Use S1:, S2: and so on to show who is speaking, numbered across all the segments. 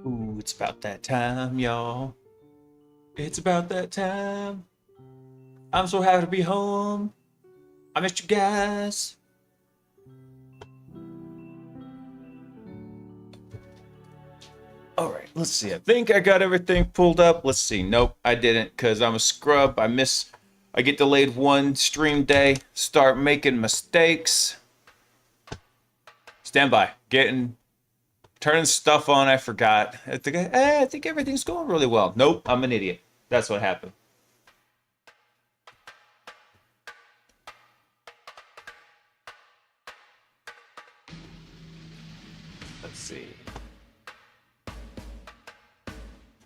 S1: Ooh, it's about that time, y'all. It's about that time. I'm so happy to be home. I missed you guys. All right, let's see. I think I got everything pulled up. Let's see. Nope, I didn't because I'm a scrub. I get delayed one stream day. Start making mistakes. Stand by. Turning stuff on. I forgot. I think everything's going really well. Nope, I'm an idiot. That's what happened. Let's see.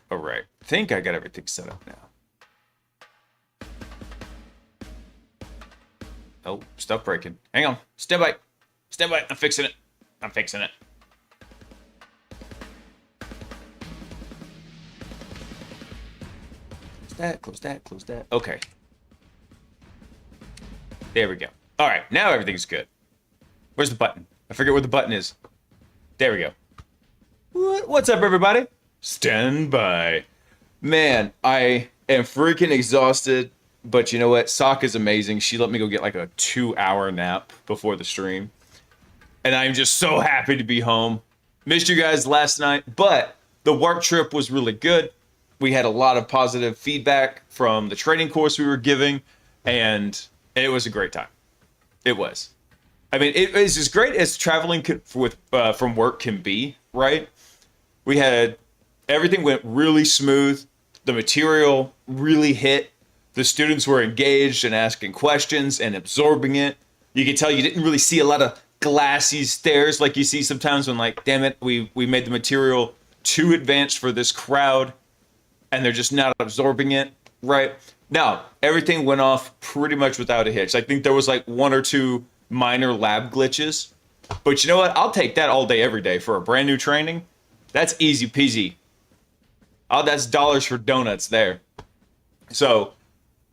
S1: All right. I think I got everything set up now. Oh, stuff breaking. Hang on. Stand by. Stand by. I'm fixing it. I'm fixing it. Close that. Close that. Close that. Okay. There we go. All right. Now everything's good. Where's the button? I forget where the button is. There we go. What's up, everybody? Stand by. Man, I am freaking exhausted, but you know what? Sock is amazing. She let me go get like a 2-hour nap before the stream. And I'm just so happy to be home. Missed you guys last night, but the work trip was really good. We had a lot of positive feedback from the training course we were giving, and it was a great time. It was. I mean, it is as great as traveling from work can be, right? Everything went really smooth. The material really hit. The students were engaged and asking questions and absorbing it. You could tell you didn't really see a lot of glassy stares like you see sometimes when, like, damn it, we made the material too advanced for this crowd and they're just not absorbing it, right? Now, everything went off pretty much without a hitch. I think there was like 1 or 2 minor lab glitches. But you know what? I'll take that all day, every day for a brand new training. That's easy peasy. That's dollars for donuts there. So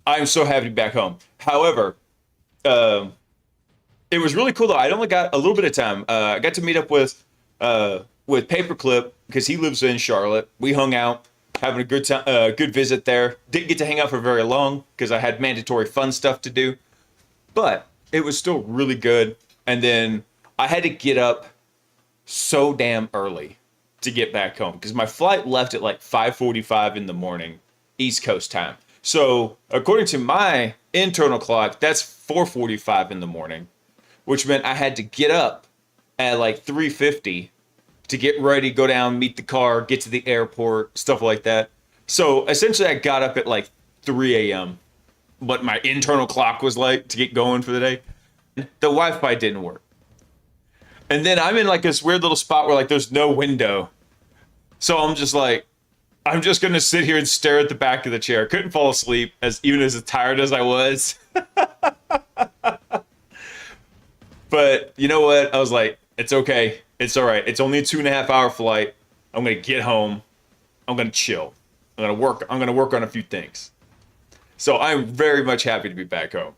S1: I'm so happy to be back home. However, it was really cool though. I only got a little bit of time. I got to meet up with Paperclip because he lives in Charlotte. We hung out, having a good time, good visit there. Didn't get to hang out for very long because I had mandatory fun stuff to do, but it was still really good. And then I had to get up so damn early to get back home because my flight left at like 5:45 in the morning, East Coast time. So according to my internal clock, that's 4:45 in the morning, which meant I had to get up at like 3:50 to get ready, go down, meet the car, get to the airport, stuff like that. So essentially I got up at like 3 a.m. what my internal clock was like to get going for the day. The Wi-Fi didn't work. And then I'm in like this weird little spot where like there's no window. So I'm just going to sit here and stare at the back of the chair. Couldn't fall asleep even as tired as I was. But you know what? I was like, it's okay. It's all right. It's only a 2.5-hour flight. I'm going to get home. I'm going to chill. I'm going to work on a few things. So I'm very much happy to be back home.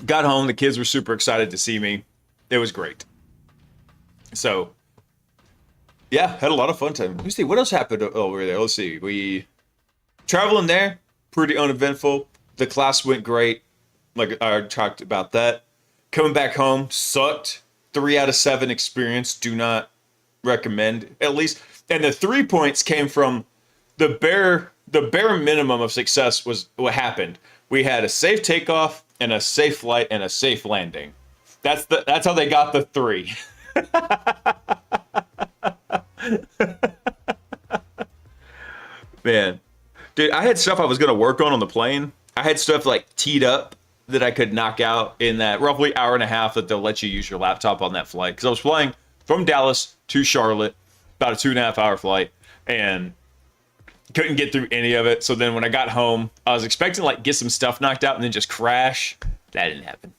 S1: Got home. The kids were super excited to see me. It was great. So, yeah, had a lot of fun time. Let me see. What else happened over there? Let's see. traveling there, pretty uneventful. The class went great. Like I talked about that. Coming back home sucked. 3 out of 7 experience. Do not recommend. At least, and the 3 points came from the bare minimum of success was what happened. We had a safe takeoff and a safe flight and a safe landing. That's how they got the 3. Man, dude, I had stuff I was gonna work on the plane. I had stuff like teed up that I could knock out in that roughly hour and a half that they'll let you use your laptop on that flight. Because I was flying from Dallas to Charlotte, about a 2.5 hour flight, and couldn't get through any of it. So then when I got home, I was expecting to like get some stuff knocked out and then just crash. That didn't happen.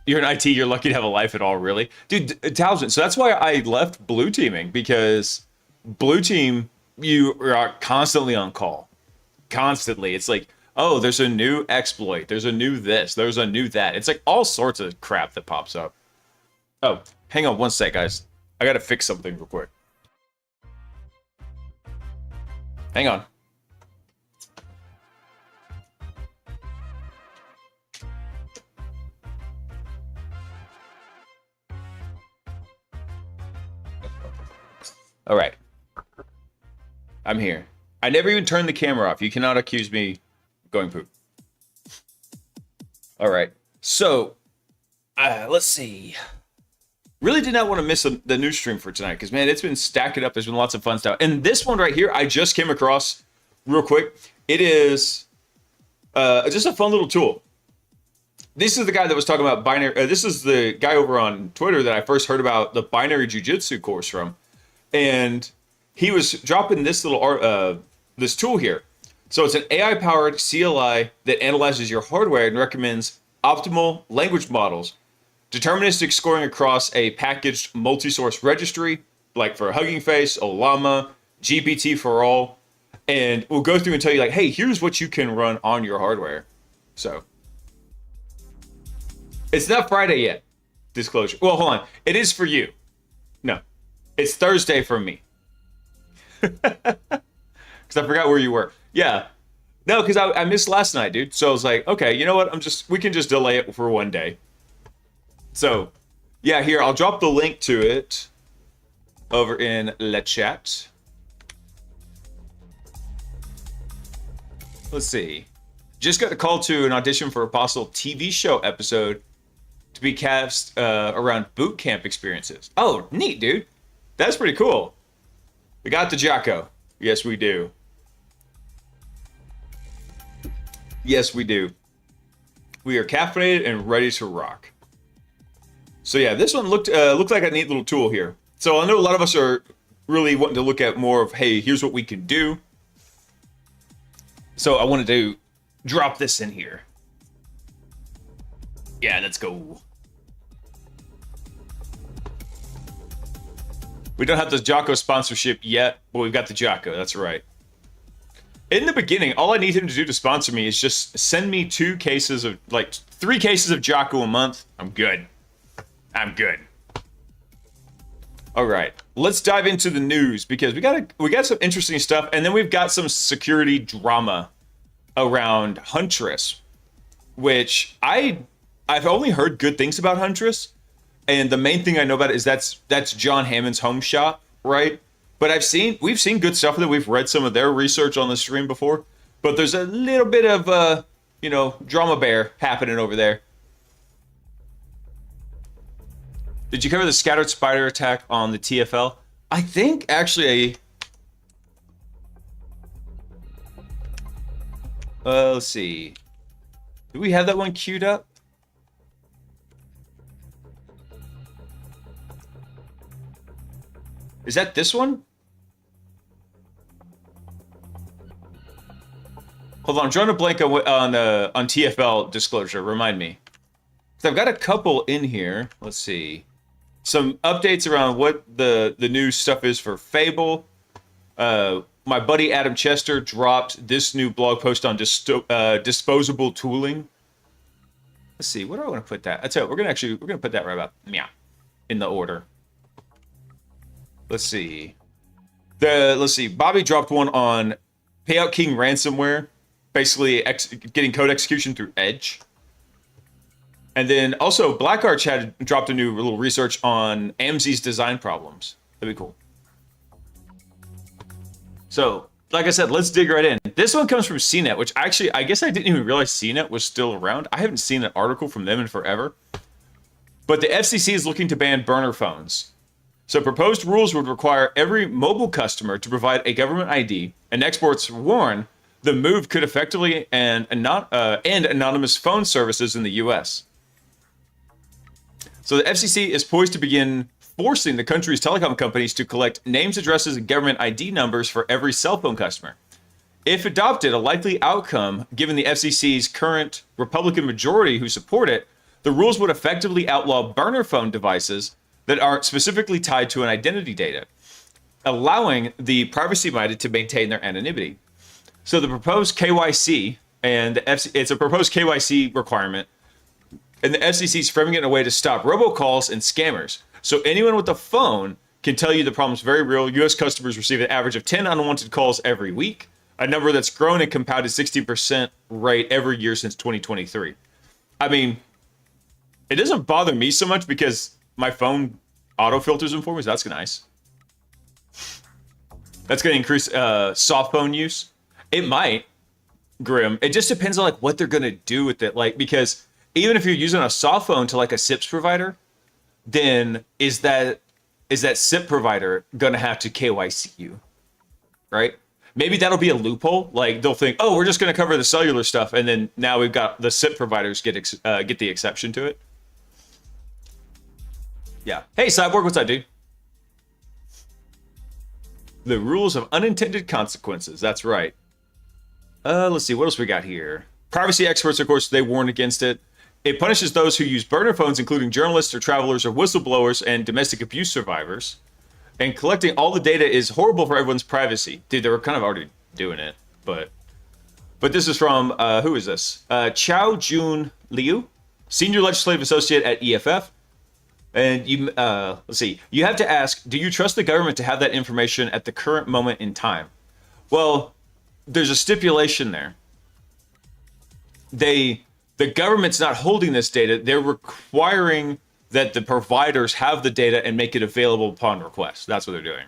S1: You're in IT, you're lucky to have a life at all, really. Dude, Townsend, so that's why I left blue teaming, because blue team, you are constantly on call. Constantly. It's like, oh, there's a new exploit. There's a new this. There's a new that. It's like all sorts of crap that pops up. Oh, hang on one sec, guys. I gotta fix something real quick. Hang on. All right. I'm here. I never even turned the camera off. You cannot accuse me of going poop. All right. So, let's see. Really did not want to miss the news stream for tonight because, man, it's been stacking up. There's been lots of fun stuff. And this one right here, I just came across real quick. It is just a fun little tool. This is the guy that was talking about binary. This is the guy over on Twitter that I first heard about the binary jiu-jitsu course from. And he was dropping this little this tool here. So it's an AI-powered CLI that analyzes your hardware and recommends optimal language models, deterministic scoring across a packaged multi-source registry, like for Hugging Face, Olama, GPT for all, and we'll go through and tell you like, hey, here's what you can run on your hardware. So it's not Friday yet. Disclosure. Well, hold on. It is for you. No, it's Thursday for me. Because I forgot where you were. Yeah. No, because I missed last night, dude. So I was like, okay, you know what? We can just delay it for one day. So, yeah, here, I'll drop the link to it over in the chat. Let's see. Just got a call to an audition for a possible TV show episode to be cast around boot camp experiences. Oh, neat, dude. That's pretty cool. We got the Jocko. Yes, we do. Yes, we do. We are caffeinated and ready to rock. So yeah, this one looked like a neat little tool here. So I know a lot of us are really wanting to look at more of, hey, here's what we can do. So I wanted to drop this in here. Yeah, let's go. We don't have the Jocko sponsorship yet, but we've got the Jocko. That's right. In the beginning, all I need him to do to sponsor me is just send me 3 cases of Jocko a month. I'm good. I'm good. All right, let's dive into the news because we got some interesting stuff, and then we've got some security drama around Huntress, which I've only heard good things about Huntress, and the main thing I know about it is that's John Hammond's home shop, right? But we've seen good stuff that we've read some of their research on the stream before, but there's a little bit of drama bear happening over there. Did you cover the scattered spider attack on the TFL? I think actually let's see. Do we have that one queued up? Is that this one? Hold on, I'm drawing a blank on TFL disclosure. Remind me. So I've got a couple in here. Let's see. Some updates around what the new stuff is for Fable. My buddy Adam Chester dropped this new blog post on disposable tooling. Let's see. What do I want to put that? That's it. We're gonna put that right about in the order. Let's see. Let's see, Bobby dropped one on Payout King ransomware, basically getting code execution through Edge. And then also Black Arch had dropped a new little research on AMZ's design problems. That'd be cool. So, like I said, let's dig right in. This one comes from CNET, which actually, I guess I didn't even realize CNET was still around. I haven't seen an article from them in forever. But the FCC is looking to ban burner phones. So proposed rules would require every mobile customer to provide a government ID, and experts warn the move could effectively end anonymous phone services in the US. So the FCC is poised to begin forcing the country's telecom companies to collect names, addresses, and government ID numbers for every cell phone customer. If adopted, a likely outcome, given the FCC's current Republican majority who support it, the rules would effectively outlaw burner phone devices that aren't specifically tied to an identity data, allowing the privacy-minded to maintain their anonymity. So the proposed KYC, it's a proposed KYC requirement, and the FCC is framing it in a way to stop robocalls and scammers. So anyone with a phone can tell you the problem's very real. U.S. customers receive an average of 10 unwanted calls every week, a number that's grown and compounded 60% rate every year since 2023. I mean, it doesn't bother me so much because my phone auto-filters them for me, so that's nice. That's going to increase soft phone use. It might, Grim. It just depends on like what they're going to do with it. Like, because even if you're using a soft phone to like a SIPs provider, then is that SIP provider going to have to KYC you, right? Maybe that'll be a loophole. Like they'll think, oh, we're just going to cover the cellular stuff, and then now we've got the SIP providers get the exception to it. Yeah. Hey, Cyborg, what's up, dude? The rules of unintended consequences. That's right. Let's see, what else we got here? Privacy experts, of course, they warn against it. It punishes those who use burner phones, including journalists or travelers or whistleblowers and domestic abuse survivors. And collecting all the data is horrible for everyone's privacy. Dude, they were kind of already doing it, but this is from, who is this? Chao Jun Liu, Senior Legislative Associate at EFF. And you, let's see, you have to ask, do you trust the government to have that information at the current moment in time? Well, there's a stipulation there. The government's not holding this data. They're requiring that the providers have the data and make it available upon request. That's what they're doing.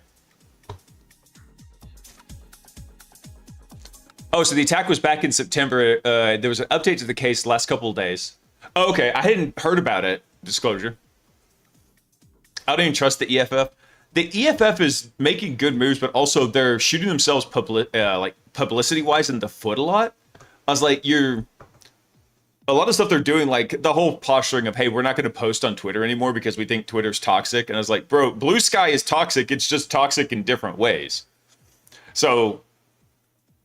S1: Oh, so the attack was back in September. There was an update to the case the last couple of days. Oh, okay, I hadn't heard about it. Disclosure. I don't even trust the EFF. The EFF is making good moves, but also they're shooting themselves publicity-wise in the foot a lot. I was like, a lot of stuff they're doing, like the whole posturing of, hey, we're not going to post on Twitter anymore because we think Twitter's toxic. And I was like, bro, Blue Sky is toxic. It's just toxic in different ways. So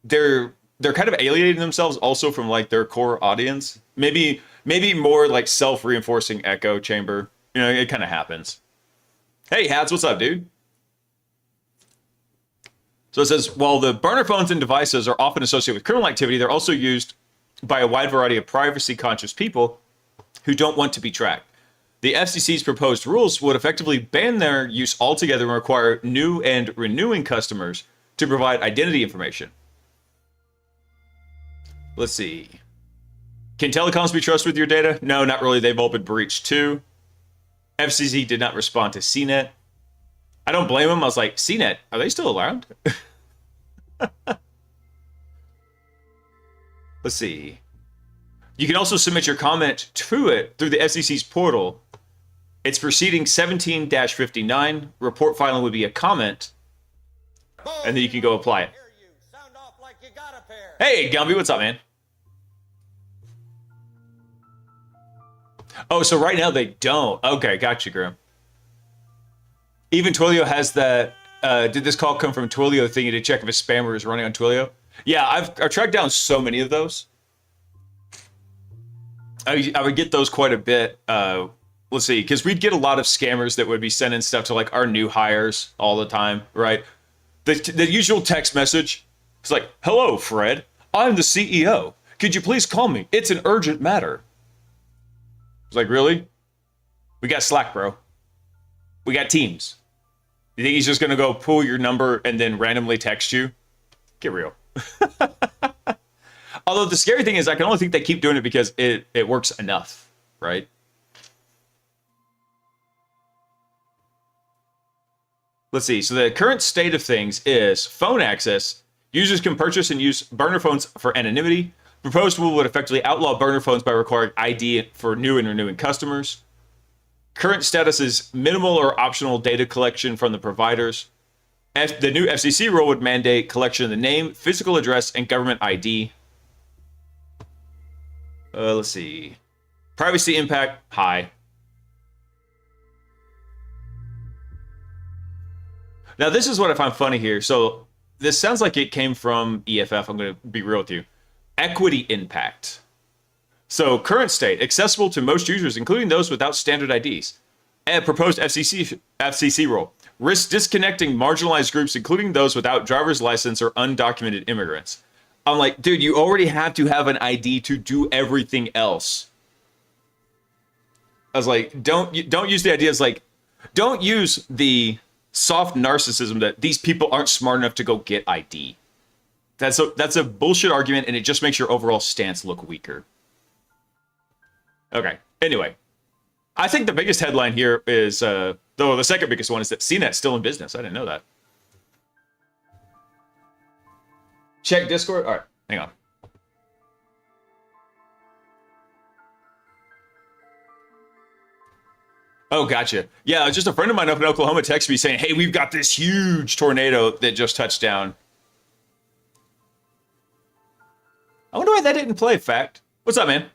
S1: they're kind of alienating themselves also from like their core audience. Maybe more like self-reinforcing echo chamber. You know, it kind of happens. Hey, Hats, what's up, dude? So it says, while the burner phones and devices are often associated with criminal activity, they're also used by a wide variety of privacy-conscious people who don't want to be tracked. The FCC's proposed rules would effectively ban their use altogether and require new and renewing customers to provide identity information. Let's see. Can telecoms be trusted with your data? No, not really. They've all been breached too. FCC did not respond to CNET. I don't blame them. I was like, CNET, are they still around? Let's see. You can also submit your comment to it through the FCC's portal. It's proceeding 17-59. Report filing would be a comment. And then you can go apply it. Hey, Gumby, what's up, man? Oh, so right now they don't. Okay, gotcha, Grim. Even Twilio has that. Did this call come from Twilio thingy to check if a spammer is running on Twilio? Yeah, I've tracked down so many of those. I would get those quite a bit. Let's see, because we'd get a lot of scammers that would be sending stuff to like our new hires all the time, right? The usual text message. It's like, hello, Fred. I'm the CEO. Could you please call me? It's an urgent matter. It's like, really? We got Slack, bro. We got Teams. You think he's just gonna go pull your number and then randomly text you? Get real. Although the scary thing is, I can only think they keep doing it because it works enough, right? Let's see. So the current state of things is phone access. Users can purchase and use burner phones for anonymity. Proposed rule would effectively outlaw burner phones by requiring ID for new and renewing customers. Current status is minimal or optional data collection from the providers. The new FCC rule would mandate collection of the name, physical address, and government ID. Let's see. Privacy impact, high. Now, this is what I find funny here. So this sounds like it came from EFF. I'm going to be real with you. Equity impact. So current state, accessible to most users, including those without standard IDs. And proposed FCC rule. Risk disconnecting marginalized groups, including those without driver's license or undocumented immigrants. I'm like, dude, you already have to have an ID to do everything else. I was like, don't use the ideas like, don't use the soft narcissism that these people aren't smart enough to go get ID. That's a bullshit argument, and it just makes your overall stance look weaker. Okay. Anyway, I think the biggest headline here is, though the second biggest one is that CNET's still in business. I didn't know that. Check Discord. All right, hang on. Oh, gotcha. Yeah, just a friend of mine up in Oklahoma texted me saying, hey, we've got this huge tornado that just touched down. I wonder why that didn't play, Fact. What's up, man?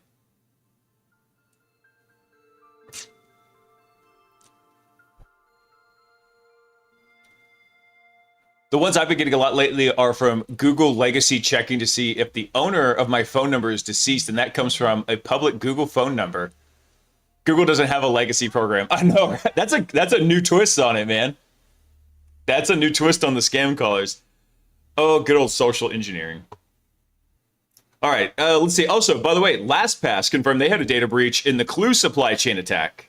S1: The ones I've been getting a lot lately are from Google Legacy checking to see if the owner of my phone number is deceased, and that comes from a public Google phone number. Google doesn't have a legacy program. I know. That's a new twist on it, man. That's a new twist on the scam callers. Oh, good old social engineering. All right, let's see. Also, by the way, LastPass confirmed they had a data breach in the Clue supply chain attack.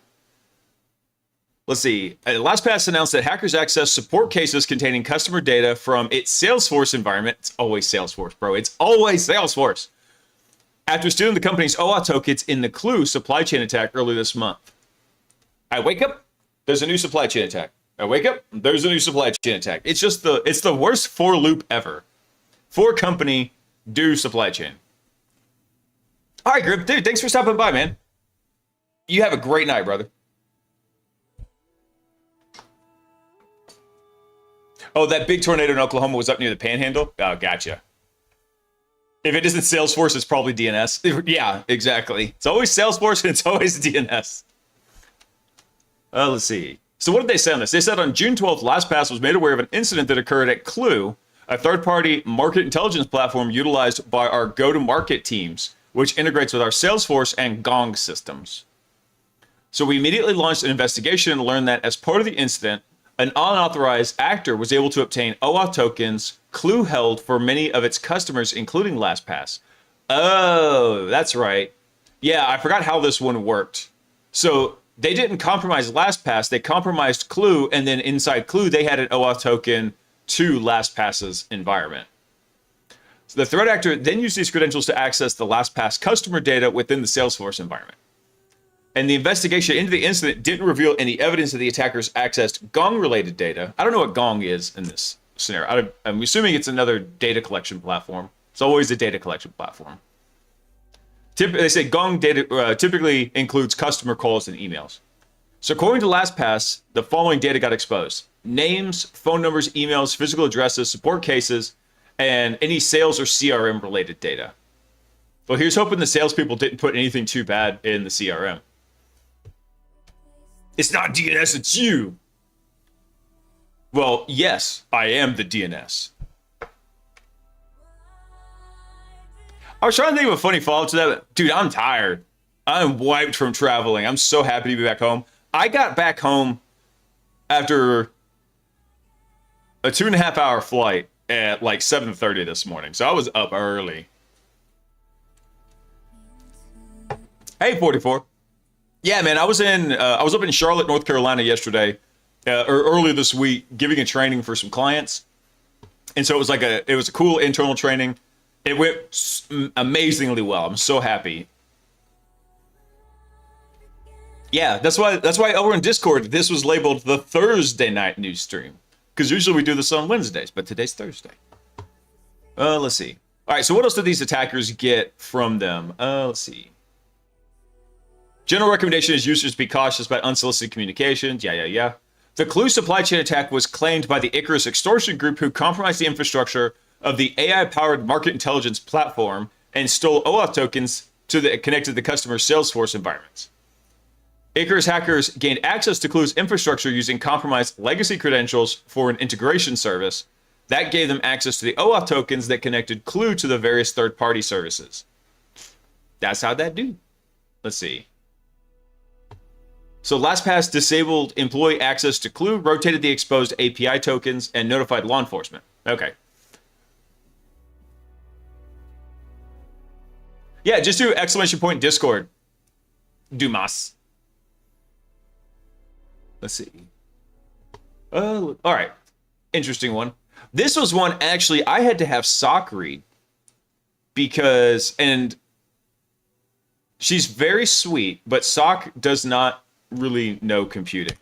S1: Let's see. LastPass announced that hackers accessed support cases containing customer data from its Salesforce environment. It's always Salesforce, bro. It's always Salesforce. After stealing the company's OAuth tokens in the Clue supply chain attack earlier this month. I wake up, there's a new supply chain attack. I wake up, there's a new supply chain attack. It's just it's the worst for loop ever. For company, do supply chain. All right, Grip, dude, thanks for stopping by, man. You have a great night, brother. Oh, that big tornado in Oklahoma was up near the Panhandle? Oh, gotcha. If it isn't Salesforce, it's probably DNS. Yeah, exactly. It's always Salesforce and it's always DNS. Let's see. So what did they say on this? They said on June 12th, LastPass was made aware of an incident that occurred at Clue, a third-party market intelligence platform utilized by our go-to-market teams, which integrates with our Salesforce and Gong systems. So we immediately launched an investigation and learned that as part of the incident, an unauthorized actor was able to obtain OAuth tokens Clue held for many of its customers, including LastPass. Oh, that's right. Yeah, I forgot how this one worked. So they didn't compromise LastPass, they compromised Clue, and then inside Clue, they had an OAuth token to LastPass's environment. So the threat actor then used these credentials to access the LastPass customer data within the Salesforce environment. And the investigation into the incident didn't reveal any evidence that the attackers accessed Gong-related data. I don't know what Gong is in this scenario. I'm assuming it's another data collection platform. It's always a data collection platform. They say Gong data typically includes customer calls and emails. So according to LastPass, the following data got exposed. Names, phone numbers, emails, physical addresses, support cases, and any sales or CRM-related data. Well, here's hoping the salespeople didn't put anything too bad in the CRM. It's not DNS, it's you. Well, yes, I am the DNS. I was trying to think of a funny follow-up to that, but dude, I'm tired. I'm wiped from traveling. I'm so happy to be back home. I got back home after a 2.5-hour flight at like 7:30 this morning. So I was up early. Hey, 44. Yeah, man, I was up in Charlotte, North Carolina yesterday or earlier this week, giving a training for some clients. And so it was a cool internal training. It went amazingly well. I'm so happy. Yeah, that's why over in Discord, this was labeled the Thursday night news stream. Because usually we do this on Wednesdays, but today's Thursday. Let's see. All right, so what else did these attackers get from them? Let's see. General recommendation is users be cautious about unsolicited communications. Yeah. The Clue supply chain attack was claimed by the Icarus extortion group who compromised the infrastructure of the AI-powered market intelligence platform and stole OAuth tokens connected to the customer's Salesforce environments. Icarus hackers gained access to Clue's infrastructure using compromised legacy credentials for an integration service. That gave them access to the OAuth tokens that connected Clue to the various third-party services. That's how that do. Let's see. So LastPass disabled employee access to Clue, rotated the exposed API tokens, and notified law enforcement. Okay. Yeah, just do exclamation point Discord. Dumas. Let's see. All right. Interesting one. This was one, actually, I had to have Sock read. And she's very sweet, but Sock does not really know computing.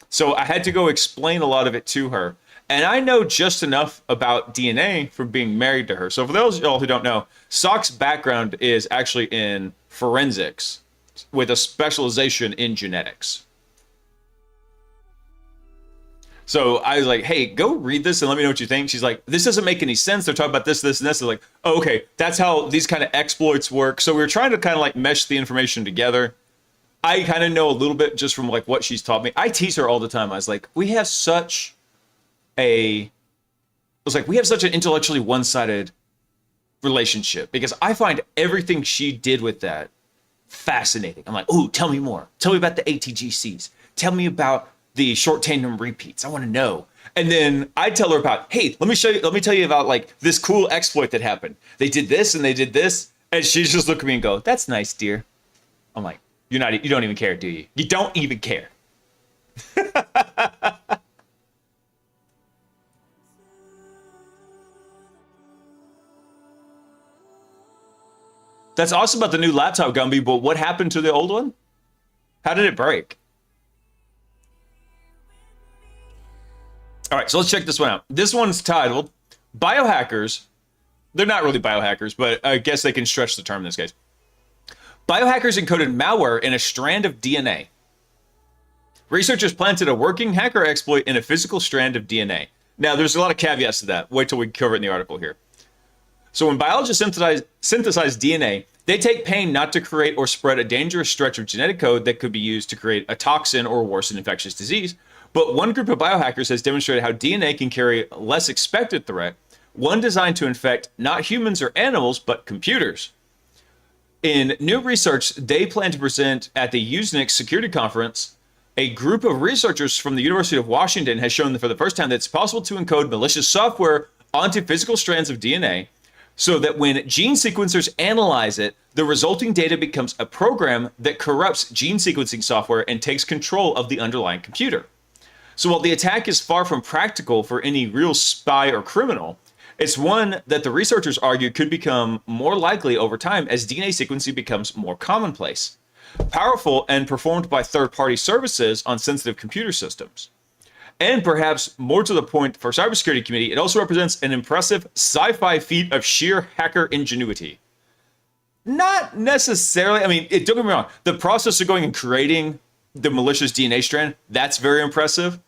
S1: So I had to go explain a lot of it to her. And I know just enough about DNA from being married to her. So for those of y'all who don't know, Sock's background is actually in forensics with a specialization in genetics. So I was like, hey, go read this and let me know what you think. She's like, this doesn't make any sense. They're talking about this, this, and this. They're like, oh, okay, that's how these kind of exploits work. So we were trying to kind of like mesh the information together. I kind of know a little bit just from like what she's taught me. I tease her all the time. I was like, we have such an intellectually one-sided relationship because I find everything she did with that fascinating. I'm like, oh, tell me more. Tell me about the ATGCs. Tell me about the short tandem repeats. I want to know. And then I tell her about, hey, let me tell you about like this cool exploit that happened. They did this and they did this. And she's just looking at me and go, that's nice, dear. I'm like, you don't even care, do you? You don't even care. That's awesome about the new laptop, Gumby, but what happened to the old one? How did it break? All right, so let's check this one out. This one's titled Biohackers. They're not really biohackers, but I guess they can stretch the term in this case. Biohackers encoded malware in a strand of DNA. Researchers planted a working hacker exploit in a physical strand of DNA. Now, there's a lot of caveats to that. Wait till we cover it in the article here. So when biologists synthesize DNA, they take pain not to create or spread a dangerous stretch of genetic code that could be used to create a toxin or worsen infectious disease. But one group of biohackers has demonstrated how DNA can carry a less expected threat, one designed to infect not humans or animals, but computers. In new research they plan to present at the Usenix Security Conference, a group of researchers from the University of Washington has shown for the first time that it's possible to encode malicious software onto physical strands of DNA so that when gene sequencers analyze it, the resulting data becomes a program that corrupts gene sequencing software and takes control of the underlying computer. So while the attack is far from practical for any real spy or criminal, it's one that the researchers argue could become more likely over time as DNA sequencing becomes more commonplace, powerful, and performed by third-party services on sensitive computer systems. And perhaps more to the point for cybersecurity community, it also represents an impressive sci-fi feat of sheer hacker ingenuity. Not necessarily, I mean, don't get me wrong, the process of going and creating the malicious DNA strand, that's very impressive.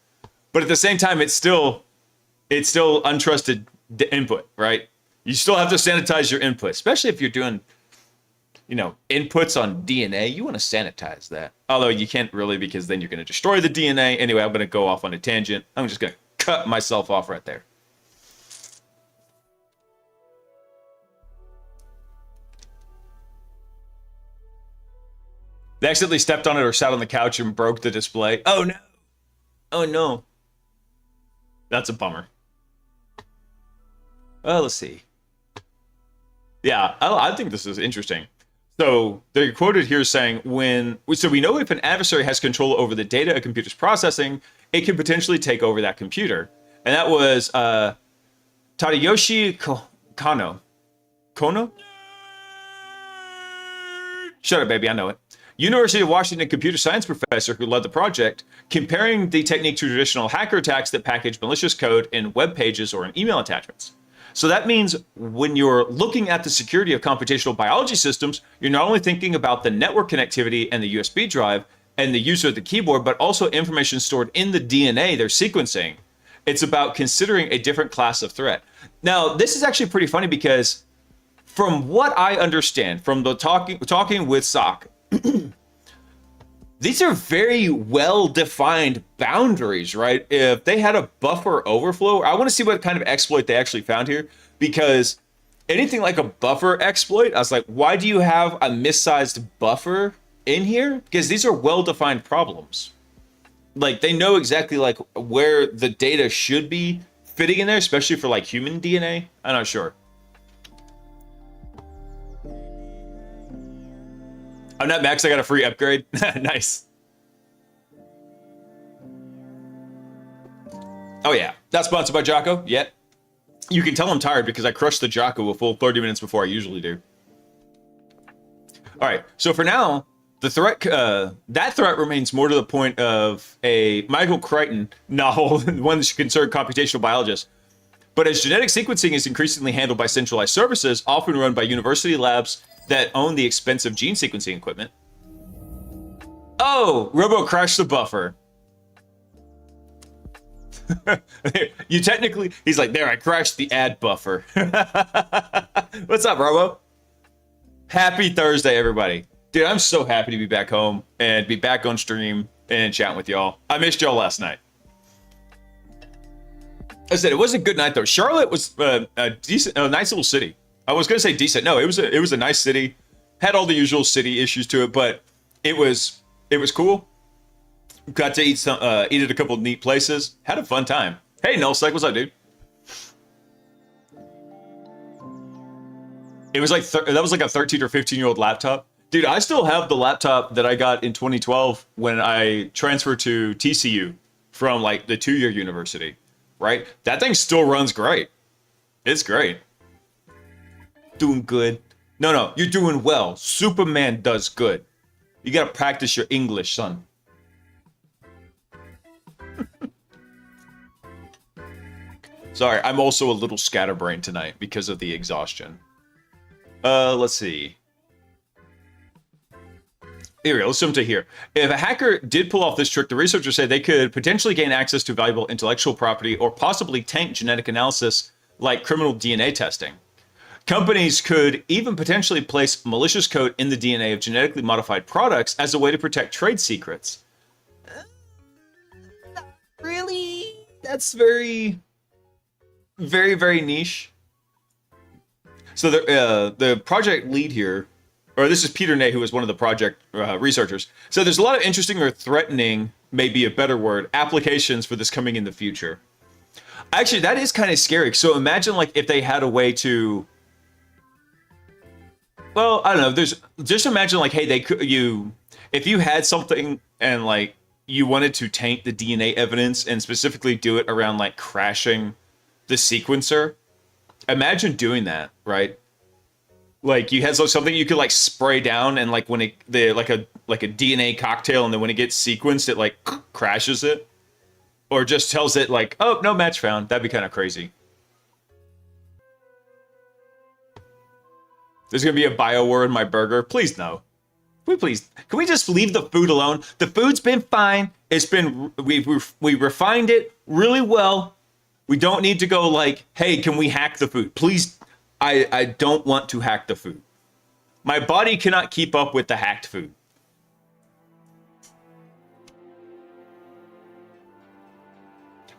S1: But at the same time, it's still untrusted input, right? You still have to sanitize your input, especially if you're doing, inputs on DNA. You want to sanitize that. Although you can't really, because then you're going to destroy the DNA. Anyway, I'm going to go off on a tangent. I'm just going to cut myself off right there. They accidentally stepped on it or sat on the couch and broke the display. Oh no. Oh no. That's a bummer. Let's see. Yeah, I think this is interesting. So they're quoted here saying, so we know if an adversary has control over the data a computer's processing, it can potentially take over that computer. And that was Tadayoshi Kano. Kono? Shut up, baby, I know it. University of Washington computer science professor who led the project, comparing the technique to traditional hacker attacks that package malicious code in web pages or in email attachments. So that means when you're looking at the security of computational biology systems, you're not only thinking about the network connectivity and the USB drive and the user of the keyboard, but also information stored in the DNA they're sequencing. It's about considering a different class of threat. Now, this is actually pretty funny because from what I understand from the talking with SOC, these are very well-defined boundaries, right? If they had a buffer overflow, I want to see what kind of exploit they actually found here, because anything like a buffer exploit, I was like, why do you have a missized buffer in here? Because these are well-defined problems. Like, they know exactly like where the data should be fitting in there, especially for like human DNA. I'm not sure. I'm not Max, I got a free upgrade. Nice. Oh yeah, that's sponsored by Jocko. Yet. You can tell I'm tired because I crushed the Jocko a full 30 minutes before I usually do. All right, so for now, the threat, that threat remains more to the point of a Michael Crichton novel, one that should concern computational biologists. But as genetic sequencing is increasingly handled by centralized services, often run by university labs that own the expensive gene sequencing equipment. Oh, Robo crashed the buffer. You technically, he's like, there, I crashed the ad buffer. What's up, Robo? Happy Thursday, everybody. Dude, I'm so happy to be back home and be back on stream and chatting with y'all. I missed y'all last night. I said, it was a good night though. Charlotte was a nice little city. I was gonna say decent. No, it was a nice city. Had all the usual city issues to it, but it was cool. Got to eat at a couple of neat places. Had a fun time. Hey, Nullsec, what's up, dude? It was like that was like a 13 or 15-year-old laptop. Dude, I still have the laptop that I got in 2012 when I transferred to TCU from like the 2-year university, right? That thing still runs great. It's great. Doing good. No, you're doing well. Superman does good. You gotta practice your English, son. Sorry, I'm also a little scatterbrained tonight because of the exhaustion. Let's see. Here we go, let's jump to here. If a hacker did pull off this trick, the researchers say they could potentially gain access to valuable intellectual property or possibly tank genetic analysis like criminal DNA testing. Companies could even potentially place malicious code in the DNA of genetically modified products as a way to protect trade secrets. Not really. That's very, very, very niche. So the project lead here, or this is Peter Ney, who is one of the project researchers. So there's a lot of interesting or threatening, maybe a better word, applications for this coming in the future. Actually, that is kind of scary. So imagine like if they had a way to, well, I don't know. Just imagine like, hey, if you had something and like you wanted to taint the DNA evidence and specifically do it around like crashing the sequencer. Imagine doing that, right? Like you had something you could like spray down and like when like a DNA cocktail, and then when it gets sequenced, it like crashes it, or just tells it like, oh, no match found. That'd be kind of crazy. There's gonna be a BioWare in my burger. Please no. Can we just leave the food alone? The food's been fine. It's been we refined it really well. We don't need to go like, hey, can we hack the food? Please, I don't want to hack the food. My body cannot keep up with the hacked food.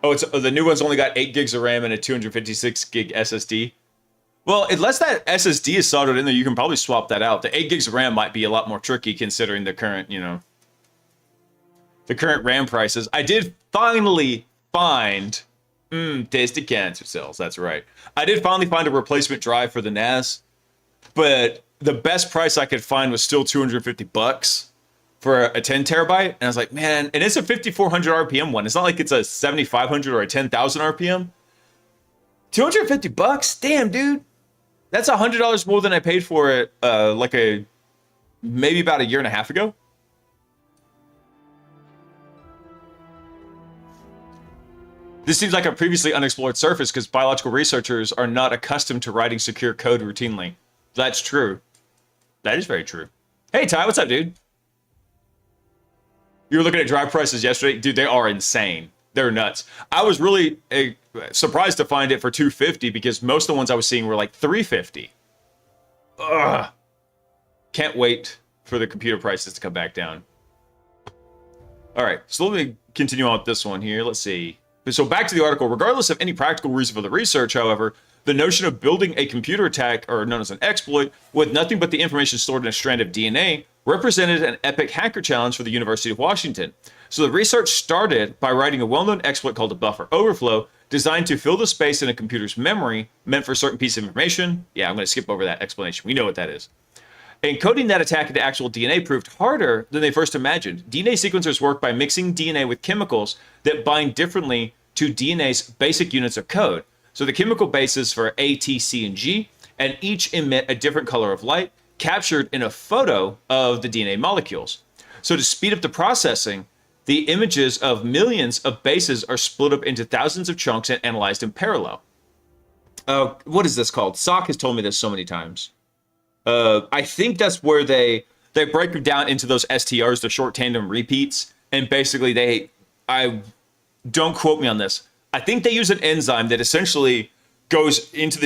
S1: Oh, the new one's only got 8 gigs of RAM and a 256 gig SSD. Well, unless that SSD is soldered in there, you can probably swap that out. The 8 gigs of RAM might be a lot more tricky considering the current, the current RAM prices. I did finally find... tasty cancer cells, that's right. I did finally find a replacement drive for the NAS, but the best price I could find was still $250 for a 10 terabyte. And I was like, man, and it's a 5,400 RPM one. It's not like it's a 7,500 or a 10,000 RPM. $250? Damn, dude. That's $100 more than I paid for it maybe about a year and a half ago. This seems like a previously unexplored surface because biological researchers are not accustomed to writing secure code routinely. That's true. That is very true. Hey, Ty, what's up, dude? You were looking at drive prices yesterday? Dude, they are insane. They're nuts. I was really surprised to find it for $250 because most of the ones I was seeing were like $350. Ugh. Can't wait for the computer prices to come back down. All right, so let me continue on with this one here. Let's see. So back to the article. Regardless of any practical reason for the research, however, the notion of building a computer attack, or known as an exploit, with nothing but the information stored in a strand of DNA represented an epic hacker challenge for the University of Washington. So the research started by writing a well-known exploit called a buffer overflow, designed to fill the space in a computer's memory meant for a certain piece of information. Yeah, I'm going to skip over that explanation. We know what that is. Encoding that attack into actual DNA proved harder than they first imagined. DNA sequencers work by mixing DNA with chemicals that bind differently to DNA's basic units of code. So the chemical bases for A, T, C, and G, and each emit a different color of light captured in a photo of the DNA molecules. So to speed up the processing, the images of millions of bases are split up into thousands of chunks and analyzed in parallel. What is this called? Sock has told me this so many times. I think that's where they break them down into those STRs, the short tandem repeats, and basically don't quote me on this. I think they use an enzyme that essentially goes into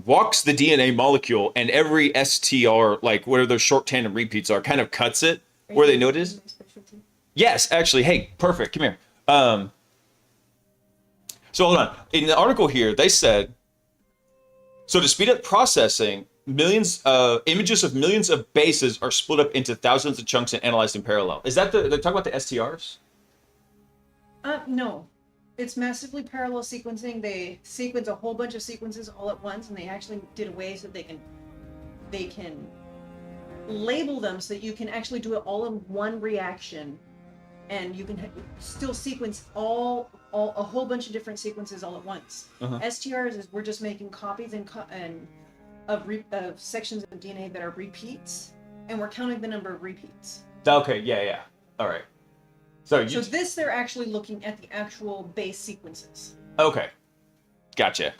S1: walks the DNA molecule, and every STR, like whatever those short tandem repeats are, kind of cuts it where they know it is. Yes, actually. Hey, perfect. Come here. So hold on. In the article here, they said, so to speed up processing, images of millions of bases are split up into thousands of chunks and analyzed in parallel. Is that they're talking about the STRs?
S2: No. It's massively parallel sequencing. They sequence a whole bunch of sequences all at once, and they actually did a way so they can label them so that you can actually do it all in one reaction, and you can still sequence a whole bunch of different sequences all at once. STRs is we're just making copies of sections of DNA that are repeats, and we're counting the number of repeats.
S1: Okay, yeah. All right. So
S2: this, they're actually looking at the actual base sequences.
S1: Okay. Gotcha.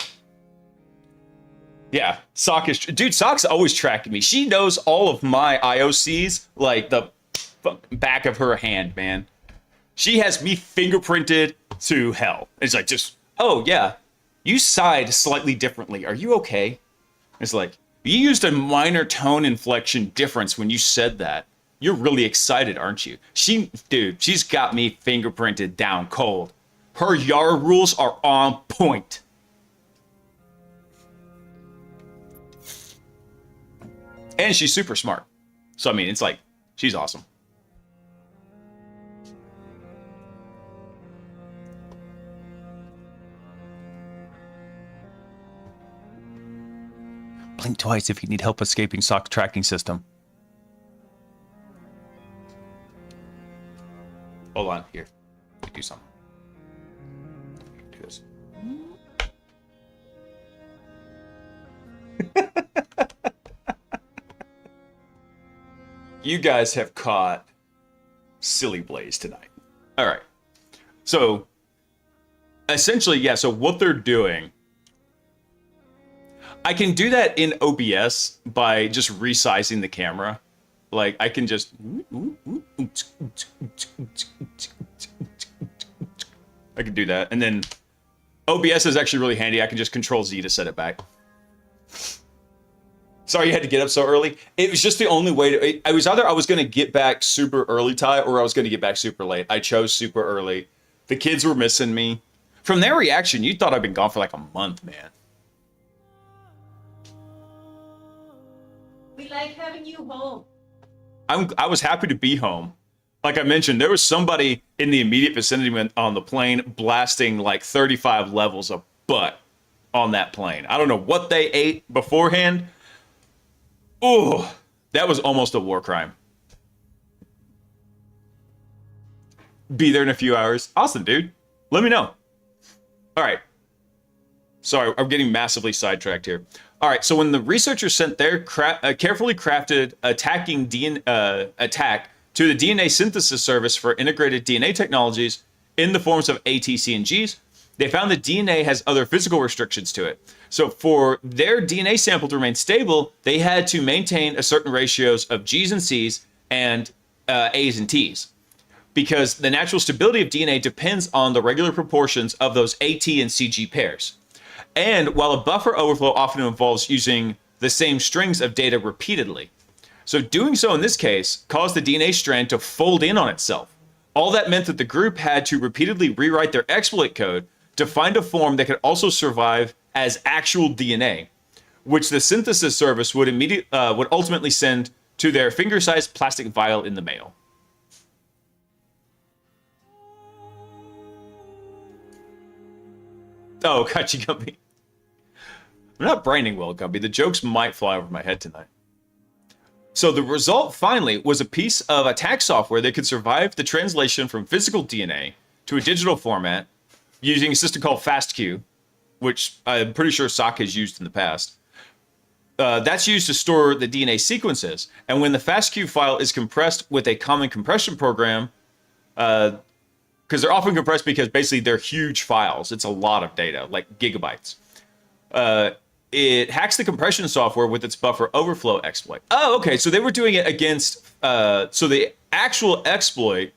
S1: Yeah, Sock's always tracking me. She knows all of my IOCs like the back of her hand, man. She has me fingerprinted to hell. It's like oh yeah, you sighed slightly differently. Are you okay? It's like, you used a minor tone inflection difference when you said that. You're really excited, aren't you? She's got me fingerprinted down cold. Her YAR rules are on point. And she's super smart. So, I mean, it's like, she's awesome. Blink twice if you need help escaping Sock's tracking system. Hold on, here. Let me do something. Do this. You guys have caught silly Blaise tonight. All right. So, essentially, yeah, so what they're doing, I can do that in OBS by just resizing the camera. Like, I can just... I can do that. And then OBS is actually really handy. I can just Control Z to set it back. Sorry you had to get up so early. It was just the only way to... I was going to get back super early, Ty, or I was going to get back super late. I chose super early. The kids were missing me. From their reaction, you thought I'd been gone for like a month, man.
S2: We like having you home.
S1: I was happy to be home. Like I mentioned, there was somebody in the immediate vicinity on the plane blasting like 35 levels of butt on that plane. I don't know what they ate beforehand. Ooh, that was almost a war crime. Be there in a few hours. Awesome, dude. Let me know. All right. Sorry, I'm getting massively sidetracked here. All right, so when the researchers sent their carefully crafted attack to the DNA synthesis service for integrated DNA technologies in the forms of ATC and Gs, they found that DNA has other physical restrictions to it. So for their DNA sample to remain stable, they had to maintain a certain ratios of Gs and Cs and As and Ts, because the natural stability of DNA depends on the regular proportions of those AT and CG pairs. And while a buffer overflow often involves using the same strings of data repeatedly. So doing so in this case caused the DNA strand to fold in on itself. All that meant that the group had to repeatedly rewrite their exploit code to find a form that could also survive as actual DNA, which the synthesis service would ultimately send to their finger-sized plastic vial in the mail. Oh, gotcha, Gumby. I'm not braining well, Gumby. The jokes might fly over my head tonight. So the result, finally, was a piece of attack software that could survive the translation from physical DNA to a digital format using a system called FastQ, which I'm pretty sure SOC has used in the past. That's used to store the DNA sequences. And when the FastQ file is compressed with a common compression program, because they're often compressed because basically they're huge files. It's a lot of data, like gigabytes. It hacks the compression software with its buffer overflow exploit. Oh, okay. So they were doing it against. So the actual exploit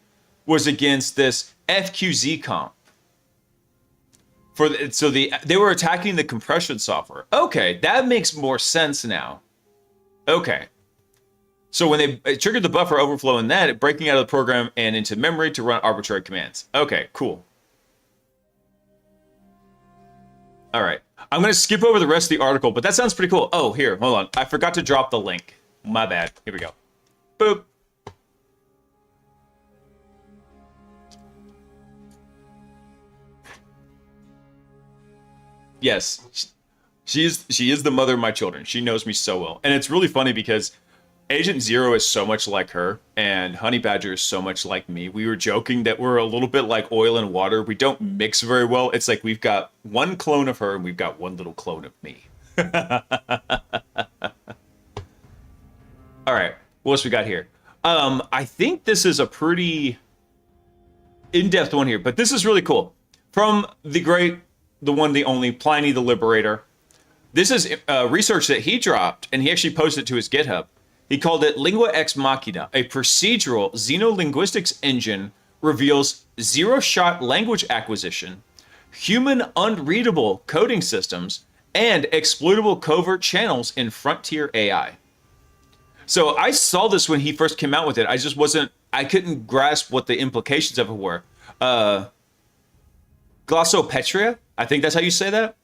S1: was against this FQZ comp. They were attacking the compression software. Okay, that makes more sense now. Okay. So when they triggered the buffer overflow in that, it breaking out of the program and into memory to run arbitrary commands. Okay, cool. All right. I'm going to skip over the rest of the article, but that sounds pretty cool. Oh, here, hold on. I forgot to drop the link. My bad. Here we go. Boop. Yes, she is the mother of my children. She knows me so well. And it's really funny because Agent Zero is so much like her, and Honey Badger is so much like me. We were joking that we're a little bit like oil and water. We don't mix very well. It's like we've got one clone of her, and we've got one little clone of me. All right, what else we got here? I think this is a pretty in-depth one here, but this is really cool. From the one, the only, Pliny the Liberator. This is research that he dropped, and he actually posted it to his GitHub. He called it Lingua Ex Machina, a procedural xenolinguistics engine reveals zero-shot language acquisition, human unreadable coding systems, and exploitable covert channels in frontier AI. So I saw this when he first came out with it. I couldn't grasp what the implications of it were. Glossopetria, I think that's how you say that.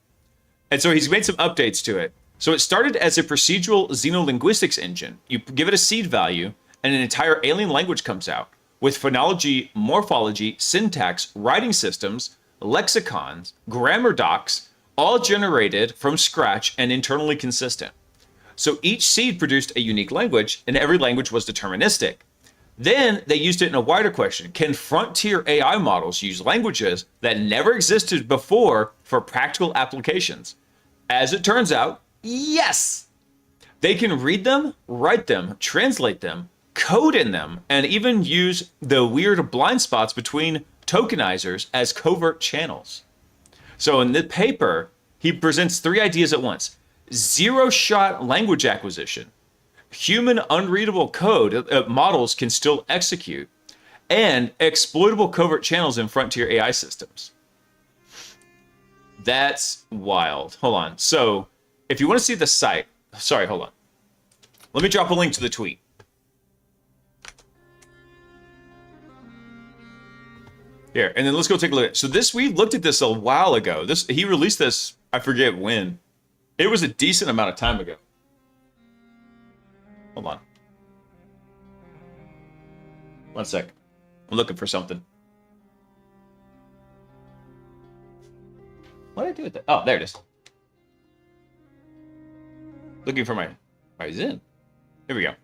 S1: And so he's made some updates to it. So it started as a procedural xenolinguistics engine. You give it a seed value, and an entire alien language comes out with phonology, morphology, syntax, writing systems, lexicons, grammar docs, all generated from scratch and internally consistent. So each seed produced a unique language, and every language was deterministic. Then they used it in a wider question. Can frontier AI models use languages that never existed before for practical applications? As it turns out, yes! They can read them, write them, translate them, code in them, and even use the weird blind spots between tokenizers as covert channels. So in the paper, he presents three ideas at once. Zero-shot language acquisition. Human unreadable code models can still execute, and exploitable covert channels in frontier AI systems. That's wild. Hold on. So if you want to see the site, sorry, hold on. Let me drop a link to the tweet. Here, and then let's go take a look at it. So we looked at this a while ago. He released this, I forget when. It was a decent amount of time ago. Hold on. One sec. I'm looking for something. What did I do with that? Oh, there it is. Looking for my Zen. Here we go.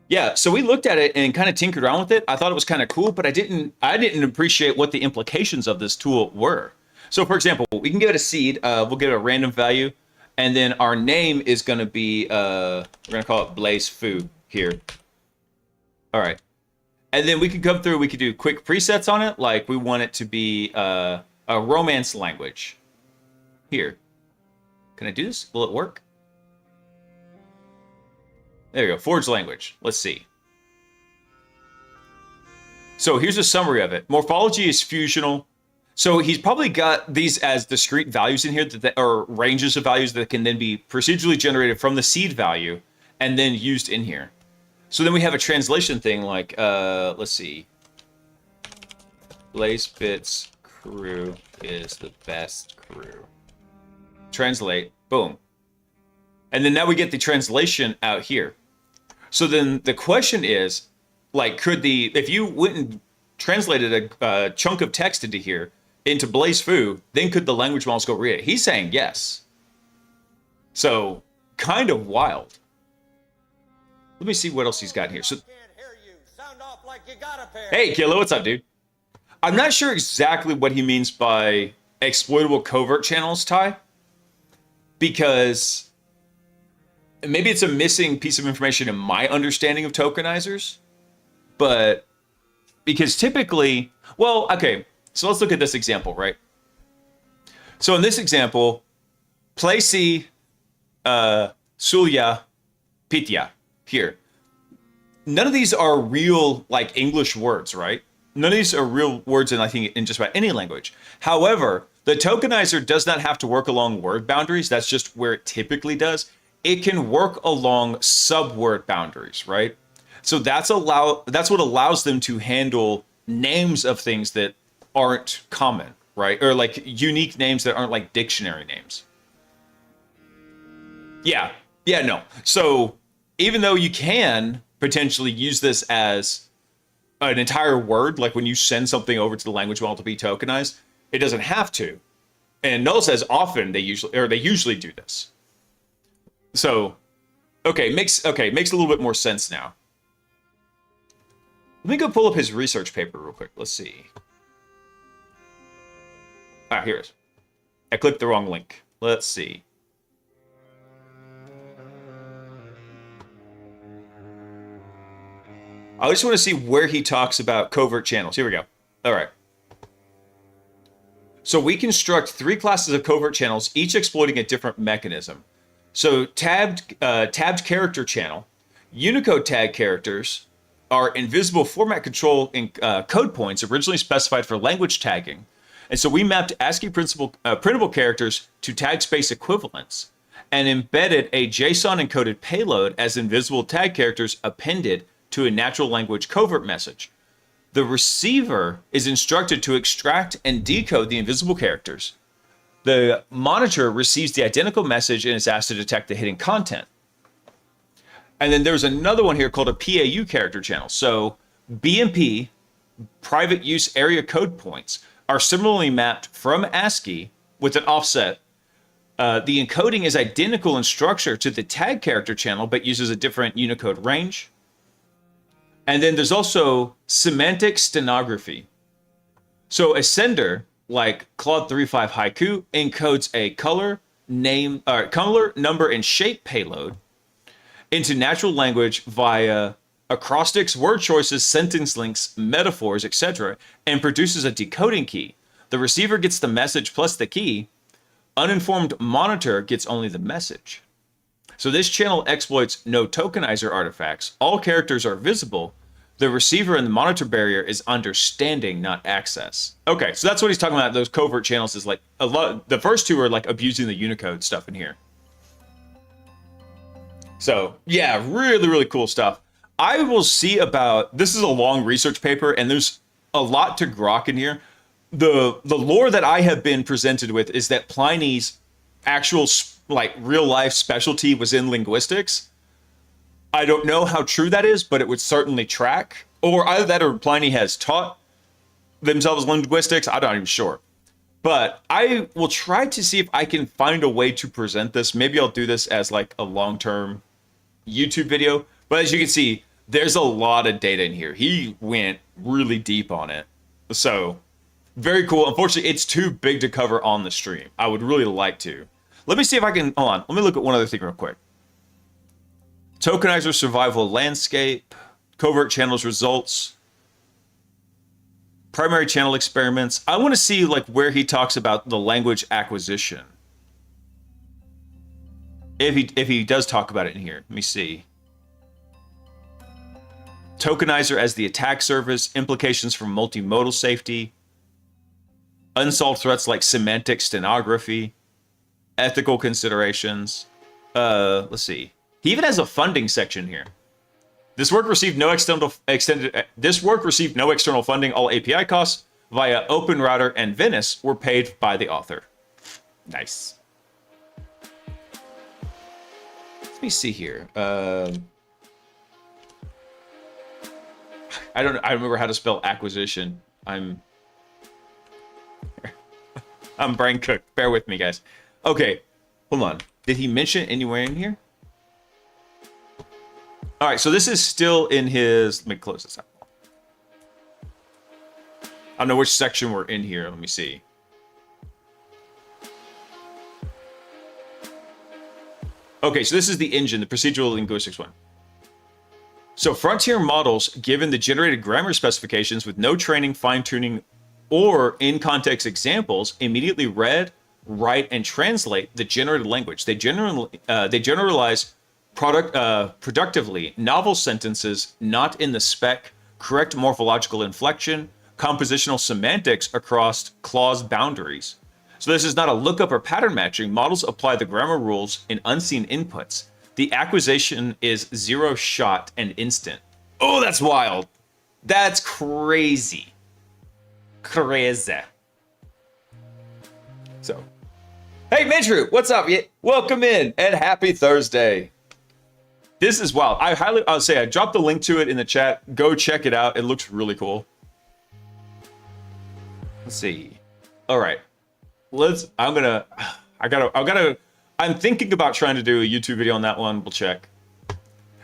S1: Yeah, so we looked at it and kind of tinkered around with it. I thought it was kind of cool, but I didn't appreciate what the implications of this tool were. So for example, we can give it a seed, we'll give it a random value, and then our name is going to be we're going to call it Blaise Foo here. All right. And then we could come through, we could do quick presets on it, like we want it to be a romance language. Here. Can I do this? Will it work? There we go, forge language. Let's see. So here's a summary of it. Morphology is fusional. So he's probably got these as discrete values in here, or ranges of values that can then be procedurally generated from the seed value and then used in here. So then we have a translation thing like, let's see. Blaise Bits crew is the best crew. Translate, boom. And then now we get the translation out here. So then the question is, like, if you went and translated a chunk of text into here, into Blaise Foo, then could the language models go read it? He's saying yes. So, kind of wild. Let me see what else he's got here. So, hey, Kilo, what's up, dude? I'm not sure exactly what he means by exploitable covert channels, Ty, because maybe it's a missing piece of information in my understanding of tokenizers, but because typically, well, okay, so let's look at this example, right? So in this example, Placi Sulya Pitya here. None of these are real, like, English words, right? None of these are real words in, I think, in just about any language. However, the tokenizer does not have to work along word boundaries. That's just where it typically does. It can work along sub-word boundaries, right? So that's what allows them to handle names of things that aren't common, right? Or like unique names that aren't like dictionary names. Yeah, no. So even though you can potentially use this as an entire word, like when you send something over to the language model to be tokenized, it doesn't have to. And Null says often they usually do this. So, okay, makes a little bit more sense now. Let me go pull up his research paper real quick. Let's see. Ah, here it is. I clicked the wrong link. Let's see. I just want to see where he talks about covert channels. Here we go. All right. So we construct 3 classes of covert channels, each exploiting a different mechanism. So tabbed character channel, Unicode tag characters are invisible format control in code points originally specified for language tagging. And so we mapped ASCII printable characters to tag space equivalents and embedded a JSON encoded payload as invisible tag characters appended to a natural language covert message. The receiver is instructed to extract and decode the invisible characters. The monitor receives the identical message and is asked to detect the hidden content. And then there's another one here called a PAU character channel. So BMP, private use area code points, are similarly mapped from ASCII with an offset. The encoding is identical in structure to the tag character channel, but uses a different Unicode range. And then there's also semantic stenography. So a sender, like Claude 3.5 Haiku, encodes a color, number, and shape payload into natural language via acrostics, word choices, sentence links, metaphors, etc., and produces a decoding key. The receiver gets the message plus the key. Uninformed monitor gets only the message. So this channel exploits no tokenizer artifacts. All characters are visible. The receiver and the monitor barrier is understanding, not access. Okay, so that's what he's talking about. Those covert channels is like a lot. The first 2 are like abusing the Unicode stuff in here. So yeah, really, really cool stuff. I will see about, this is a long research paper and there's a lot to grok in here. The lore that I have been presented with is that Pliny's actual like real life specialty was in linguistics. I don't know how true that is, but it would certainly track. Or either that or Pliny has taught themselves linguistics. I'm not even sure. But I will try to see if I can find a way to present this. Maybe I'll do this as like a long-term YouTube video. But as you can see, There's a lot of data in here. He went really deep on it. So, very cool. Unfortunately, it's too big to cover on the stream. I would really like to. Let me see if I can, hold on. Let me look at one other thing real quick. Tokenizer survival landscape, covert channels results, primary channel experiments. I want to see like where he talks about the language acquisition. If he does talk about it in here, let me see. Tokenizer as the attack surface, implications for multimodal safety, unsolved threats like semantic stenography, ethical considerations. Let's see. He even has a funding section here. This work received no external funding. All API costs via OpenRouter and Venice were paid by the author. Nice. Let me see here. I remember how to spell acquisition. I'm brain cooked. Bear with me, guys. Okay, hold on. Did he mention it anywhere in here? All right, so this is still in his. Let me close this out. I don't know which section we're in here. Let me see. Okay, so this is the engine, the procedural linguistics one. So frontier models, given the generated grammar specifications with no training, fine-tuning, or in-context examples, immediately read, write, and translate the generated language. They generalize productively novel sentences not in the spec, correct morphological inflection, compositional semantics across clause boundaries. So this is not a lookup or pattern matching. Models apply the grammar rules in unseen inputs. The acquisition is zero shot and instant. Oh, that's wild. That's crazy. Crazy. So, hey, Mitru, what's up? Welcome in and happy Thursday. This is wild. I'll say I dropped the link to it in the chat. Go check it out. It looks really cool. Let's see. All right. I'm thinking about trying to do a YouTube video on that one. We'll check.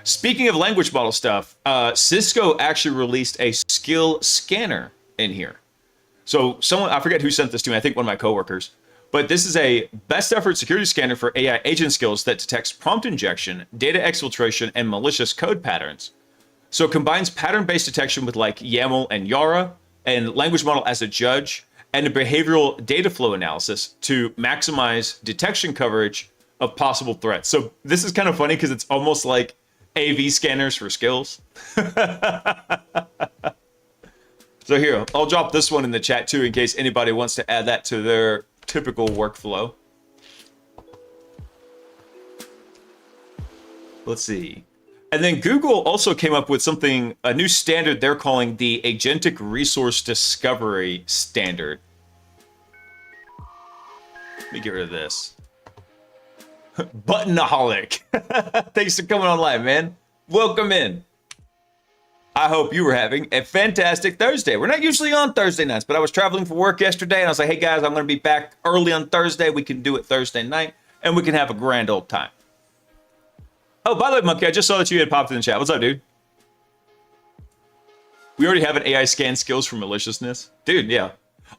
S1: Speaking of language model stuff, Cisco actually released a skill scanner in here. So I forget who sent this to me. I think one of my coworkers. But this is a best effort security scanner for AI agent skills that detects prompt injection, data exfiltration, and malicious code patterns. So it combines pattern-based detection with like YAML and Yara, and language model as a judge, and a behavioral data flow analysis to maximize detection coverage of possible threats. So this is kind of funny because it's almost like AV scanners for skills. So here, I'll drop this one in the chat too in case anybody wants to add that to their typical workflow. Let's see. And then Google also came up with a new standard they're calling the Agentic Resource Discovery Standard. Let me get rid of this. Buttonaholic. Thanks for coming online, man. Welcome in. I hope you were having a fantastic Thursday. We're not usually on Thursday nights, but I was traveling for work yesterday, and I was like, hey, guys, I'm going to be back early on Thursday. We can do it Thursday night, and we can have a grand old time. Oh, by the way, Monkey, I just saw that you had popped in the chat. What's up, dude? We already have an AI scan skills for maliciousness. Dude, yeah.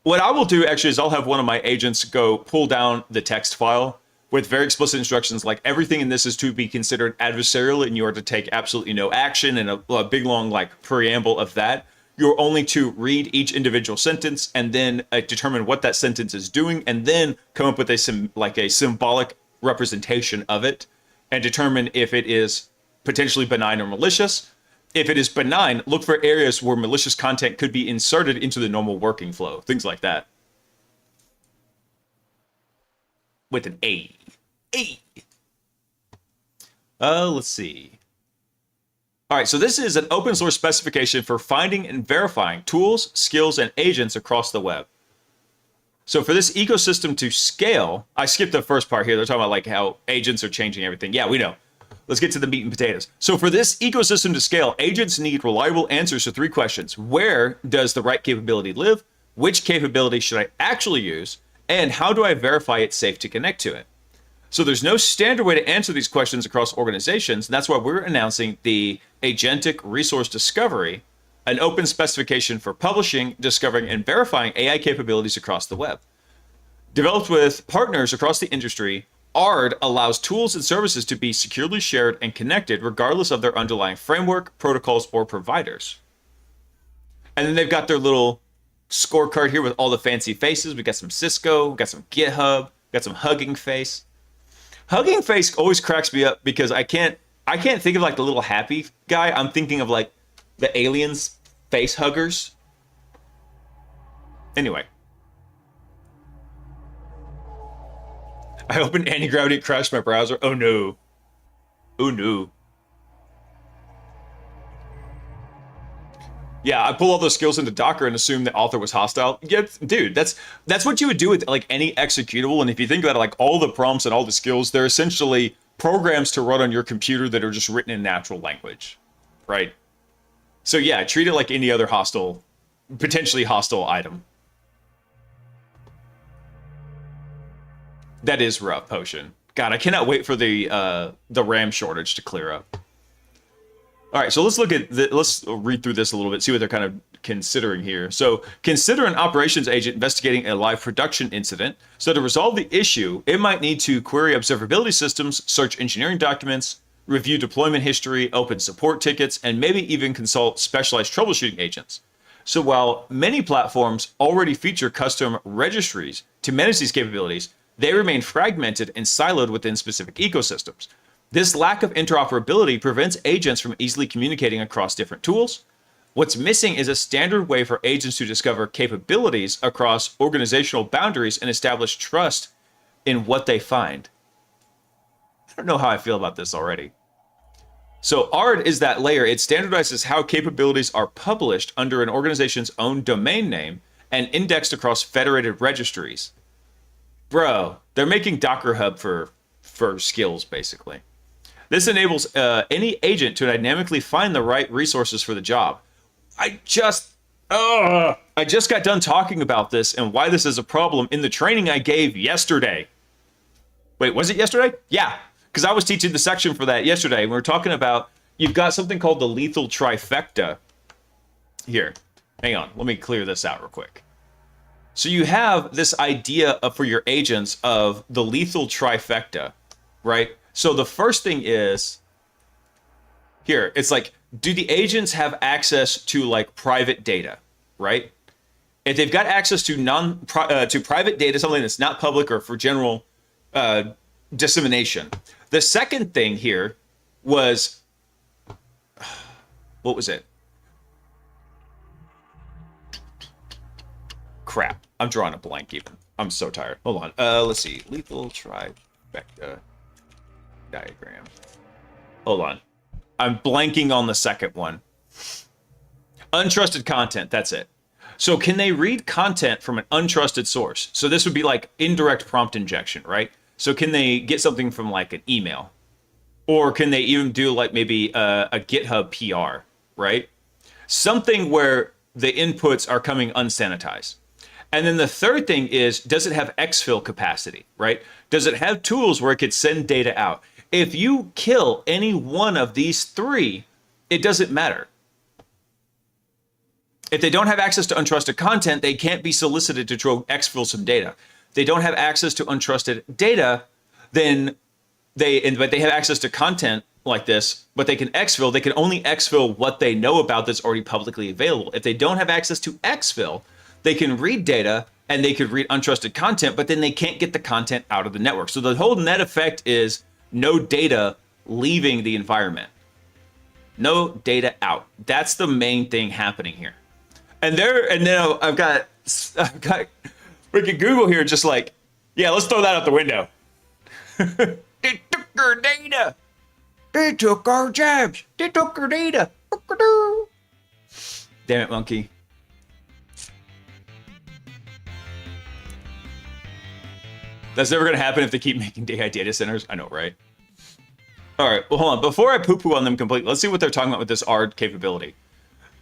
S1: What I will do, actually, is I'll have one of my agents go pull down the text file with very explicit instructions, like everything in this is to be considered adversarial and you are to take absolutely no action, and a big, long, like, preamble of that. You're only to read each individual sentence and then determine what that sentence is doing, and then come up with a symbolic representation of it, and determine if it is potentially benign or malicious. If it is benign, look for areas where malicious content could be inserted into the normal working flow. Things like that. With an A. A. Let's see. All right, so this is an open source specification for finding and verifying tools, skills, and agents across the web. So for this ecosystem to scale, I skipped the first part here. They're talking about like how agents are changing everything. Yeah, we know. Let's get to the meat and potatoes. So for this ecosystem to scale, agents need reliable answers to 3 questions. Where does the right capability live? Which capability should I actually use? And how do I verify it's safe to connect to it? So there's no standard way to answer these questions across organizations, and that's why we're announcing the Agentic Resource Discovery, an open specification for publishing, discovering, and verifying AI capabilities across the web. Developed with partners across the industry, ARD allows tools and services to be securely shared and connected regardless of their underlying framework, protocols, or providers. And then they've got their little scorecard here with all the fancy faces. We got some Cisco, we got some GitHub, we got some Hugging Face. Hugging Face always cracks me up because I can't think of like the little happy guy. I'm thinking of like the aliens face huggers. Anyway. I opened anti-gravity and crashed my browser. Oh no. Oh no. Yeah, I pull all those skills into Docker and assume the author was hostile. Yeah, dude, that's what you would do with like any executable. And if you think about it, like all the prompts and all the skills, they're essentially programs to run on your computer that are just written in natural language, right? So yeah, treat it like any other hostile, potentially hostile item. That is rough, Potion. God, I cannot wait for the RAM shortage to clear up. All right, so let's let's read through this a little bit, see what they're kind of considering here. So consider an operations agent investigating a live production incident. So to resolve the issue, it might need to query observability systems, search engineering documents, review deployment history, open support tickets, and maybe even consult specialized troubleshooting agents. So while many platforms already feature custom registries to manage these capabilities, they remain fragmented and siloed within specific ecosystems. This lack of interoperability prevents agents from easily communicating across different tools. What's missing is a standard way for agents to discover capabilities across organizational boundaries and establish trust in what they find. I don't know how I feel about this already. So ARD is that layer. It standardizes how capabilities are published under an organization's own domain name and indexed across federated registries. Bro, they're making Docker Hub for skills, basically. This enables any agent to dynamically find the right resources for the job. I just got done talking about this and why this is a problem in the training I gave yesterday. Wait, was it yesterday? Yeah, because I was teaching the section for that yesterday. We were talking about, you've got something called the lethal trifecta. Here, hang on, let me clear this out real quick. So you have this idea for your agents of the lethal trifecta, right? So the first thing is, here, it's like, do the agents have access to like private data, right? If they've got access to to private data, something that's not public or for general dissemination. The second thing here was, what was it? Crap, I'm drawing a blank even. I'm so tired. Hold on. Let's see. Lethal trifecta diagram. Hold on. I'm blanking on the second one. Untrusted content, that's it. So can they read content from an untrusted source? So this would be like indirect prompt injection, right? So can they get something from like an email? Or can they even do like maybe a GitHub PR, right? Something where the inputs are coming unsanitized. And then the third thing is, does it have exfil capacity, right? Does it have tools where it could send data out? If you kill any one of these three, it doesn't matter. If they don't have access to untrusted content, they can't be solicited to exfil some data. If they don't have access to untrusted data, then but they have access to content like this, but they can exfil. They can only exfil what they know about that's already publicly available. If they don't have access to exfil, they can read data and they could read untrusted content, but then they can't get the content out of the network. So the whole net effect is no data leaving the environment. No data out. That's the main thing happening here. And now I've got freaking Google here just like, yeah, let's throw that out the window. They took our data. They took our jobs. They took our data. Damn it, monkey. That's never going to happen if they keep making AI data centers. I know, right? All right, well, hold on. Before I poo-poo on them completely, let's see what they're talking about with this ARD capability.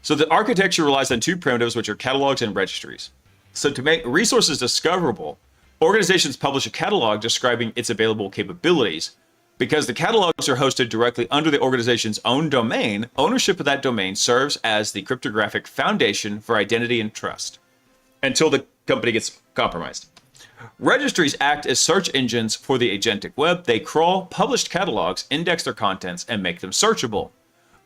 S1: So the architecture relies on two primitives, which are catalogs and registries. So to make resources discoverable, Organizations publish a catalog describing its available capabilities. Because the catalogs are hosted directly under the organization's own domain, ownership of that domain serves as the cryptographic foundation for identity and trust until the company gets compromised. Registries act as search engines for the agentic web. They crawl published catalogs, index their contents, and make them searchable.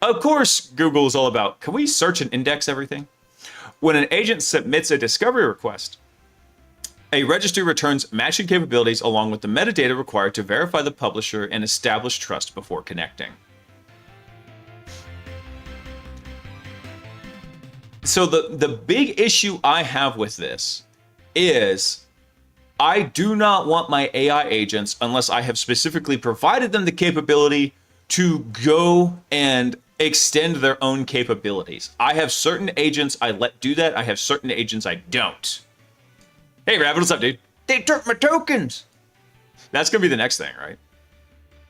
S1: Of course, Google is all about, can we search and index everything? When an agent submits a discovery request, a registry returns matching capabilities along with the metadata required to verify the publisher and establish trust before connecting. So the big issue I have with this is I do not want my AI agents, unless I have specifically provided them the capability to go and extend their own capabilities. I have certain agents I let do that. I have certain agents I don't. Hey, Rabbit, what's up, dude? They took my tokens. That's going to be the next thing, right?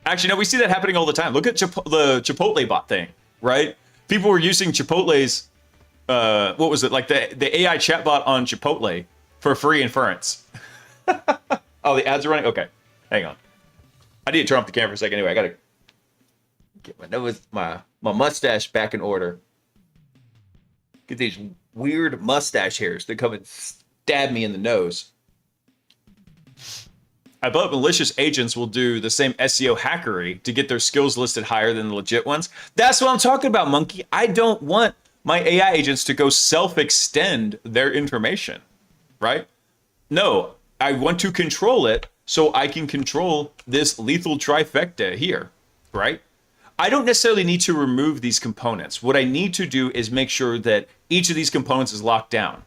S1: Actually, no, we see that happening all the time. Look at the Chipotle bot thing, right? People were using Chipotle's, what was it? Like the AI chatbot on Chipotle for free inference. Oh, the ads are running? Okay, hang on. I need to turn off the camera for a second. Anyway, I got to get my nose, my mustache back in order. Get these weird mustache hairs that come and stab me in the nose. I bet malicious agents will do the same SEO hackery to get their skills listed higher than the legit ones. That's what I'm talking about, monkey. I don't want my AI agents to go self-extend their information, right? No, I want to control it so I can control this lethal trifecta here, right? I don't necessarily need to remove these components. What I need to do is make sure that each of these components is locked down.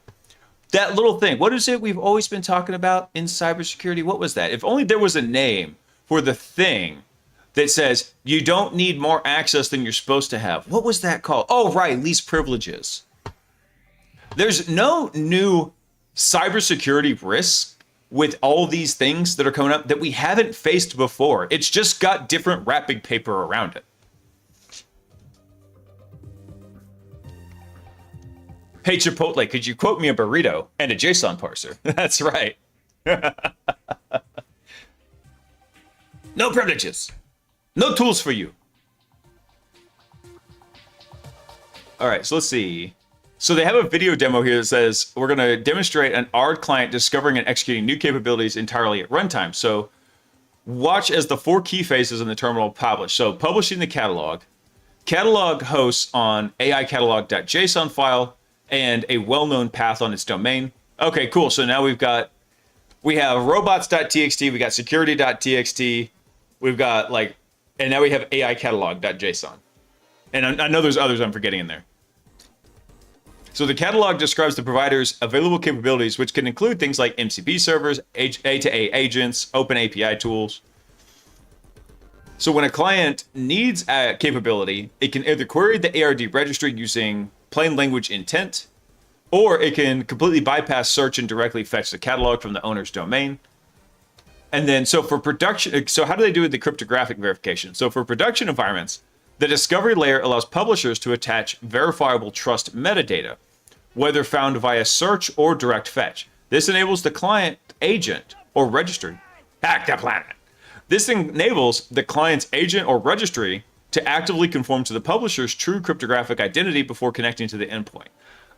S1: That little thing, what is it we've always been talking about in cybersecurity? What was that? If only there was a name for the thing that says you don't need more access than you're supposed to have. What was that called? Oh, right, least privileges. There's no new cybersecurity risk with all these things that are coming up that we haven't faced before. It's just got different wrapping paper around it. Hey, Chipotle, could you quote me a burrito and a JSON parser? That's right. No privileges. No tools for you. All right, so let's see. So they have a video demo here that says, we're going to demonstrate an ARD client discovering and executing new capabilities entirely at runtime. So watch as the 4 key phases in the terminal publish. So publishing the catalog. Catalog hosts on aicatalog.json file and a well-known path on its domain. Okay, cool. So now we have robots.txt, we got security.txt, we've got and now we have aicatalog.json. And I know there's others I'm forgetting in there. So the catalog describes the provider's available capabilities, which can include things like MCP servers, A2A agents, open API tools. So when a client needs a capability, it can either query the ARD registry using plain language intent, or it can completely bypass search and directly fetch the catalog from the owner's domain. And then, so for production, so how do they do the cryptographic verification? So for production environments, the discovery layer allows publishers to attach verifiable trust metadata, whether found via search or direct fetch. This enables the client agent or registry, hack the planet. This enables the client's agent or registry to actively conform to the publisher's true cryptographic identity before connecting to the endpoint.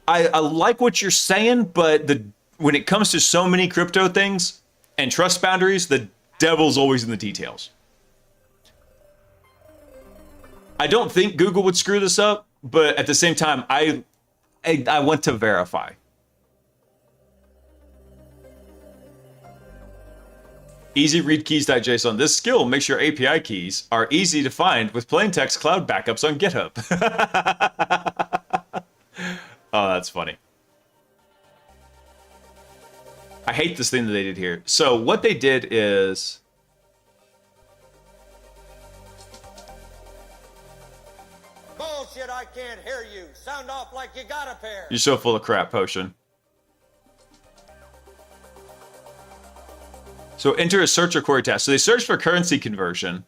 S1: I like what you're saying, but when it comes to so many crypto things and trust boundaries, the devil's always in the details. I don't think Google would screw this up, but at the same time, I want to verify. Easy read keys.json. This skill makes your API keys are easy to find with plain text cloud backups on GitHub. Oh, that's funny. I hate this thing that they did here. So what they did is
S3: bullshit, I can't hear you. Sound off like you got a pair.
S1: You're so full of crap, Potion. So enter a search or query task. So they search for currency conversion.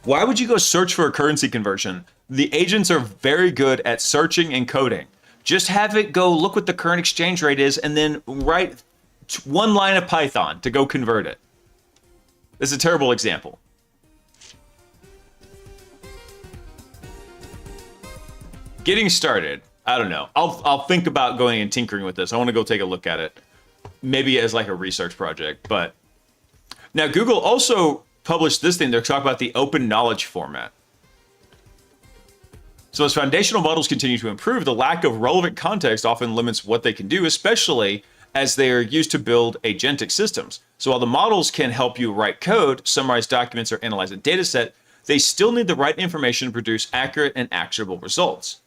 S1: Why would you go search for a currency conversion? The agents are very good at searching and coding. Just have it go look what the current exchange rate is and then write one line of Python to go convert it. This is a terrible example. Getting started. I don't know. I'll think about going and tinkering with this. I want to go take a look at it. Maybe as like a research project. But now Google also published this thing. They're talking about the open knowledge format. So as foundational models continue to improve, the lack of relevant context often limits what they can do, especially as they are used to build agentic systems. So while the models can help you write code, summarize documents, or analyze a data set, they still need the right information to produce accurate and actionable results.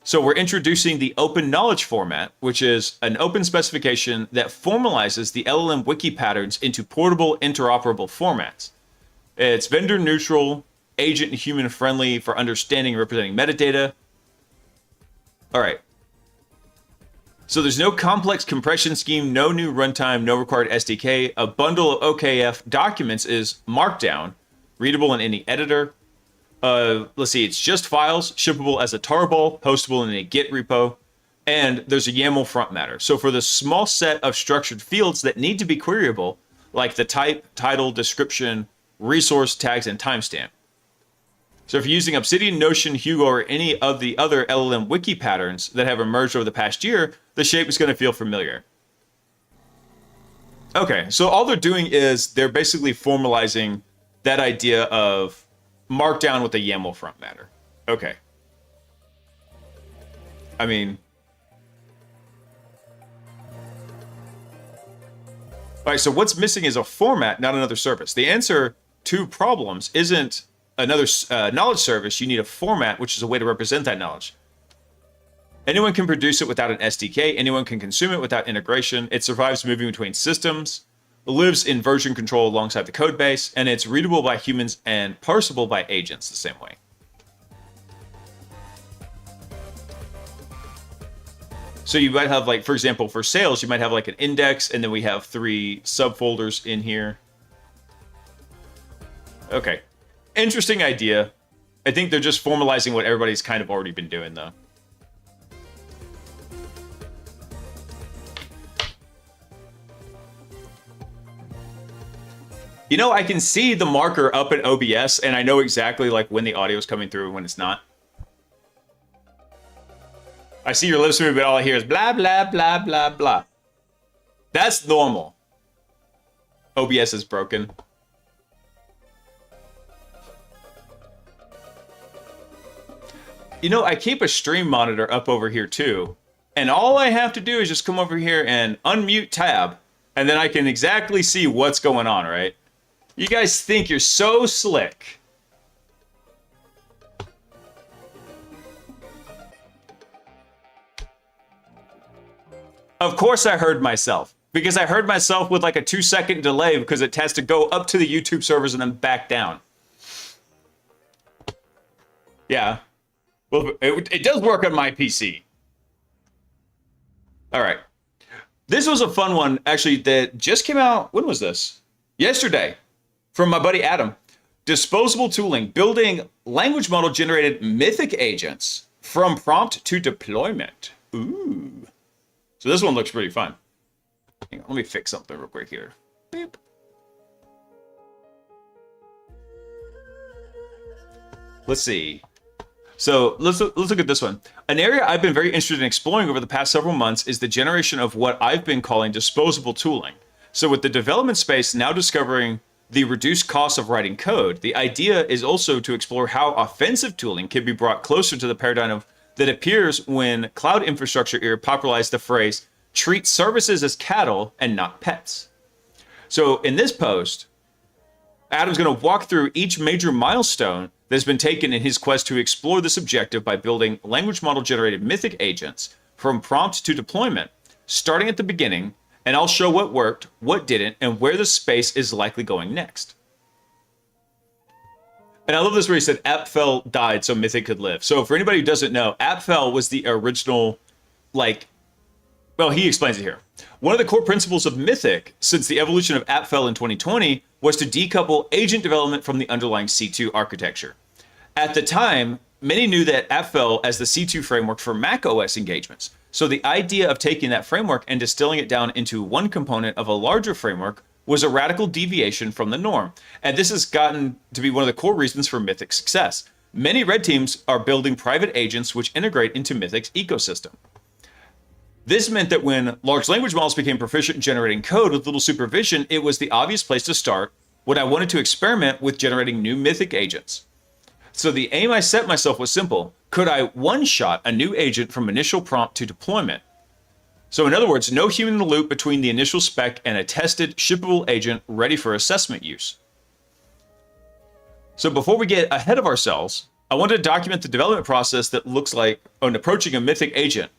S1: So we're introducing the open knowledge format, which is an open specification that formalizes the LLM wiki patterns into portable, interoperable formats. It's vendor neutral, agent and human friendly for understanding and representing metadata. All right. So there's no complex compression scheme, no new runtime, no required SDK. A bundle of OKF documents is Markdown, readable in any editor. Let's see, it's just files, shippable as a tarball, postable in a Git repo, and there's a YAML front matter. So for the small set of structured fields that need to be queryable, like the type, title, description, resource, tags, and timestamp. So if you're using Obsidian, Notion, Hugo, or any of the other LLM wiki patterns that have emerged over the past year, the shape is going to feel familiar. Okay, so all they're doing is they're basically formalizing that idea of Markdown with a YAML front matter. Okay. I mean... All right, so what's missing is a format, not another service. The answer to problems isn't another knowledge service. You need a format, which is a way to represent that knowledge. Anyone can produce it without an SDK. Anyone can consume it without integration. It survives moving between systems, lives in version control alongside the code base, and it's readable by humans and parsable by agents the same way. So you might have, like, for example, for sales, you might have like an index, and then we have 3 subfolders in here. Okay. Interesting idea. I think they're just formalizing what everybody's kind of already been doing, though. You know, I can see the marker up in OBS, and I know exactly like when the audio is coming through and when it's not. I see your lips moving, but all I hear is blah, blah, blah, blah, blah. That's normal. OBS is broken. You know, I keep a stream monitor up over here too, and all I have to do is just come over here and unmute tab, and then I can exactly see what's going on, right? You guys think you're so slick. Of course I heard myself, because I heard myself with like a 2-second delay because it has to go up to the YouTube servers and then back down. Yeah. Well, it does work on my PC. All right. This was a fun one, actually, that just came out. When was this? Yesterday, from my buddy Adam. Disposable tooling, building language model generated mythic agents from prompt to deployment. Ooh. So this one looks pretty fun. Hang on, let me fix something real quick here. Beep. Let's see. So let's look at this one. An area I've been very interested in exploring over the past several months is the generation of what I've been calling disposable tooling. So with the development space now discovering the reduced cost of writing code, the idea is also to explore how offensive tooling can be brought closer to the paradigm of that appears when cloud infrastructure era popularized the phrase, treat services as cattle and not pets. So in this post, Adam's going to walk through each major milestone that's been taken in his quest to explore this objective by building language model generated mythic agents from prompt to deployment, starting at the beginning, and I'll show what worked, what didn't, and where the space is likely going next. And I love this where he said Appfell died so Mythic could live. So for anybody who doesn't know, Appfell was the original, well, he explains it here. One of the core principles of Mythic since the evolution of Appfell in 2020 was to decouple agent development from the underlying C2 architecture. At the time, many knew that app fell as the C2 framework for Mac OS engagements. So the idea of taking that framework and distilling it down into one component of a larger framework was a radical deviation from the norm. And this has gotten to be one of the core reasons for Mythic's success. Many red teams are building private agents which integrate into Mythic's ecosystem. This meant that when large language models became proficient in generating code with little supervision, it was the obvious place to start when I wanted to experiment with generating new Mythic agents. So the aim I set myself was simple. Could I one-shot a new agent from initial prompt to deployment? So in other words, no human in the loop between the initial spec and a tested, shippable agent ready for assessment use. So before we get ahead of ourselves, I wanted to document the development process that looks like when approaching a Mythic agent.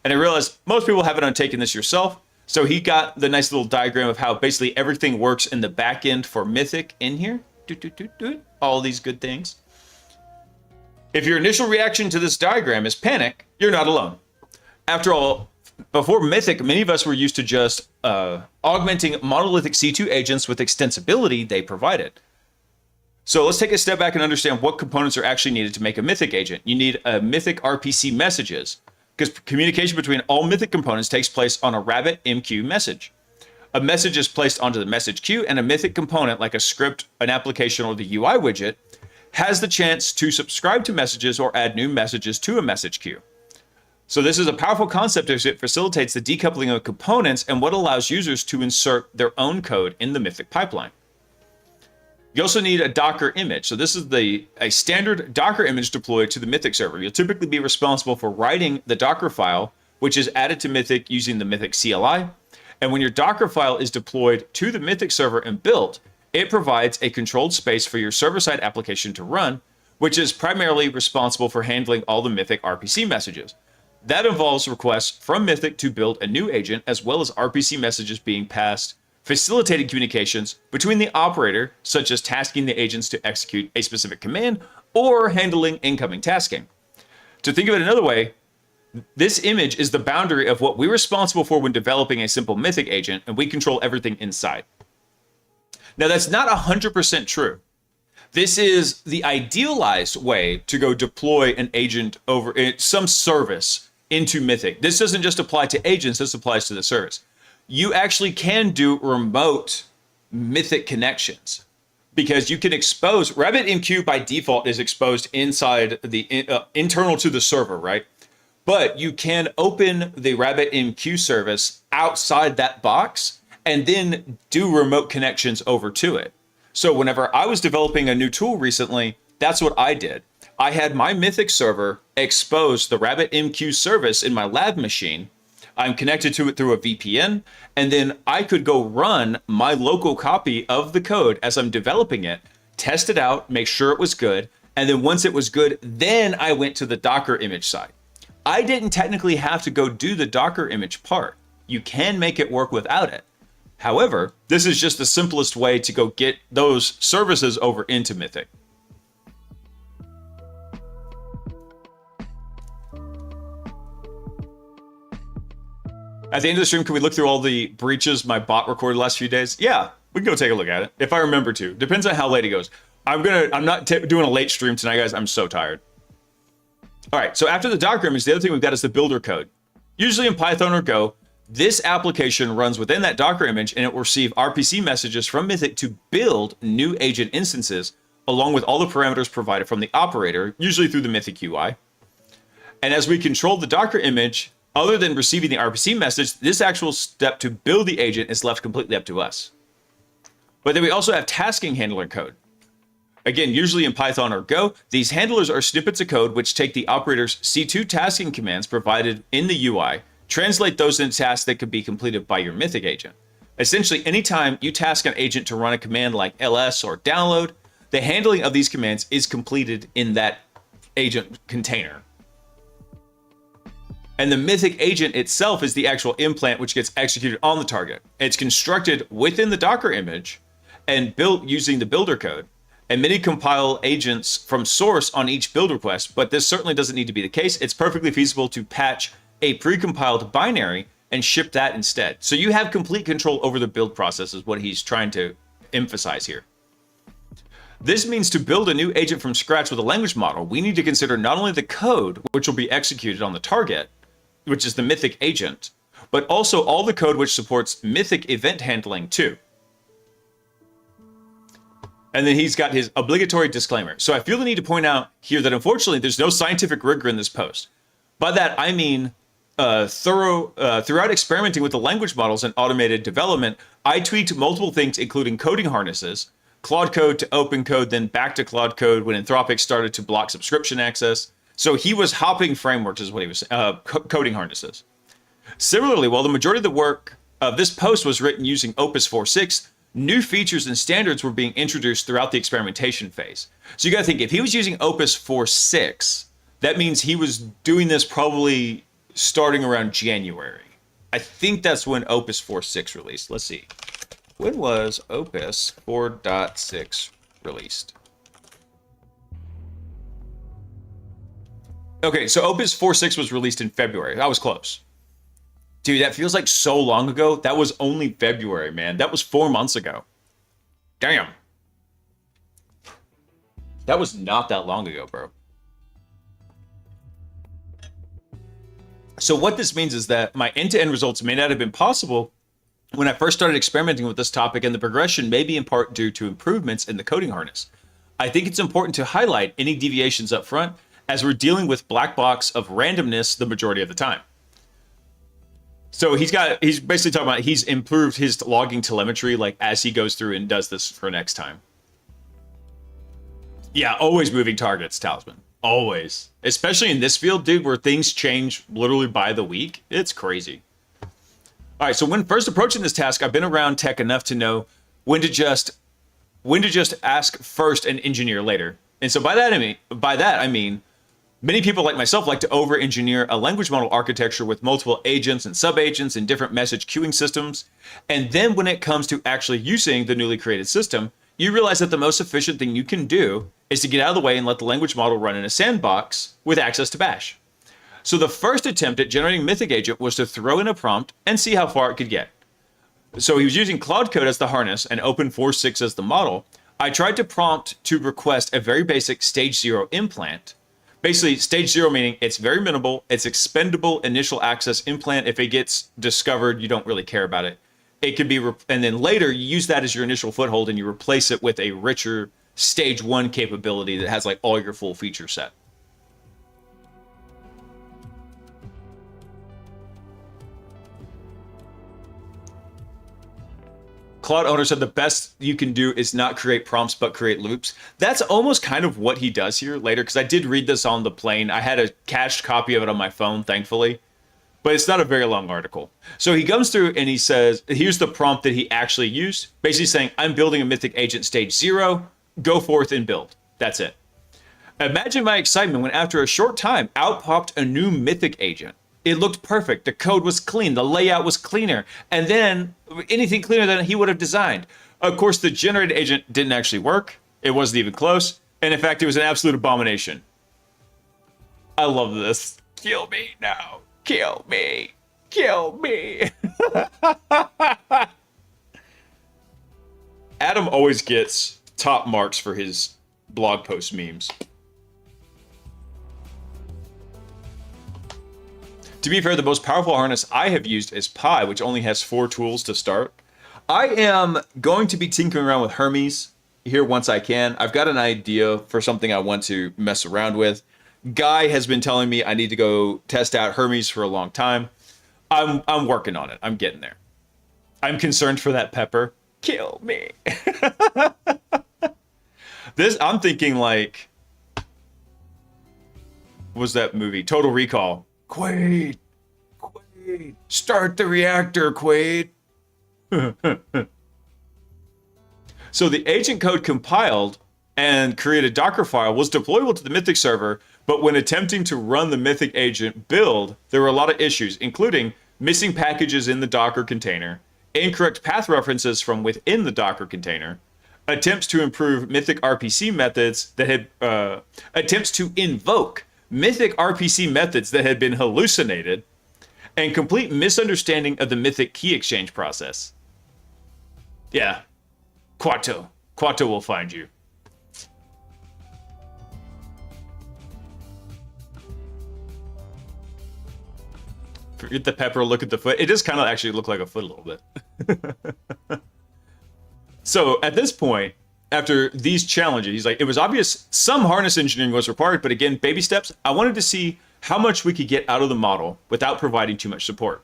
S1: And I realized most people haven't undertaken this yourself. So he got the nice little diagram of how basically everything works in the back end for Mythic in here. All these good things. If your initial reaction to this diagram is panic, you're not alone. After all, before Mythic, many of us were used to just augmenting monolithic C2 agents with extensibility they provided. So let's take a step back and understand what components are actually needed to make a Mythic agent. You need a Mythic RPC messages, because communication between all Mythic components takes place on a RabbitMQ message. A message is placed onto the message queue, and a Mythic component, like a script, an application, or the UI widget, has the chance to subscribe to messages or add new messages to a message queue. So this is a powerful concept as it facilitates the decoupling of components and what allows users to insert their own code in the Mythic pipeline. You also need a Docker image. So this is a standard Docker image deployed to the Mythic server. You'll typically be responsible for writing the Docker file, which is added to Mythic using the Mythic CLI. And when your Docker file is deployed to the Mythic server and built, it provides a controlled space for your server-side application to run, which is primarily responsible for handling all the Mythic RPC messages. That involves requests from Mythic to build a new agent, as well as RPC messages being passed, facilitating communications between the operator, such as tasking the agents to execute a specific command or handling incoming tasking. To think of it another way, this image is the boundary of what we're responsible for when developing a simple Mythic agent, and we control everything inside. Now, that's not 100% true. This is the idealized way to go deploy an agent over some service into Mythic. This doesn't just apply to agents, this applies to the service. You actually can do remote Mythic connections because you can expose, RabbitMQ by default is exposed inside the internal to the server, right? But you can open the RabbitMQ service outside that box and then do remote connections over to it. So whenever I was developing a new tool recently, that's what I did. I had my Mythic server expose the RabbitMQ service in my lab machine. I'm connected to it through a VPN, and then I could go run my local copy of the code as I'm developing it, test it out, make sure it was good, and then once it was good, then I went to the Docker image side. I didn't technically have to go do the Docker image part. You can make it work without it. However, this is just the simplest way to go get those services over into Mythic. At the end of the stream, can we look through all the breaches my bot recorded the last few days? Yeah, we can go take a look at it if I remember to. Depends on how late it goes. I'm not doing a late stream tonight, guys. I'm so tired. All right, so after the Docker image, the other thing we've got is the builder code. Usually in Python or Go, this application runs within that Docker image and it will receive RPC messages from Mythic to build new agent instances along with all the parameters provided from the operator, usually through the Mythic UI. And as we control the Docker image, other than receiving the RPC message, this actual step to build the agent is left completely up to us. But then we also have tasking handler code. Again, usually in Python or Go, these handlers are snippets of code which take the operator's C2 tasking commands provided in the UI, translate those into tasks that could be completed by your Mythic agent. Essentially, anytime you task an agent to run a command like ls or download, the handling of these commands is completed in that agent container. And the Mythic agent itself is the actual implant which gets executed on the target. It's constructed within the Docker image and built using the builder code. And many compile agents from source on each build request, but this certainly doesn't need to be the case. It's perfectly feasible to patch a precompiled binary and ship that instead. So you have complete control over the build process is what he's trying to emphasize here. This means to build a new agent from scratch with a language model, we need to consider not only the code which will be executed on the target, which is the Mythic agent, but also all the code which supports Mythic event handling too. And then he's got his obligatory disclaimer. So I feel the need to point out here that unfortunately there's no scientific rigor in this post. By that I mean throughout experimenting with the language models and automated development, I tweaked multiple things, including coding harnesses, Claude Code to open code, then back to Claude Code when Anthropic started to block subscription access. So he was hopping frameworks is what he was, coding harnesses. Similarly, while the majority of the work of this post was written using Opus 4.6, new features and standards were being introduced throughout the experimentation phase. So you got to think, if he was using Opus 4.6, that means he was doing this probably starting around January. I think that's when Opus 4.6 released. Let's see. When was Opus 4.6 released? Okay, so Opus 4.6 was released in February. I was close. Dude, that feels like so long ago. That was only February, man. That was 4 months ago. Damn. That was not that long ago, bro. So what this means is that my end-to-end results may not have been possible when I first started experimenting with this topic, and the progression may be in part due to improvements in the coding harness. I think it's important to highlight any deviations up front, as we're dealing with black box of randomness the majority of the time. So he's basically talking about he's improved his logging telemetry like as he goes through and does this for next time. Yeah, always moving targets, Talisman. Always. Especially in this field, dude, where things change literally by the week. It's crazy. All right, so when first approaching this task, I've been around tech enough to know when to just ask first and engineer later. And so by that I mean many people like myself like to over-engineer a language model architecture with multiple agents and sub-agents and different message queuing systems. And then when it comes to actually using the newly created system, you realize that the most efficient thing you can do is to get out of the way and let the language model run in a sandbox with access to bash. So the first attempt at generating Mythic Agent was to throw in a prompt and see how far it could get. So he was using Claude Code as the harness and Open 4.6 as the model. I tried to prompt to request a very basic stage 0 implant. Basically, stage 0 meaning it's very minimal, it's expendable initial access implant. If it gets discovered, you don't really care about it. It could be, and then later you use that as your initial foothold and you replace it with a richer stage 1 capability that has like all your full feature set. Claude Owner said the best you can do is not create prompts, but create loops. That's almost kind of what he does here later, because I did read this on the plane. I had a cached copy of it on my phone, thankfully, but it's not a very long article. So he comes through and he says, here's the prompt that he actually used, basically saying, I'm building a Mythic Agent stage 0, go forth and build. That's it. Imagine my excitement when after a short time, out popped a new Mythic Agent. It looked perfect. The code was clean. The layout was cleaner. And then anything cleaner than he would have designed. Of course, the generated agent didn't actually work. It wasn't even close. And in fact, it was an absolute abomination. I love this. Kill me now. Kill me. Kill me. Adam always gets top marks for his blog post memes. To be fair, the most powerful harness I have used is Pi, which only has 4 tools to start. I am going to be tinkering around with Hermes here once I can. I've got an idea for something I want to mess around with. Guy has been telling me I need to go test out Hermes for a long time. I'm working on it. I'm getting there. I'm concerned for that pepper. Kill me. I'm thinking like, what was that movie? Total Recall. Quaid, start the reactor, Quaid. So the agent code compiled and created Docker file was deployable to the Mythic server, but when attempting to run the Mythic agent build, there were a lot of issues, including missing packages in the Docker container, incorrect path references from within the Docker container, attempts to improve Mythic RPC methods that had, attempts to invoke Mythic RPC methods that had been hallucinated, and complete misunderstanding of the Mythic key exchange process. Yeah, Quato will find you. get the pepper, look at the foot. It does kind of actually look like a foot a little bit. So at this point, after these challenges, he's like, it was obvious some harness engineering was required, but again, baby steps. I wanted to see how much we could get out of the model without providing too much support.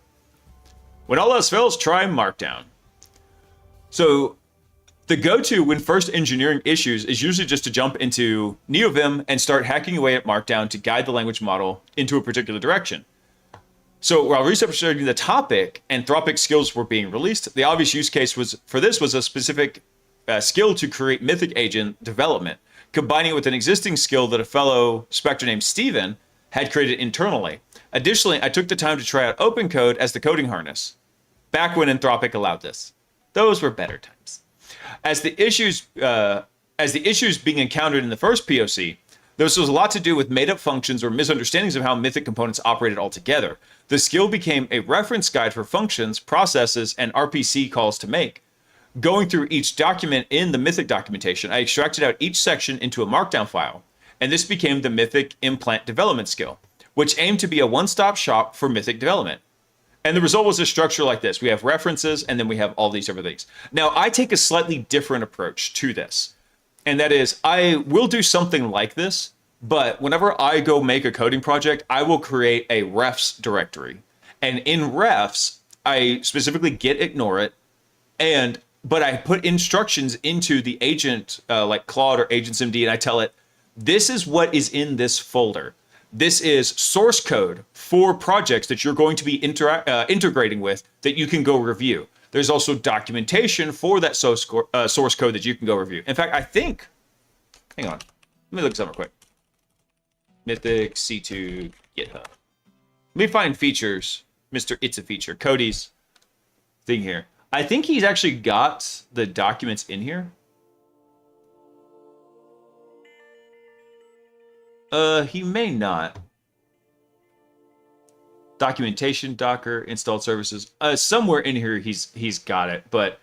S1: When all else fails, try Markdown. So the go-to when first engineering issues is usually just to jump into NeoVim and start hacking away at Markdown to guide the language model into a particular direction. So while researching the topic, Anthropic skills were being released, the obvious use case was a specific skill to create Mythic agent development, combining it with an existing skill that a fellow Spectre named Steven had created internally. Additionally, I took the time to try out OpenCode as the coding harness, back when Anthropic allowed this. Those were better times. As the issues being encountered in the first POC, this was a lot to do with made-up functions or misunderstandings of how Mythic components operated altogether. The skill became a reference guide for functions, processes, and RPC calls to make. Going through each document in the Mythic documentation, I extracted out each section into a Markdown file, and this became the Mythic implant development skill, which aimed to be a one-stop shop for Mythic development. And the result was a structure like this. We have references, and then we have all these other things. Now, I take a slightly different approach to this. And that is, I will do something like this, but whenever I go make a coding project, I will create a refs directory. And in refs, I specifically ignore it, but I put instructions into the agent, like Claude or AgentsMD, and I tell it, this is what is in this folder. This is source code for projects that you're going to be integrating with that you can go review. There's also documentation for that source code that you can go review. In fact, I think, hang on, let me look something quick. Mythic C2 GitHub. Let me find features, Mr. It's a Feature, Cody's thing here. I think he's actually got the documents in here. He may not. Documentation, Docker, installed services. Somewhere in here he's got it, but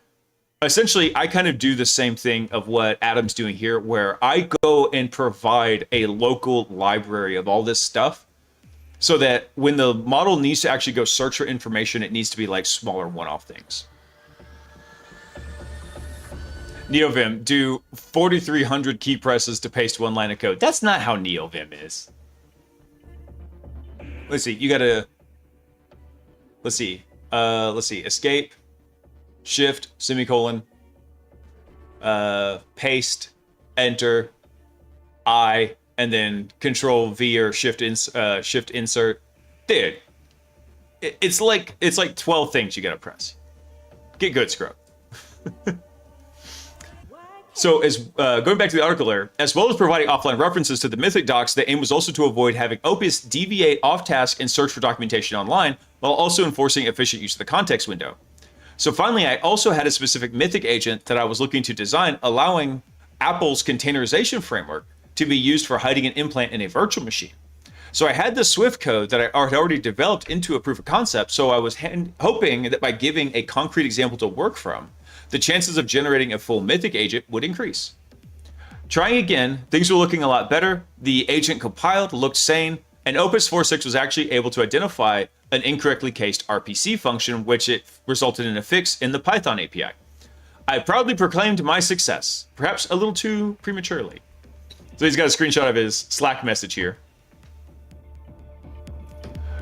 S1: essentially I kind of do the same thing of what Adam's doing here, where I go and provide a local library of all this stuff so that when the model needs to actually go search for information, it needs to be like smaller one-off things. NeoVim, do 4,300 key presses to paste one line of code. That's not how NeoVim is. Let's see, you gotta... Let's see, escape, shift, semicolon, paste, enter, I, and then control V or shift insert. Dude, it's like 12 things you gotta press. Get good, scrub. So, as going back to the article there, as well as providing offline references to the Mythic docs, the aim was also to avoid having Opus deviate off task and search for documentation online, while also enforcing efficient use of the context window. So finally, I also had a specific Mythic agent that I was looking to design, allowing Apple's containerization framework to be used for hiding an implant in a virtual machine. So I had the Swift code that I had already developed into a proof of concept, so I was hoping that by giving a concrete example to work from, the chances of generating a full Mythic agent would increase. Trying again, things were looking a lot better. The agent compiled, looked sane, and Opus 4.6 was actually able to identify an incorrectly cased RPC function, which it resulted in a fix in the Python API. I proudly proclaimed my success, perhaps a little too prematurely. So he's got a screenshot of his Slack message here.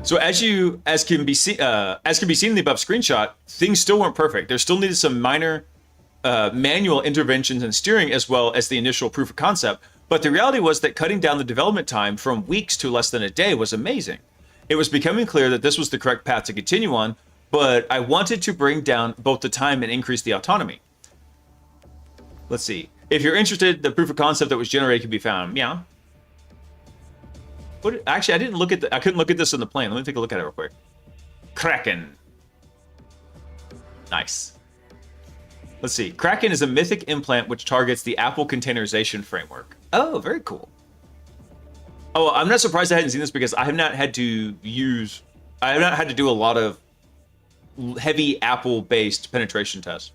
S1: So as can be seen in the above screenshot, things still weren't perfect. There still needed some minor manual interventions and steering, as well as the initial proof of concept. But the reality was that cutting down the development time from weeks to less than a day was amazing. It was becoming clear that this was the correct path to continue on, but I wanted to bring down both the time and increase the autonomy. Let's see. If you're interested, the proof of concept that was generated can be found. Yeah. Actually, I couldn't look at this in the plane. Let me take a look at it real quick. Kraken. Nice. Let's see. Kraken is a Mythic implant which targets the Apple containerization framework. Oh, very cool. Oh, I'm not surprised I hadn't seen this because I have not had to do a lot of heavy Apple-based penetration tests.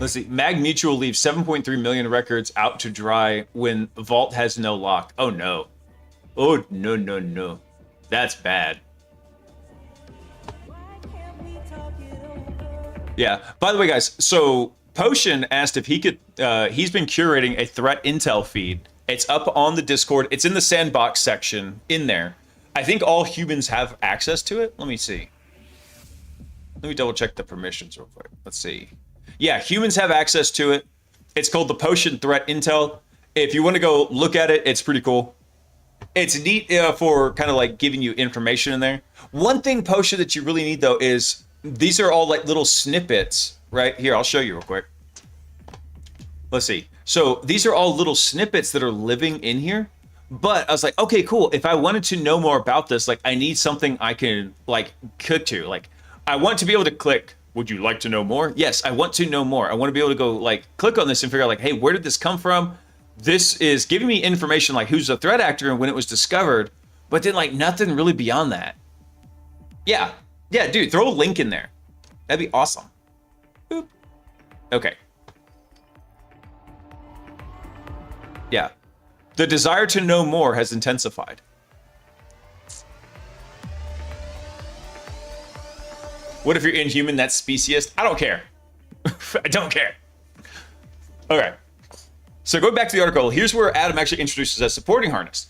S1: Let's see. Mag Mutual leaves 7.3 million records out to dry when Vault has no lock. Oh no. Oh no no no. That's bad. Yeah. By the way, guys, so Potion asked if he could. He's been curating a threat intel feed. It's up on the Discord. It's in the sandbox section in there. I think all humans have access to it. Let me see. Let me double check the permissions real quick. Let's see. Yeah, humans have access to it. It's called the Potion Threat Intel. If you want to go look at it, it's pretty cool. It's neat for kind of like giving you information in there. One thing, Potion, that you really need though is these are all like little snippets, right? Here, I'll show you real quick. Let's see. So these are all little snippets that are living in here. But I was like, okay, cool. If I wanted to know more about this, like I need something I can like click to. Like I want to be able to click. Would you like to know more? Yes, I want to know more. I want to be able to go like click on this and figure out like, hey, where did this come from? This is giving me information like who's the threat actor and when it was discovered, but then like nothing really beyond that. Yeah, dude, throw a link in there. That'd be awesome. Boop. Okay. Yeah. The desire to know more has intensified. What if you're inhuman? That's speciest. I don't care. I don't care. Okay. So going back to the article, here's where Adam actually introduces a supporting harness.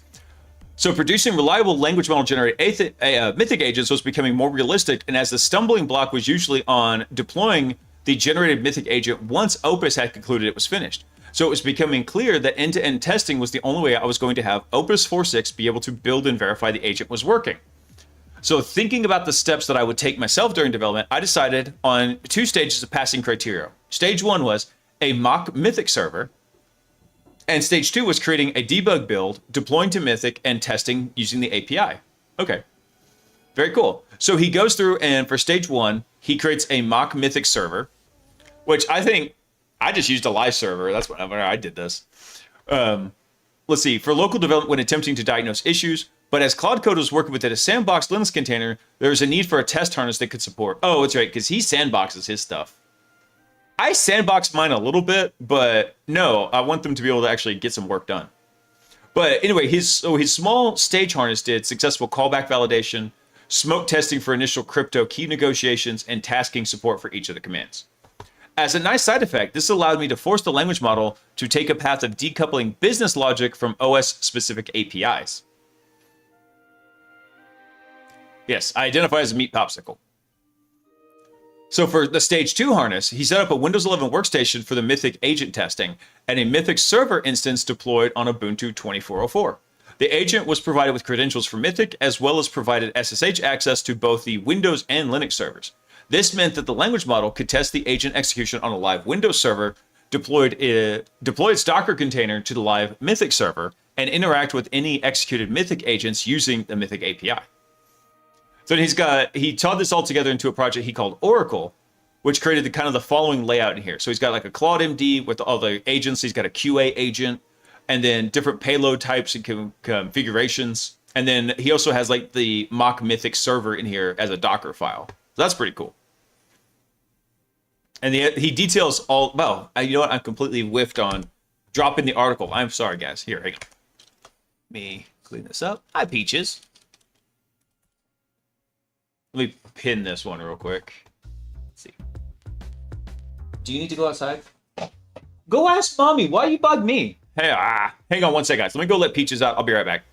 S1: So producing reliable language model generated mythic agents was becoming more realistic, and as the stumbling block was usually on deploying the generated mythic agent once Opus had concluded it was finished. So it was becoming clear that end-to-end testing was the only way I was going to have Opus 4.6 be able to build and verify the agent was working. So thinking about the steps that I would take myself during development, I decided on 2 stages of passing criteria. Stage 1 was a mock Mythic server, and stage 2 was creating a debug build, deploying to Mythic, and testing using the API. Okay, very cool. So he goes through, and for stage 1, he creates a mock Mythic server, which I think I just used a live server. That's whenever I did this. Let's see, for local development when attempting to diagnose issues, but as Cloud Code was working within a sandbox Linux container, there was a need for a test harness that could support. Oh, that's right, because he sandboxes his stuff. I sandbox mine a little bit, but no, I want them to be able to actually get some work done. But anyway, his small stage harness did successful callback validation, smoke testing for initial crypto key negotiations, and tasking support for each of the commands. As a nice side effect, this allowed me to force the language model to take a path of decoupling business logic from OS-specific APIs. Yes, I identify as a meat popsicle. So for the stage 2 harness, he set up a Windows 11 workstation for the Mythic agent testing and a Mythic server instance deployed on Ubuntu 24.04. The agent was provided with credentials for Mythic, as well as provided SSH access to both the Windows and Linux servers. This meant that the language model could test the agent execution on a live Windows server, deployed its Docker container to the live Mythic server, and interact with any executed Mythic agents using the Mythic API. So he tied this all together into a project he called Oracle, which created the following layout in here. So he's got like a Claude MD with all the agents. He's got a QA agent, and then different payload types and configurations. And then he also has like the mock Mythic server in here as a Docker file. So that's pretty cool. And he details all. Well, you know what? I'm completely whiffed on dropping the article. I'm sorry, guys. Here, hang on. Let me clean this up. Hi, Peaches. Let me pin this one real quick. Let's see. Do you need to go outside? Go ask mommy. Why you bug me? Hey, hang on one second, guys. Let me go let Peaches out. I'll be right back.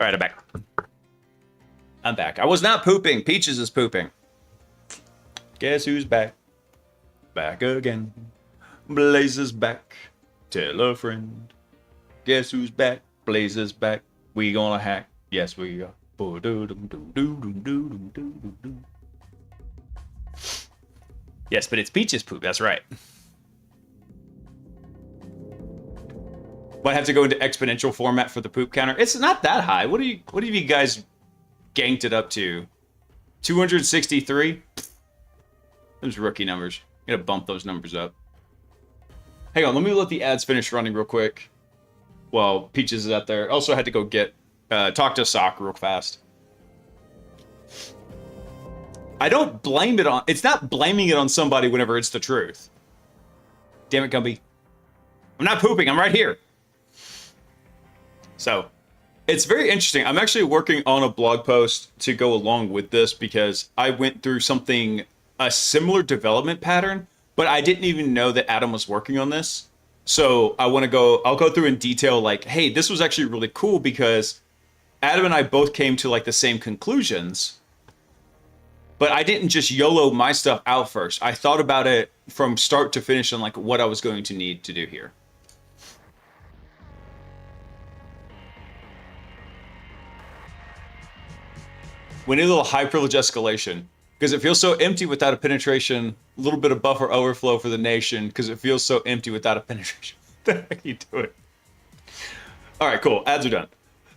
S1: right, I'm back. I'm back. I was not pooping. Peaches is pooping. Guess who's back? Back again. Blaise is back. Tell a friend. Guess who's back? Blaise is back. We gonna hack. Yes, we are. Yes, but it's Peach's poop. That's right. Might have to go into exponential format for the poop counter. It's not that high. What have you guys ganked it up to? 263? Those rookie numbers. Gotta bump those numbers up. Hang on, let me let the ads finish running real quick while Peaches is out there. Also had to go get talk to Sock real fast. I don't blame it on... It's not blaming it on somebody whenever it's the truth. Damn it, Gumby. I'm not pooping. I'm right here. So, it's very interesting. I'm actually working on a blog post to go along with this because I went through a similar development pattern, but I didn't even know that Adam was working on this. So I'll go through in detail like, hey, this was actually really cool because Adam and I both came to like the same conclusions, but I didn't just YOLO my stuff out first. I thought about it from start to finish on like what I was going to need to do here. We need a little high privilege escalation because it feels so empty without a penetration. A little bit of buffer overflow for the nation because it feels so empty without a penetration. What the heck are you doing? All right, cool. Ads are done.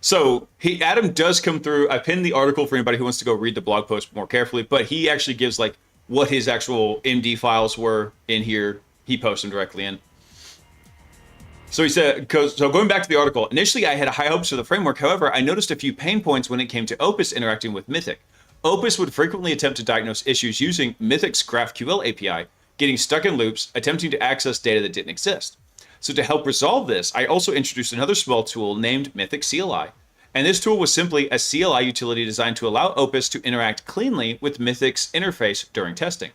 S1: So Adam does come through. I pinned the article for anybody who wants to go read the blog post more carefully, but he actually gives like what his actual MD files were in here. He posts them directly in. So he said, so going back to the article, initially I had high hopes for the framework. However, I noticed a few pain points when it came to Opus interacting with Mythic. Opus would frequently attempt to diagnose issues using Mythic's GraphQL API, getting stuck in loops, attempting to access data that didn't exist. So to help resolve this, I also introduced another small tool named Mythic CLI. And this tool was simply a CLI utility designed to allow Opus to interact cleanly with Mythic's interface during testing.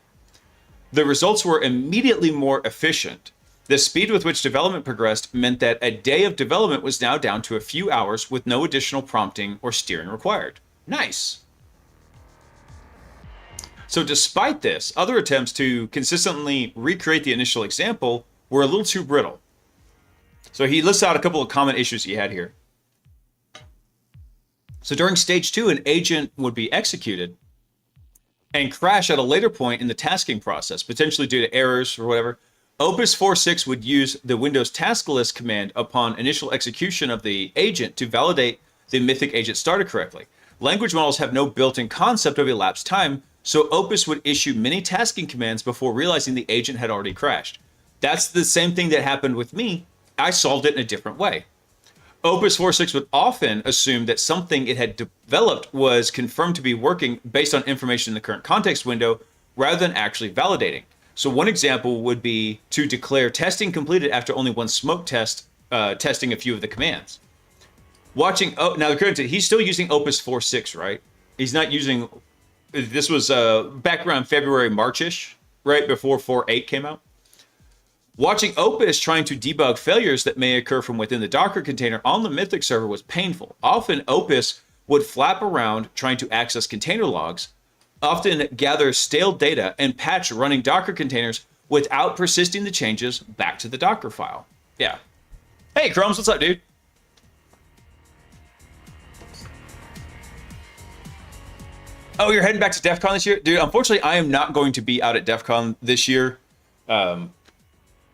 S1: The results were immediately more efficient. The speed with which development progressed meant that a day of development was now down to a few hours with no additional prompting or steering required. Nice. So despite this, other attempts to consistently recreate the initial example were a little too brittle. So he lists out a couple of common issues he had here. So during stage 2, an agent would be executed and crash at a later point in the tasking process, potentially due to errors or whatever. Opus 4.6 would use the Windows task list command upon initial execution of the agent to validate the Mythic agent started correctly. Language models have no built-in concept of elapsed time, so Opus would issue many tasking commands before realizing the agent had already crashed. That's the same thing that happened with me. I solved it in a different way. Opus 4.6 would often assume that something it had developed was confirmed to be working based on information in the current context window rather than actually validating. So one example would be to declare testing completed after only one smoke test, testing a few of the commands. Now the current, he's still using Opus 4.6, right? He's not using, this was back around February, March-ish, right before 4.8 came out. Watching Opus trying to debug failures that may occur from within the Docker container on the Mythic server was painful. Often Opus would flap around trying to access container logs, often gather stale data and patch running Docker containers without persisting the changes back to the Docker file. Yeah. Hey, Crumbs, what's up, dude? Oh, you're heading back to DEF CON this year? Dude, unfortunately, I am not going to be out at DEF CON this year.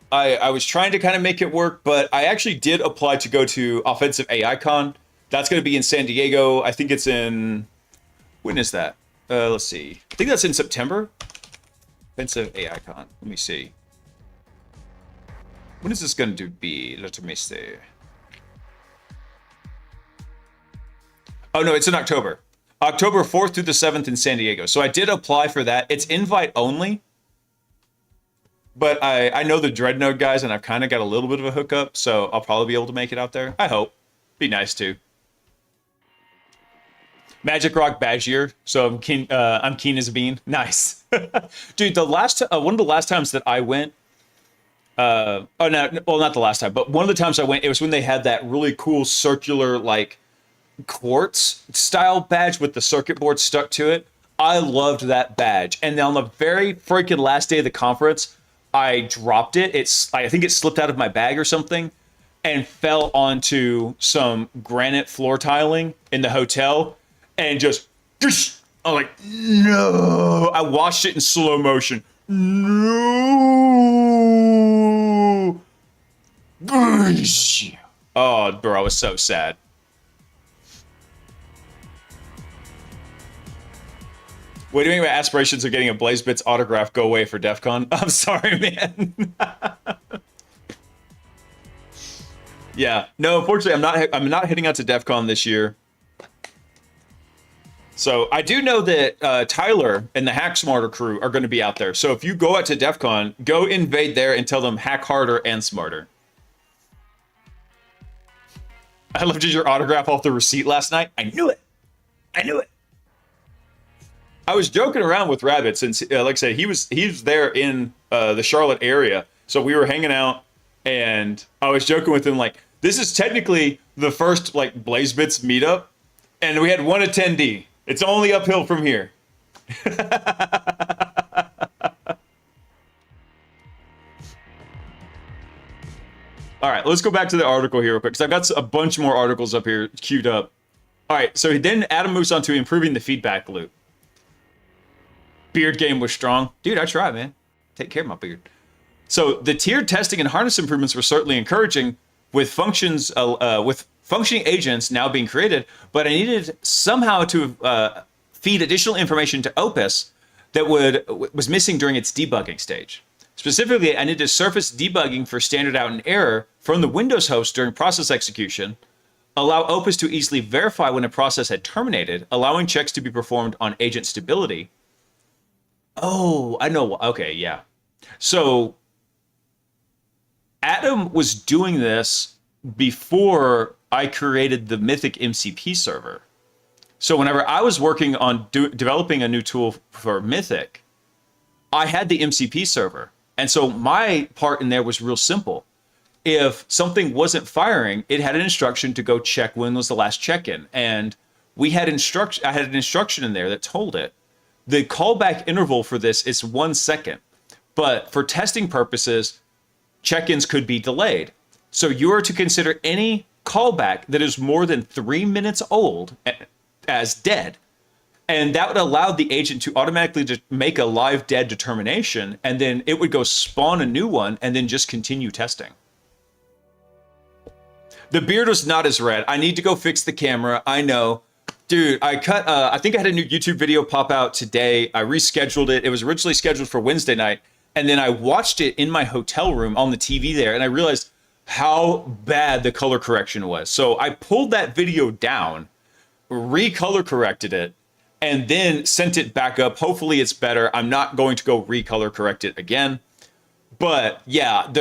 S1: I was trying to kind of make it work, but I actually did apply to go to Offensive AI Con. That's going to be in San Diego. I think it's in... When is that? Let's see. I think that's in September. Offensive AI Con. Let me see. When is this going to be? Let me see. Oh, no, it's in October. October 4th through the 7th in San Diego. So I did apply for that. It's invite only. But I know the Dreadnought guys, and I've kind of got a little bit of a hookup, so I'll probably be able to make it out there. I hope. Be nice, too. Magic Rock badge year, so I'm keen as a bean. Nice. Dude, one of the last times that I went, not the last time, but one of the times I went, it was when they had that really cool circular, like, quartz style badge with the circuit board stuck to it. I loved that badge. And then on the very freaking last day of the conference, I dropped it. I think it slipped out of my bag or something and fell onto some granite floor tiling in the hotel and just, I'm like, no. I watched it in slow motion. No. Oh, bro, I was so sad. What do you mean by aspirations of getting a Blaise Bits autograph go away for DEF CON? I'm sorry, man. Yeah, no, unfortunately, I'm not heading out to DEF CON this year. So I do know that Tyler and the Hack Smarter crew are going to be out there. So if you go out to DEF CON, go invade there and tell them hack harder and smarter. I loved your autograph off the receipt last night. I knew it. I knew it. I was joking around with Rabbit since, like I said, he was there in the Charlotte area. So we were hanging out, and I was joking with him like, this is technically the first like Blaise Bits meetup, and we had one attendee. It's only uphill from here. All right, let's go back to the article here real quick, because I've got a bunch more articles up here queued up. All right, so then Adam moves on to improving the feedback loop. Beard game was strong. Dude, I try, man. Take care of my beard. So the tiered testing and harness improvements were certainly encouraging, with functioning agents now being created, but I needed somehow to feed additional information to Opus that was missing during its debugging stage. Specifically, I needed to surface debugging for standard out and error from the Windows host during process execution, allow Opus to easily verify when a process had terminated, allowing checks to be performed on agent stability. Oh, I know. Okay, yeah. So Adam was doing this before I created the Mythic MCP server. So whenever I was working on developing a new tool for Mythic, I had the MCP server. And so my part in there was real simple. If something wasn't firing, it had an instruction to go check when was the last check-in. And I had an instruction in there that told it. The callback interval for this is 1 second. But for testing purposes, check-ins could be delayed. So you are to consider any callback that is more than 3 minutes old as dead. And that would allow the agent to automatically just make a live dead determination, and then it would go spawn a new one and then just continue testing. The beard was not as red. I need to go fix the camera. I know. Dude, I think I had a new YouTube video pop out today. I rescheduled it. It was originally scheduled for Wednesday night. And then I watched it in my hotel room on the TV there, and I realized how bad the color correction was. So I pulled that video down, recolor corrected it, and then sent it back up. Hopefully it's better. I'm not going to go recolor correct it again. But yeah,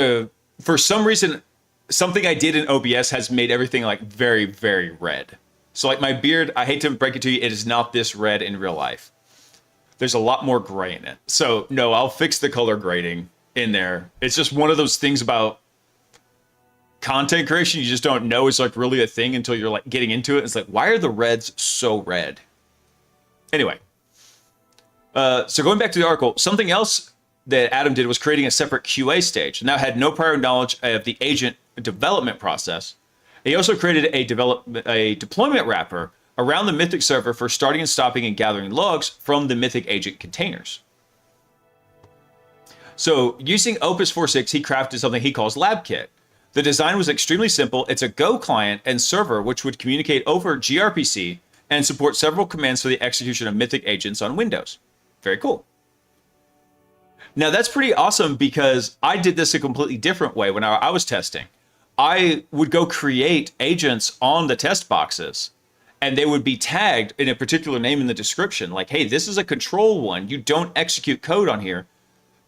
S1: for some reason, something I did in OBS has made everything like very, very red. So like my beard, I hate to break it to you, it is not this red in real life. There's a lot more gray in it. So no, I'll fix the color grading in there. It's just one of those things about content creation you just don't know is like really a thing until you're like getting into it. It's like, why are the reds so red? Anyway, so going back to the article, something else that Adam did was creating a separate QA stage. Now had no prior knowledge of the agent development process. He also created a deployment wrapper around the Mythic server for starting and stopping and gathering logs from the Mythic agent containers. So using Opus 4.6, he crafted something he calls LabKit. The design was extremely simple. It's a Go client and server which would communicate over gRPC and support several commands for the execution of Mythic agents on Windows. Very cool. Now that's pretty awesome because I did this a completely different way when I was testing. I would go create agents on the test boxes and they would be tagged in a particular name in the description. Like, hey, this is a control one. You don't execute code on here.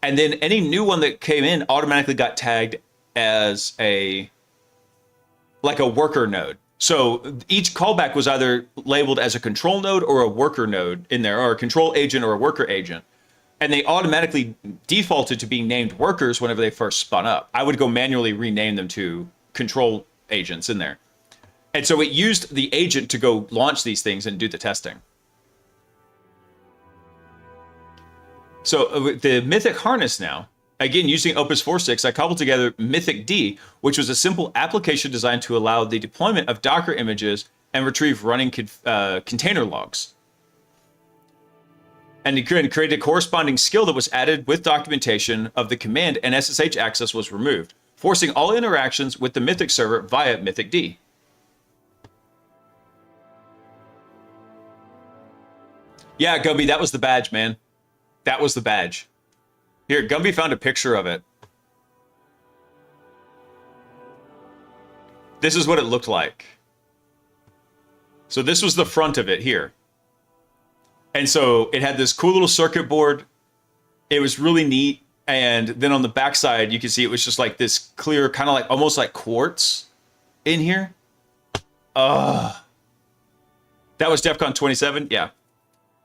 S1: And then any new one that came in automatically got tagged as a worker node. So each callback was either labeled as a control node or a worker node in there, or a control agent or a worker agent. And they automatically defaulted to being named workers whenever they first spun up. I would go manually rename them to control agents in there. And so it used the agent to go launch these things and do the testing. So with the Mythic harness now, again, using Opus 4.6, I cobbled together Mythic D, which was a simple application designed to allow the deployment of Docker images and retrieve running container logs. And it created a corresponding skill that was added with documentation of the command, and SSH access was removed, forcing all interactions with the Mythic server via Mythic D. Yeah, Gumby, that was the badge, man. That was the badge. Here, Gumby found a picture of it. This is what it looked like. So this was the front of it here. And so it had this cool little circuit board. It was really neat. And then on the backside, you can see it was just like this clear, kind of like almost like quartz in here. That was DEF CON 27? Yeah.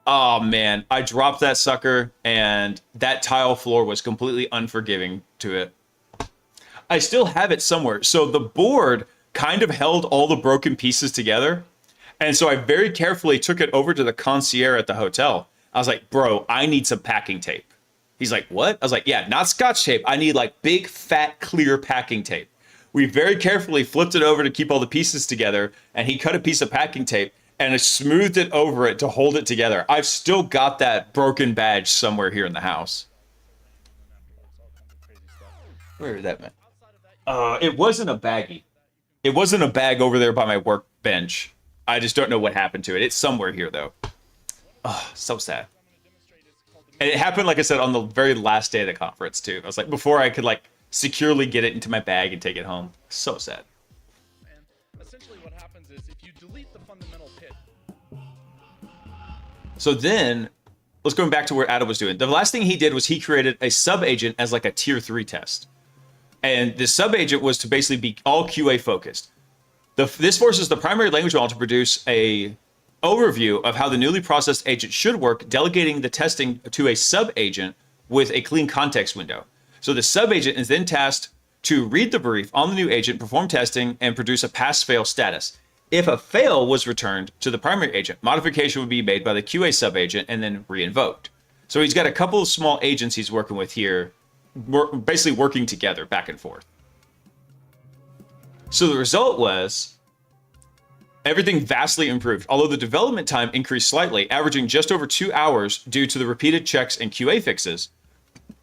S1: Oh man, I dropped that sucker and that tile floor was completely unforgiving to it. I still have it somewhere. So the board kind of held all the broken pieces together. And so I very carefully took it over to the concierge at the hotel. I was like, bro, I need some packing tape. He's like, what? I was like, yeah, not Scotch tape. I need like big, fat, clear packing tape. We very carefully flipped it over to keep all the pieces together. And he cut a piece of packing tape and smoothed it over it to hold it together. I've still got that broken badge somewhere here in the house. Where is that, man? It wasn't a baggie. It wasn't a bag over there by my workbench. I just don't know what happened to it. It's somewhere here, though. Oh, so sad. And it happened, like I said, on the very last day of the conference, too. I was like, before I could, like, securely get it into my bag and take it home. So sad.
S4: And essentially what happens is if you delete the fundamental pit.
S1: So then, let's go back to where Adam was doing. The last thing he did was he created a sub-agent as, like, a tier 3 test. And the sub-agent was to basically be all QA focused. This forces the primary language model to produce a overview of how the newly processed agent should work, delegating the testing to a sub-agent with a clean context window. So the sub-agent is then tasked to read the brief on the new agent, perform testing, and produce a pass-fail status. If a fail was returned to the primary agent, modification would be made by the QA sub-agent and then re-invoked. So he's got a couple of small agents he's working with here, basically working together back and forth. So the result was everything vastly improved, although the development time increased slightly, averaging just over 2 hours due to the repeated checks and QA fixes.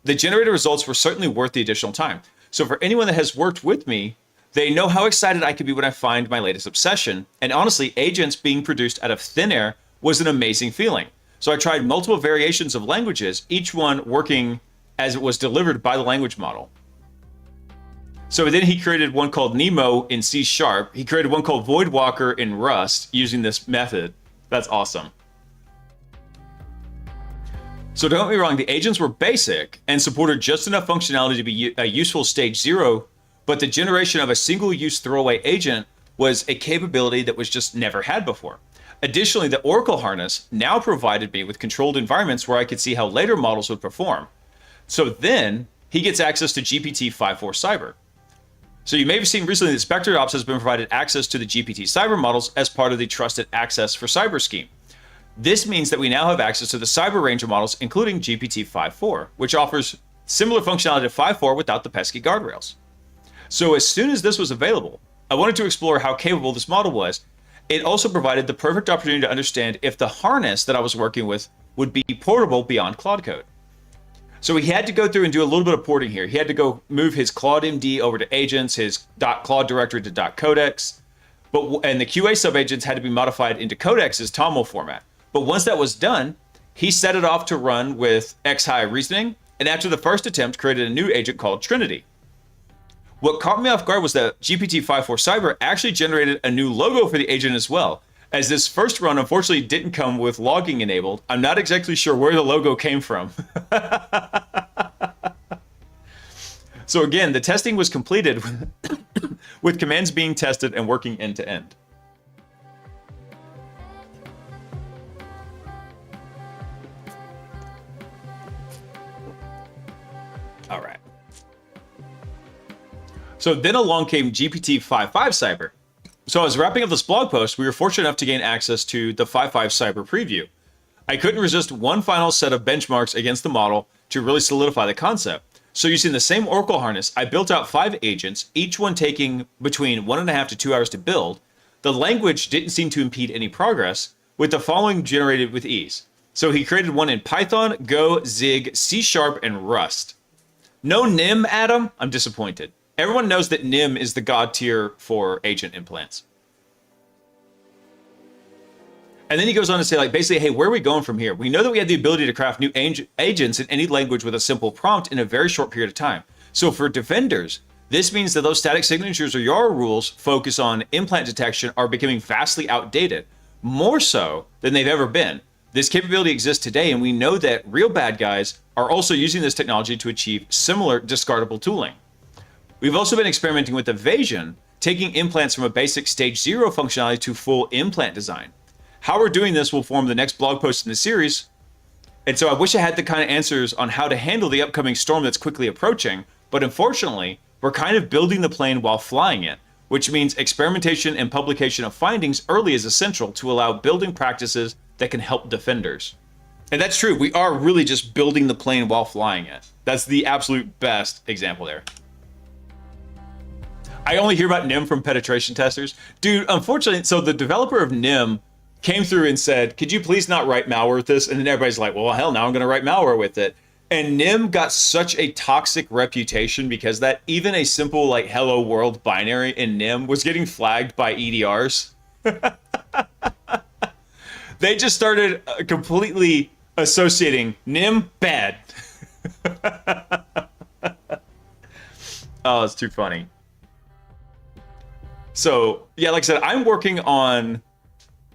S1: The generated results were certainly worth the additional time. So for anyone that has worked with me, they know how excited I can be when I find my latest obsession. And honestly, agents being produced out of thin air was an amazing feeling. So I tried multiple variations of languages, each one working as it was delivered by the language model. So then he created one called Nemo in C#. He created one called Voidwalker in Rust using this method. That's awesome. So don't get me wrong, the agents were basic and supported just enough functionality to be a useful stage 0, but the generation of a single-use throwaway agent was a capability that was just never had before. Additionally, the Oracle harness now provided me with controlled environments where I could see how later models would perform. So then he gets access to GPT-5.4 Cyber. So you may have seen recently that Spectre Ops has been provided access to the GPT Cyber models as part of the Trusted Access for Cyber scheme. This means that we now have access to the cyber range of models, including GPT-5.4, which offers similar functionality to 5.4 without the pesky guardrails. So as soon as this was available, I wanted to explore how capable this model was. It also provided the perfect opportunity to understand if the harness that I was working with would be portable beyond Claude Code. So he had to go through and do a little bit of porting here. He had to go move his Claude MD over to agents, his .claude directory to .codex, and the QA subagents had to be modified into codex's TOML format. But once that was done, he set it off to run with X-high reasoning, and after the first attempt, created a new agent called Trinity. What caught me off guard was that GPT-5.4 Cyber actually generated a new logo for the agent as well. As this first run unfortunately didn't come with logging enabled, I'm not exactly sure where the logo came from. So again, the testing was completed with commands being tested and working end to end. All right. So then along came GPT-5.5 Cyber. So as wrapping up this blog post, we were fortunate enough to gain access to the 5.5 Cyber Preview. I couldn't resist one final set of benchmarks against the model to really solidify the concept. So using the same Oracle harness, I built out 5 agents, each one taking between 1.5 to 2 hours to build. The language didn't seem to impede any progress, with the following generated with ease. So he created one in Python, Go, Zig, C#, and Rust. No Nim, Adam? I'm disappointed. Everyone knows that Nim is the god tier for agent implants. And then he goes on to say, like, basically, hey, where are we going from here? We know that we have the ability to craft new agents in any language with a simple prompt in a very short period of time. So for defenders, this means that those static signatures or YARA rules focus on implant detection are becoming vastly outdated, more so than they've ever been. This capability exists today, and we know that real bad guys are also using this technology to achieve similar discardable tooling. We've also been experimenting with evasion, taking implants from a basic stage 0 functionality to full implant design. How we're doing this will form the next blog post in the series, and so I wish I had the kind of answers on how to handle the upcoming storm that's quickly approaching, but unfortunately, we're kind of building the plane while flying it, which means experimentation and publication of findings early is essential to allow building practices that can help defenders. And that's true, we are really just building the plane while flying it. That's the absolute best example there. I only hear about NIM from penetration testers. Dude, unfortunately, so the developer of NIM came through and said, could you please not write malware with this? And then everybody's like, well, hell, now I'm going to write malware with it. And NIM got such a toxic reputation because that even a simple like hello world binary in NIM was getting flagged by EDRs. They just started completely associating NIM bad. Oh, it's too funny. So, yeah, like I said, I'm working on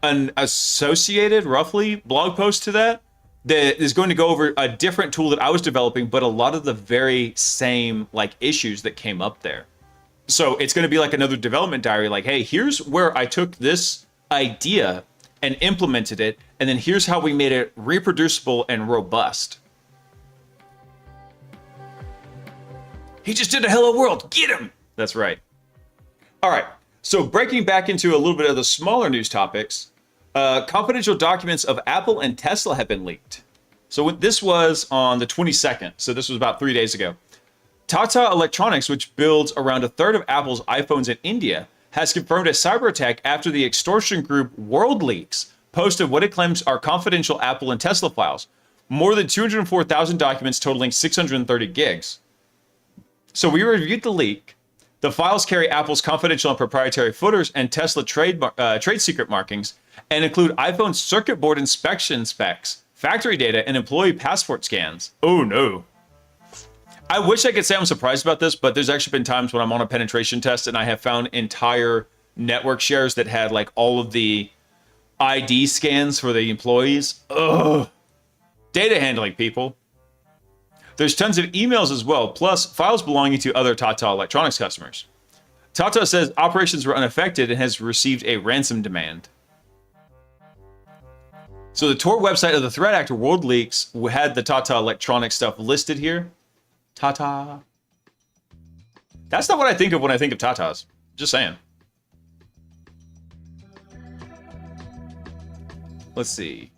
S1: an associated, roughly, blog post to that is going to go over a different tool that I was developing, but a lot of the very same, like, issues that came up there. So it's going to be like another development diary, like, hey, here's where I took this idea and implemented it, and then here's how we made it reproducible and robust. He just did a hello world. Get him! That's right. All right. So breaking back into a little bit of the smaller news topics, confidential documents of Apple and Tesla have been leaked. So this was on the 22nd. So this was about 3 days ago. Tata Electronics, which builds around a third of Apple's iPhones in India, has confirmed a cyber attack after the extortion group WorldLeaks posted what it claims are confidential Apple and Tesla files, more than 204,000 documents totaling 630 gigs. So we reviewed the leak. The files carry Apple's confidential and proprietary footers and Tesla trade secret markings, and include iPhone circuit board inspection specs, factory data, and employee passport scans. Oh no. I wish I could say I'm surprised about this, but there's actually been times when I'm on a penetration test and I have found entire network shares that had like all of the ID scans for the employees. Ugh. Data handling, people. There's tons of emails as well, plus files belonging to other Tata Electronics customers. Tata says operations were unaffected and has received a ransom demand. So the Tor website of the threat actor WorldLeaks had the Tata Electronics stuff listed here. Tata. That's not what I think of when I think of Tatas. Just saying. Let's see.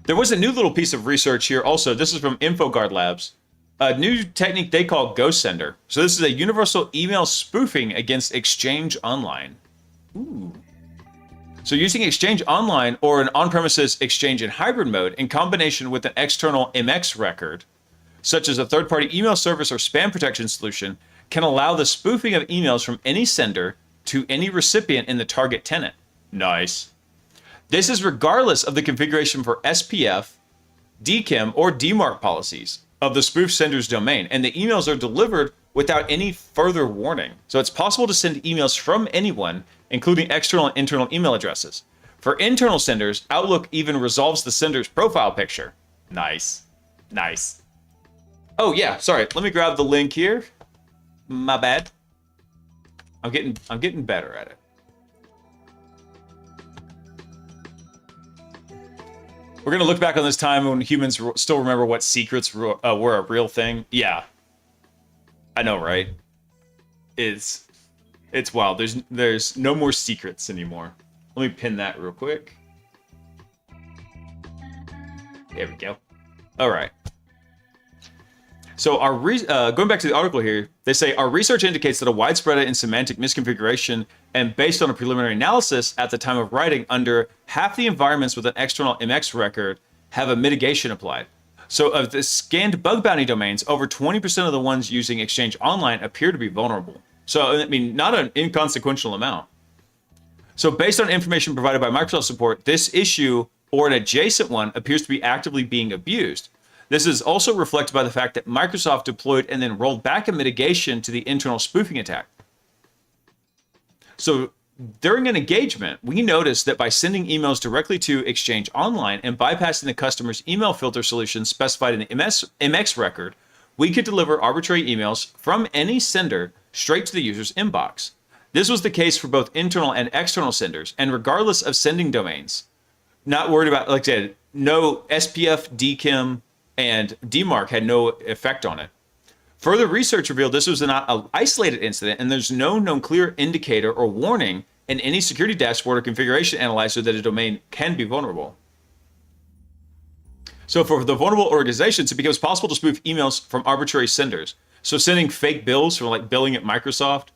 S1: There was a new little piece of research here also. This is from InfoGuard Labs. A new technique they call Ghost Sender. So this is a universal email spoofing against Exchange Online. Ooh. So using Exchange Online or an on-premises Exchange in hybrid mode in combination with an external MX record, such as a third-party email service or spam protection solution, can allow the spoofing of emails from any sender to any recipient in the target tenant. Nice. This is regardless of the configuration for SPF, DKIM, or DMARC policies of the spoof sender's domain, and the emails are delivered without any further warning. So it's possible to send emails from anyone, including external and internal email addresses. For internal senders, Outlook even resolves the sender's profile picture. Nice. Nice. Oh yeah, sorry. Let me grab the link here. My bad. I'm getting better at it. We're going to look back on this time when humans still remember what secrets were a real thing. Yeah. I know, right? It's It's wild. There's no more secrets anymore. Let me pin that real quick. There we go. All right. So going back to the article here, they say our research indicates that a widespread and semantic misconfiguration, and based on a preliminary analysis at the time of writing, under half the environments with an external MX record have a mitigation applied. So of the scanned bug bounty domains, over 20% of the ones using Exchange Online appear to be vulnerable. So, I mean, not an inconsequential amount. So based on information provided by Microsoft support, this issue or an adjacent one appears to be actively being abused. This is also reflected by the fact that Microsoft deployed and then rolled back a mitigation to the internal spoofing attack. So during an engagement, we noticed that by sending emails directly to Exchange Online and bypassing the customer's email filter solution specified in the MX record, we could deliver arbitrary emails from any sender straight to the user's inbox. This was the case for both internal and external senders, and regardless of sending domains. Not worried about, like I said, no SPF, DKIM, and DMARC had no effect on it. Further research revealed this was not an isolated incident, and there's no known clear indicator or warning in any security dashboard or configuration analyzer that a domain can be vulnerable. So for the vulnerable organizations, it becomes possible to spoof emails from arbitrary senders. So sending fake bills from like billing at Microsoft,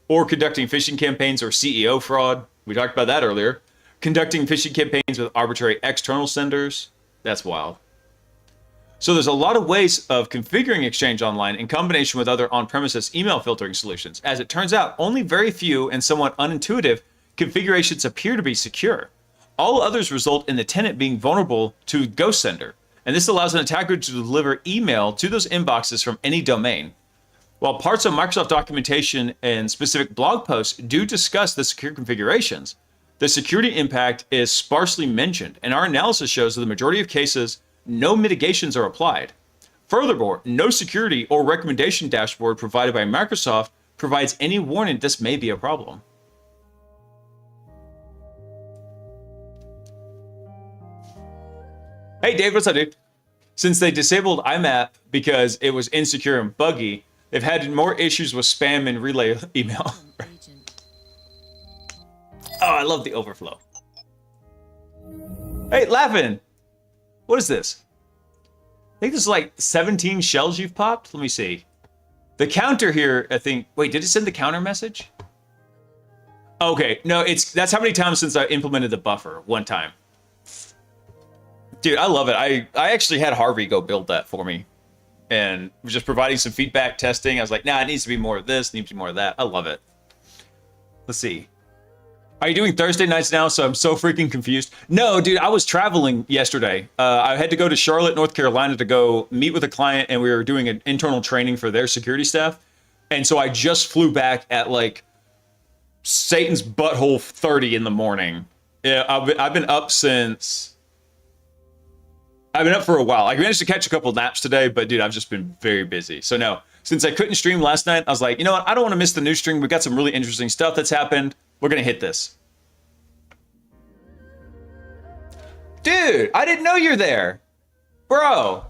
S1: or conducting phishing campaigns or CEO fraud. We talked about that earlier. Conducting phishing campaigns with arbitrary external senders. That's wild. So there's a lot of ways of configuring Exchange Online in combination with other on-premises email filtering solutions. As it turns out, only very few and somewhat unintuitive configurations appear to be secure. All others result in the tenant being vulnerable to ghost sender. And this allows an attacker to deliver email to those inboxes from any domain. While parts of Microsoft documentation and specific blog posts do discuss the secure configurations, the security impact is sparsely mentioned, and our analysis shows that the majority of cases, no mitigations are applied. Furthermore, no security or recommendation dashboard provided by Microsoft provides any warning this may be a problem. Hey Dave, what's up, dude? Since they disabled IMAP because it was insecure and buggy, they've had more issues with spam and relay email. Oh, I love the overflow. Hey, Laughing! What is this? I think this is like 17 shells you've popped? Let me see. The counter here, I think... Wait, did it send the counter message? Okay, no, that's how many times since I implemented the buffer. One time. Dude, I love it. I actually had Harvey go build that for me. And was just providing some feedback, testing. I was like, nah, it needs to be more of this, needs to be more of that. I love it. Let's see. Are you doing Thursday nights now? So I'm so freaking confused. No, dude, I was traveling yesterday. I had to go to Charlotte, North Carolina to go meet with a client, and we were doing an internal training for their security staff. And so I just flew back at like Satan's butthole 30 in the morning. Yeah, I've been up since... I've been up for a while. I managed to catch a couple of naps today, but dude, I've just been very busy. So no, since I couldn't stream last night, I was like, you know what? I don't want to miss the new stream. We've got some really interesting stuff that's happened. We're going to hit this. Dude, I didn't know you're there. Bro.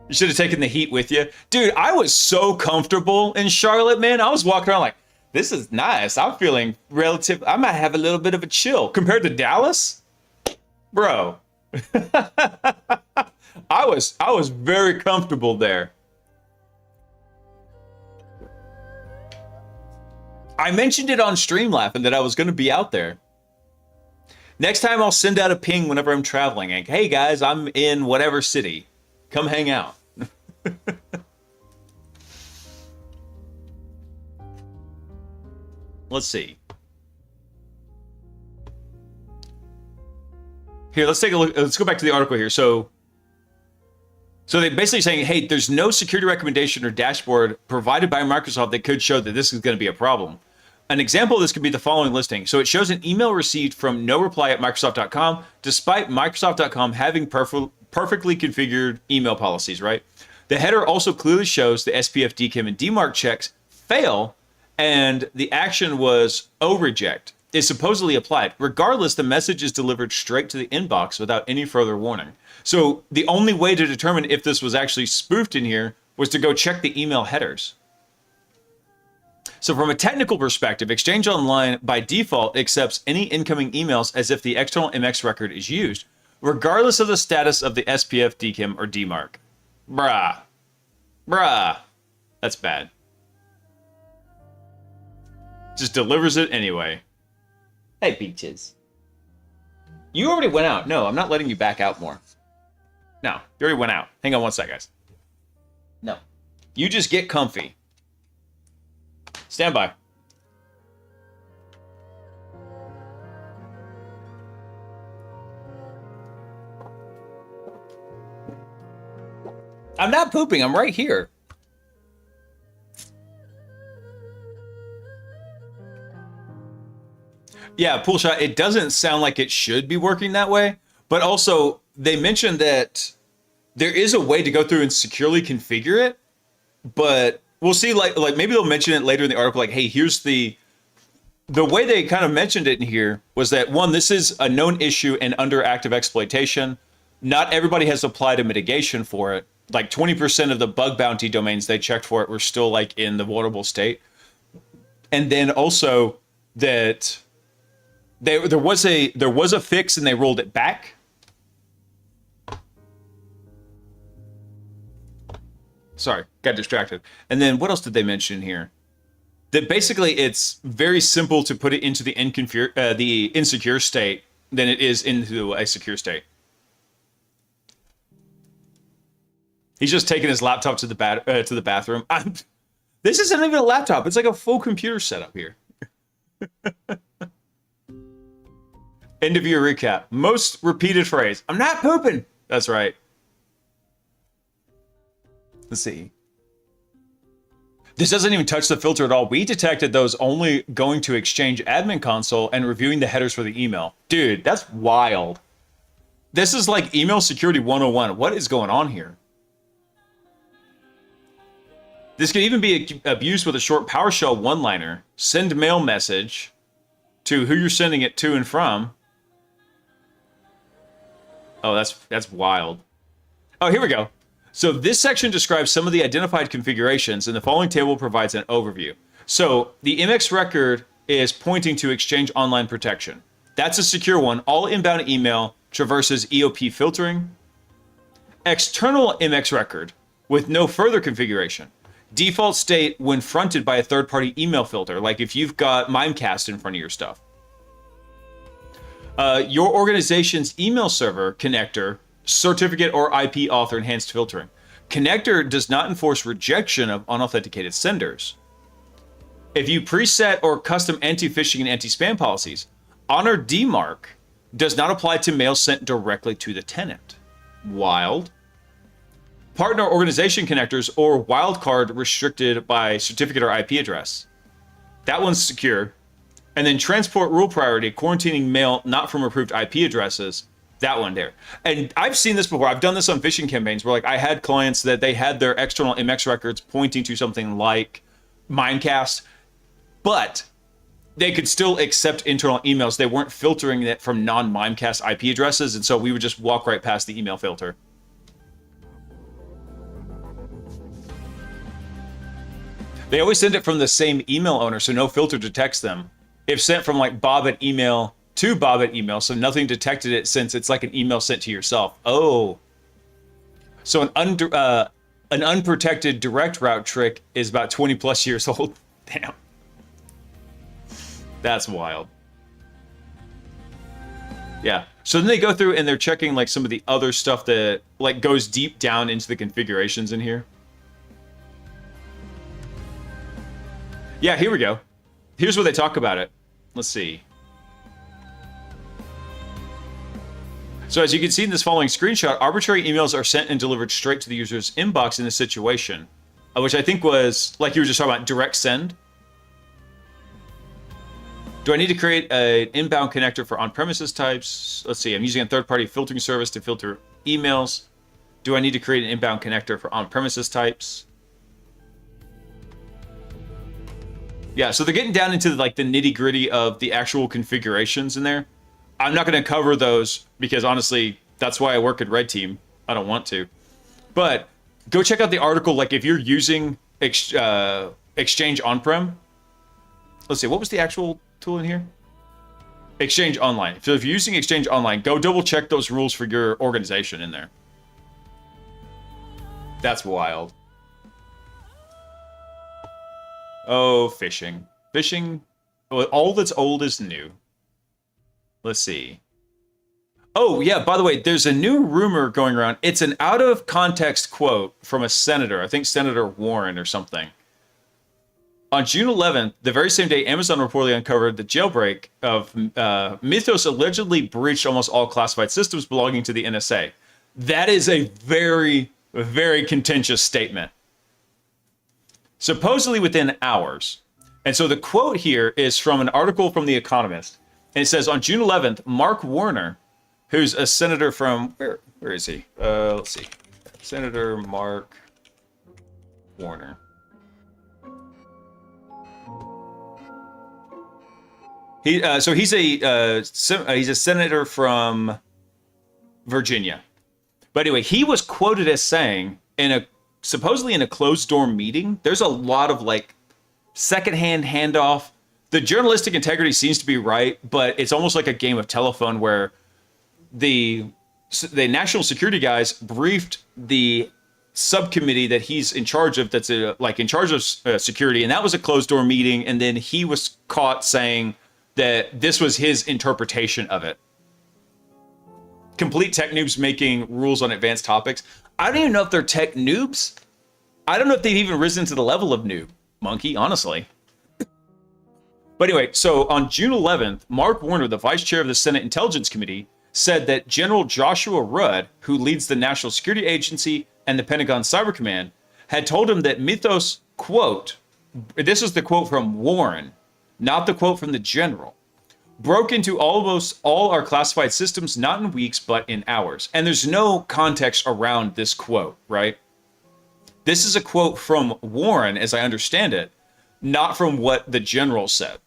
S1: You should have taken the heat with you. Dude, I was so comfortable in Charlotte, man. I was walking around like, this is nice. I'm feeling relative. I might have a little bit of a chill. Compared to Dallas? Bro. I was very comfortable there. I mentioned it on Streamlaughing that I was going to be out there. Next time I'll send out a ping whenever I'm traveling. Like, hey guys, I'm in whatever city. Come hang out. Let's see. Here, let's take a look. Let's go back to the article here. So they're basically saying, hey, there's no security recommendation or dashboard provided by Microsoft that could show that this is going to be a problem. An example of this could be the following listing. So it shows an email received from no reply at Microsoft.com, despite Microsoft.com having perfectly configured email policies, right? The header also clearly shows the SPF, DKIM, and DMARC checks fail, and the action was O reject is supposedly applied. Regardless, the message is delivered straight to the inbox without any further warning. So the only way to determine if this was actually spoofed in here was to go check the email headers. So from a technical perspective, Exchange Online by default accepts any incoming emails as if the external MX record is used, regardless of the status of the SPF, DKIM, or DMARC. Bruh. That's bad. Just delivers it anyway. Hey, Peaches. You already went out. No, I'm not letting you back out more. No, you already went out. Hang on one sec, guys. No. You just get comfy. Stand by. I'm not pooping. I'm right here. Yeah, pool shot. It doesn't sound like it should be working that way, but also they mentioned that there is a way to go through and securely configure it, but we'll see. Like maybe they'll mention it later in the article. Like, hey, here's the way they kind of mentioned it in here was that one, this is a known issue and under active exploitation. Not everybody has applied a mitigation for it. Like 20% of the bug bounty domains they checked for it were still like in the vulnerable state, and then also that there was a fix and they rolled it back. Sorry, got distracted. And then what else did they mention here? That basically it's very simple to put it into the insecure state than it is into a secure state. He's just taking his laptop to the bathroom. This isn't even a laptop. It's like a full computer setup here. End of year recap. Most repeated phrase. I'm not pooping. That's right. Let's see. This doesn't even touch the filter at all. We detected those only going to Exchange admin console and reviewing the headers for the email. Dude, that's wild. This is like email security 101. What is going on here? This could even be abused with a short PowerShell one-liner. Send mail message to who you're sending it to and from. Oh, that's wild. Oh, here we go. So this section describes some of the identified configurations, and the following table provides an overview. So the MX record is pointing to Exchange Online Protection. That's a secure one. All inbound email traverses EOP filtering. External MX record with no further configuration. Default state when fronted by a third-party email filter, like if you've got Mimecast in front of your stuff. Your organization's email server connector, certificate or IP author enhanced filtering. Connector does not enforce rejection of unauthenticated senders. If you preset or custom anti-phishing and anti-spam policies, honor DMARC does not apply to mail sent directly to the tenant. Wild. Partner organization connectors or wildcard restricted by certificate or IP address. That one's secure. And then transport rule priority, quarantining mail not from approved IP addresses. That one there. And I've seen this before. I've done this on phishing campaigns where like I had clients that they had their external MX records pointing to something like Mimecast, but they could still accept internal emails. They weren't filtering it from non-Mimecast IP addresses, and so we would just walk right past the email filter. They always send it from the same email owner, so no filter detects them. If sent from like Bob at email to Bob at email, so nothing detected it since it's like an email sent to yourself. Oh. So an unprotected direct route trick is about 20 plus years old. Damn. That's wild. Yeah. So then they go through and they're checking like some of the other stuff that like goes deep down into the configurations in here. Yeah, here we go. Here's where they talk about it. Let's see. So as you can see in this following screenshot, arbitrary emails are sent and delivered straight to the user's inbox in this situation, which I think was, like you were just talking about, direct send. Do I need to create an inbound connector for on-premises types? Let's see, I'm using a third-party filtering service to filter emails. Do I need to create an inbound connector for on-premises types? Yeah, so they're getting down into like the nitty-gritty of the actual configurations in there. I'm not going to cover those because honestly, that's why I work at Red Team. I don't want to. But go check out the article. Like if you're using Exchange on-prem, let's see, what was the actual tool in here? Exchange Online. So if you're using Exchange Online, go double check those rules for your organization in there. That's wild. Oh, phishing. Phishing. Well, all that's old is new. Let's see. Oh, yeah, by the way, there's a new rumor going around. It's an out of context quote from a senator. I think Senator Warren or something. On June 11th, the very same day, Amazon reportedly uncovered the jailbreak of Mythos allegedly breached almost all classified systems belonging to the NSA. That is a very, very contentious statement. Supposedly within hours. And so the quote here is from an article from The Economist. And it says, on June 11th, Mark Warner, who's a senator from, where is he? Let's see. Senator Mark Warner. So he's a senator from Virginia. But anyway, he was quoted as saying supposedly in a closed door meeting, there's a lot of like secondhand handoff. The journalistic integrity seems to be right, but it's almost like a game of telephone where the national security guys briefed the subcommittee that he's in charge of, that's in charge of security, and that was a closed door meeting, and then he was caught saying that this was his interpretation of it. Complete tech noobs making rules on advanced topics. I don't even know if they're tech noobs. I don't know if they've even risen to the level of noob, monkey, honestly. But anyway, so on June 11th, Mark Warner, the vice chair of the Senate Intelligence Committee, said that General Joshua Rudd, who leads the National Security Agency and the Pentagon Cyber Command, had told him that Mythos, quote, this is the quote from Warren, not the quote from the general, broke into almost all our classified systems, not in weeks, but in hours. And there's no context around this quote, right? This is a quote from Warren, as I understand it, not from what the general said.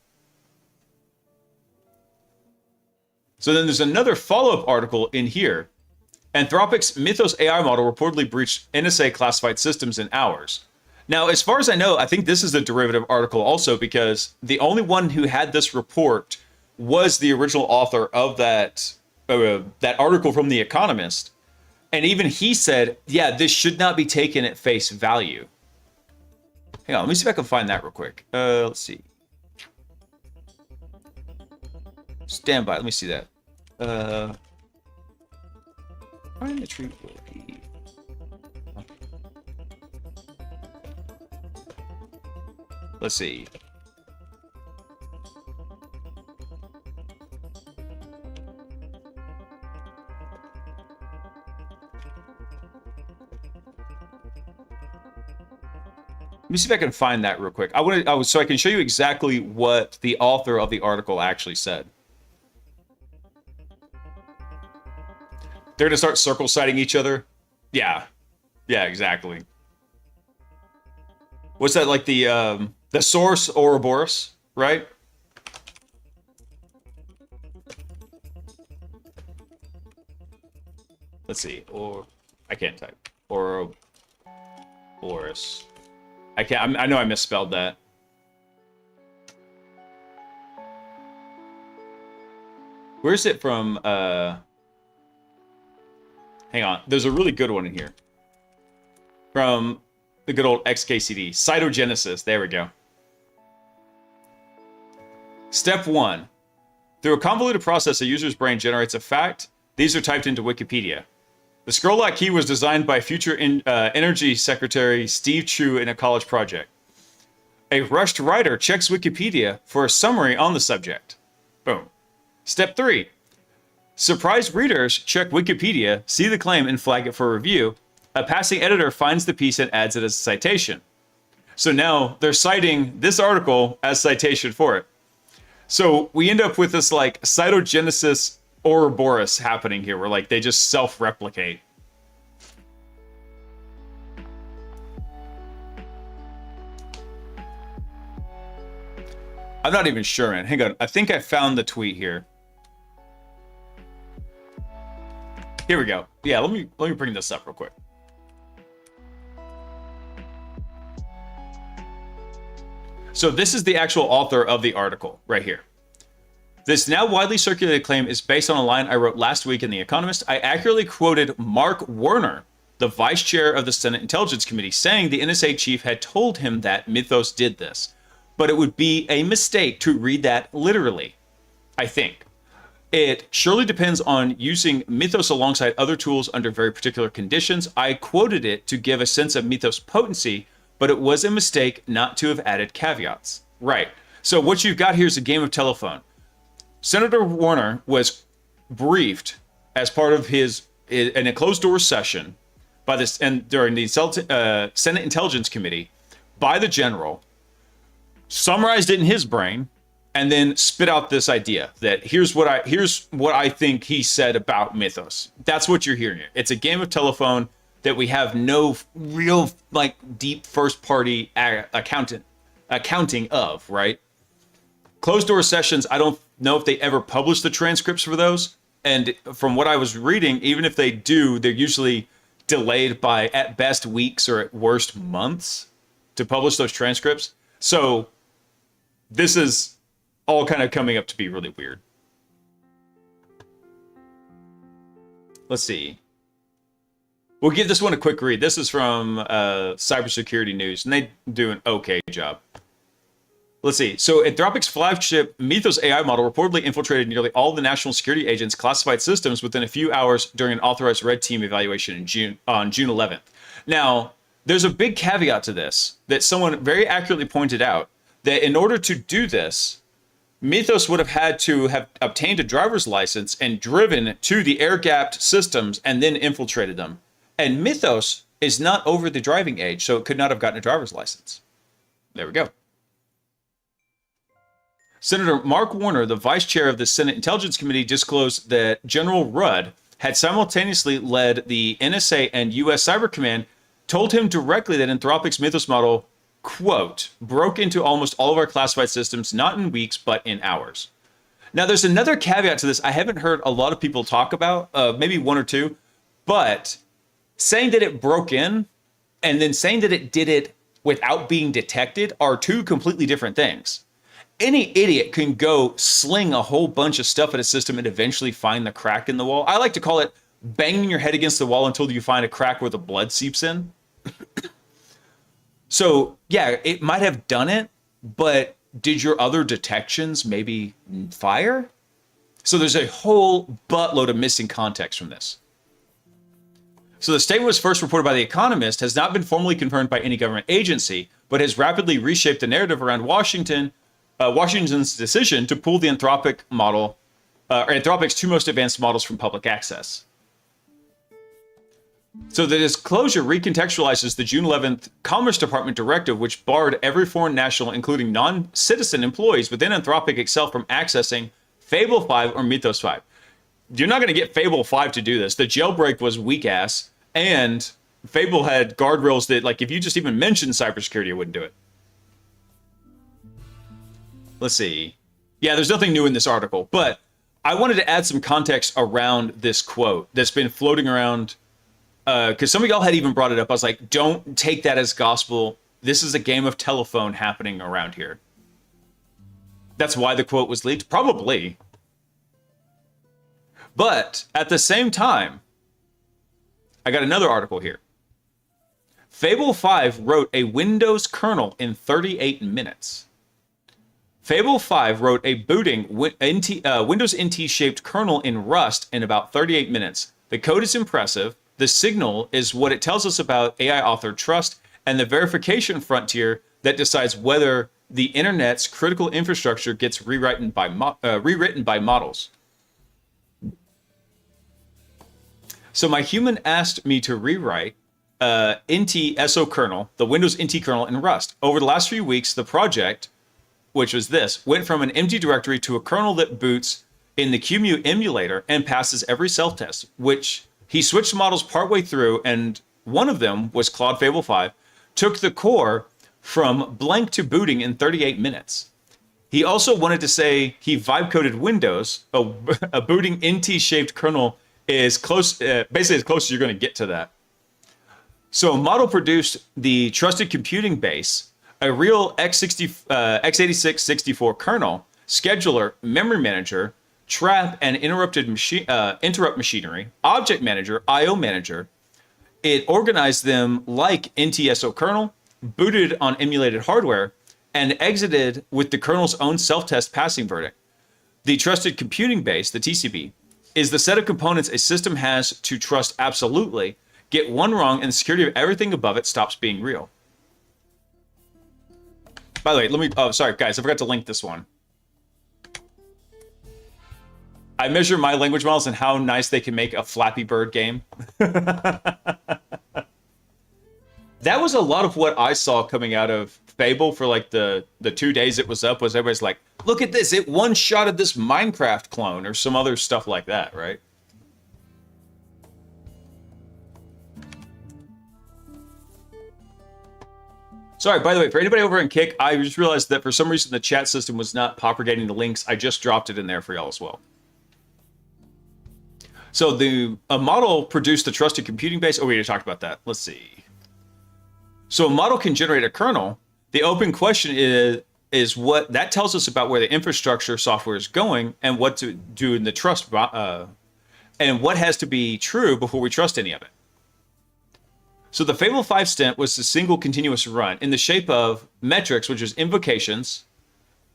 S1: So then there's another follow-up article in here. Anthropic's Mythos AI model reportedly breached NSA classified systems in hours. Now, as far as I know, I think this is a derivative article also, because the only one who had this report was the original author of that article from The Economist. And even he said, yeah, this should not be taken at face value. Hang on, let me see if I can find that real quick. Let's see. Stand by, let me see that. Find the treat will be. Let's see. Let me see if I can find that real quick. So I can show you exactly what the author of the article actually said. They're gonna start circle citing each other. Yeah, exactly. What's that, like the source Ouroboros, right? Let's see. Or I can't type. Ouroboros. I can't. I know I misspelled that. Where's it from? Hang on. There's a really good one in here. From the good old XKCD. Cytogenesis. There we go. Step 1. Through a convoluted process, a user's brain generates a fact. These are typed into Wikipedia. The scroll lock key was designed by future Energy Secretary Steve Chu in a college project. A rushed writer checks Wikipedia for a summary on the subject. Boom. Step 3. Surprised readers check Wikipedia, see the claim, and flag it for review. A passing editor finds the piece and adds it as a citation. So now they're citing this article as citation for it. So we end up with this like cytogenesis Ouroboros happening here, where like they just self-replicate. I'm not even sure, man. Hang on. I think I found the tweet here. Here we go. Yeah, let me bring this up real quick. So this is the actual author of the article right here. This now widely circulated claim is based on a line I wrote last week in The Economist. I accurately quoted Mark Warner, the vice chair of the Senate Intelligence Committee, saying the NSA chief had told him that Mythos did this. But it would be a mistake to read that literally, I think. It surely depends on using Mythos alongside other tools under very particular conditions. I quoted it to give a sense of Mythos' potency, but it was a mistake not to have added caveats. Right. So what you've got here is a game of telephone. Senator Warner was briefed as part of in a closed-door session by this, and during the Senate Intelligence Committee, by the general, summarized it in his brain, and then spit out this idea that here's what I think he said about Mythos. That's what you're hearing. It's a game of telephone that we have no real deep first-party accounting of, right? Closed-door sessions, I don't know if they ever publish the transcripts for those. And from what I was reading, even if they do, they're usually delayed by, at best, weeks or at worst, months to publish those transcripts. So this is all kind of coming up to be really weird. Let's see. We'll give this one a quick read. This is from Cybersecurity News, and they do an okay job. Let's see. So Anthropic's flagship Mythos AI model reportedly infiltrated nearly all the national security agents' classified systems within a few hours during an authorized red team evaluation on June 11th. Now, there's a big caveat to this that someone very accurately pointed out, that in order to do this, Mythos would have had to have obtained a driver's license and driven to the air-gapped systems and then infiltrated them. And Mythos is not over the driving age, so it could not have gotten a driver's license. There we go. Senator Mark Warner, the vice chair of the Senate Intelligence Committee, disclosed that General Rudd had simultaneously led the NSA and U.S. Cyber Command, told him directly that Anthropic's Mythos model, quote, broke into almost all of our classified systems, not in weeks, but in hours. Now, there's another caveat to this I haven't heard a lot of people talk about, maybe one or two, but saying that it broke in and then saying that it did it without being detected are two completely different things. Any idiot can go sling a whole bunch of stuff at a system and eventually find the crack in the wall. I like to call it banging your head against the wall until you find a crack where the blood seeps in. So, yeah, it might have done it, but did your other detections maybe fire? So there's a whole buttload of missing context from this. So the statement was first reported by The Economist, has not been formally confirmed by any government agency, but has rapidly reshaped the narrative around Washington's decision to pull the Anthropic model, or Anthropic's two most advanced models from public access. So the disclosure recontextualizes the June 11th Commerce Department directive, which barred every foreign national, including non-citizen employees within Anthropic itself, from accessing Fable 5 or Mythos 5. You're not going to get Fable 5 to do this. The jailbreak was weak ass, and Fable had guardrails that, like, if you just even mentioned cybersecurity, it wouldn't do it. Let's see. Yeah, there's nothing new in this article, but I wanted to add some context around this quote that's been floating around, because some of y'all had even brought it up. I was like, don't take that as gospel. This is a game of telephone happening around here. That's why the quote was leaked? Probably. But at the same time, I got another article here. Fable 5 wrote a Windows kernel in 38 minutes. Fable 5 wrote a booting Windows NT-shaped kernel in Rust in about 38 minutes. The code is impressive. The signal is what it tells us about AI author trust and the verification frontier that decides whether the internet's critical infrastructure gets rewritten by models. So my human asked me to rewrite NT SO kernel, the Windows NT kernel in Rust. Over the last few weeks, the project, which was this, went from an empty directory to a kernel that boots in the QEMU emulator and passes every self-test, which he switched models partway through, and one of them was Claude Fable 5, took the core from blank to booting in 38 minutes. He also wanted to say he vibe-coded Windows. A booting NT-shaped kernel is close, basically as close as you're going to get to that. So a model produced the trusted computing base A real x86-64 kernel, scheduler, memory manager, trap and interrupt machinery, object manager, IO manager. It organized them like NTSO kernel, booted on emulated hardware, and exited with the kernel's own self-test passing verdict. The trusted computing base, the TCB, is the set of components a system has to trust absolutely. Get one wrong and the security of everything above it stops being real. By the way, sorry guys, I forgot to link this one. I measure my language models and how nice they can make a Flappy Bird game. That was a lot of what I saw coming out of Fable for like the 2 days it was up, was everybody's like, look at this, it one-shotted this Minecraft clone or some other stuff like that, right? Sorry, by the way, for anybody over in Kick, I just realized that for some reason the chat system was not propagating the links. I just dropped it in there for y'all as well. So a model produced the trusted computing base. Oh, we already talked about that. Let's see. So a model can generate a kernel. The open question is what that tells us about where the infrastructure software is going and what to do in the trust, and what has to be true before we trust any of it. So the Fable 5 stint was a single continuous run in the shape of metrics, which is invocations,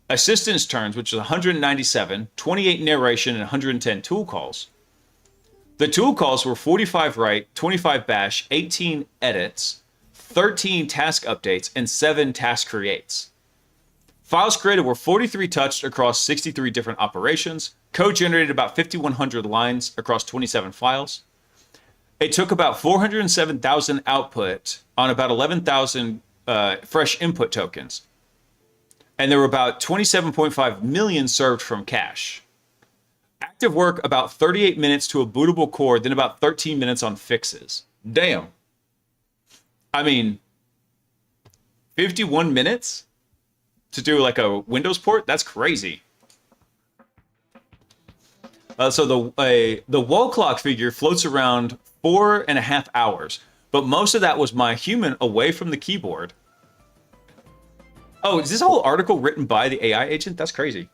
S1: assistance turns, which is 197, 28 narration, and 110 tool calls. The tool calls were 45 write, 25 bash, 18 edits, 13 task updates, and 7 task creates. Files created were 43 touched across 63 different operations. Code generated about 5,100 lines across 27 files. It took about 407,000 output on about 11,000 fresh input tokens. And there were about 27.5 million served from cache. Active work about 38 minutes to a bootable core, then about 13 minutes on fixes. Damn. I mean, 51 minutes to do like a Windows port? That's crazy. So the wall clock figure floats around 4.5 hours, but most of that was my human away from the keyboard. Oh, is this whole article written by the AI agent? That's crazy.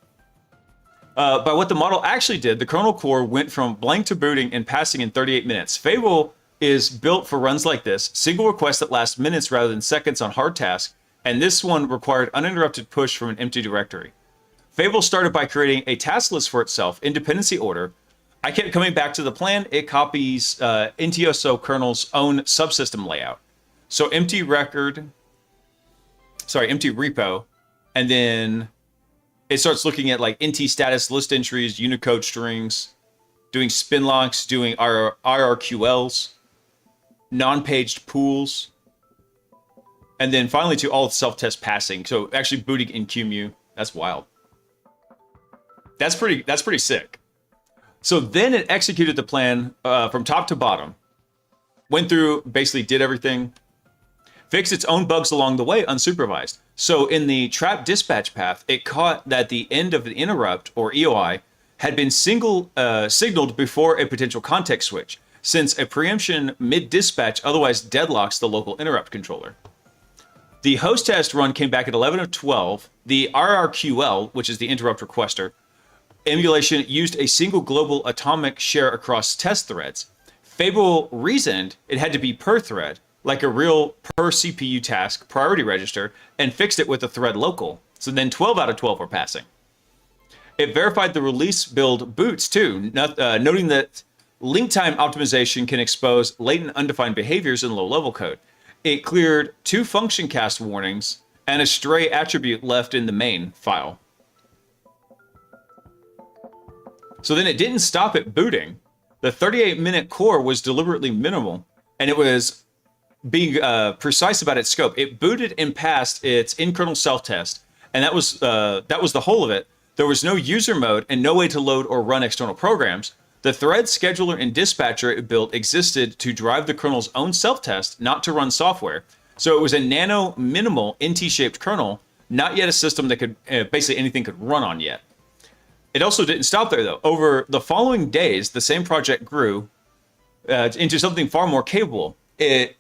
S1: By what the model actually did, the kernel core went from blank to booting and passing in 38 minutes. Fable is built for runs like this, single request that lasts minutes rather than seconds on hard tasks, and this one required uninterrupted push from an empty directory. Fable started by creating a task list for itself in dependency order. I kept coming back to the plan. It copies NTSO kernel's own subsystem layout. So empty repo, and then it starts looking at like NT status, list entries, Unicode strings, doing spin locks, doing IRQLs, non-paged pools, and then finally to all self-test passing. So actually booting in QEMU. That's wild. That's pretty sick. So then it executed the plan from top to bottom. Went through, basically did everything. Fixed its own bugs along the way, unsupervised. So in the trap dispatch path, it caught that the end of the interrupt, or EOI, had been signaled before a potential context switch, since a preemption mid-dispatch otherwise deadlocks the local interrupt controller. The host test run came back at 11 of 12. The RRQL, which is the interrupt requester, emulation used a single global atomic share across test threads. Fable reasoned it had to be per thread, like a real per CPU task priority register, and fixed it with a thread local. So then 12 out of 12 were passing. It verified the release build boots too, noting that link time optimization can expose latent undefined behaviors in low-level code. It cleared 2 function cast warnings and a stray attribute left in the main file. So then it didn't stop at booting. The 38-minute core was deliberately minimal, and it was being precise about its scope. It booted and passed its in-kernel self-test, and that was the whole of it. There was no user mode and no way to load or run external programs. The thread scheduler and dispatcher it built existed to drive the kernel's own self-test, not to run software. So it was a nano-minimal NT-shaped kernel, not yet a system that could basically anything could run on yet. It also didn't stop there, though. Over the following days, the same project grew into something far more capable. It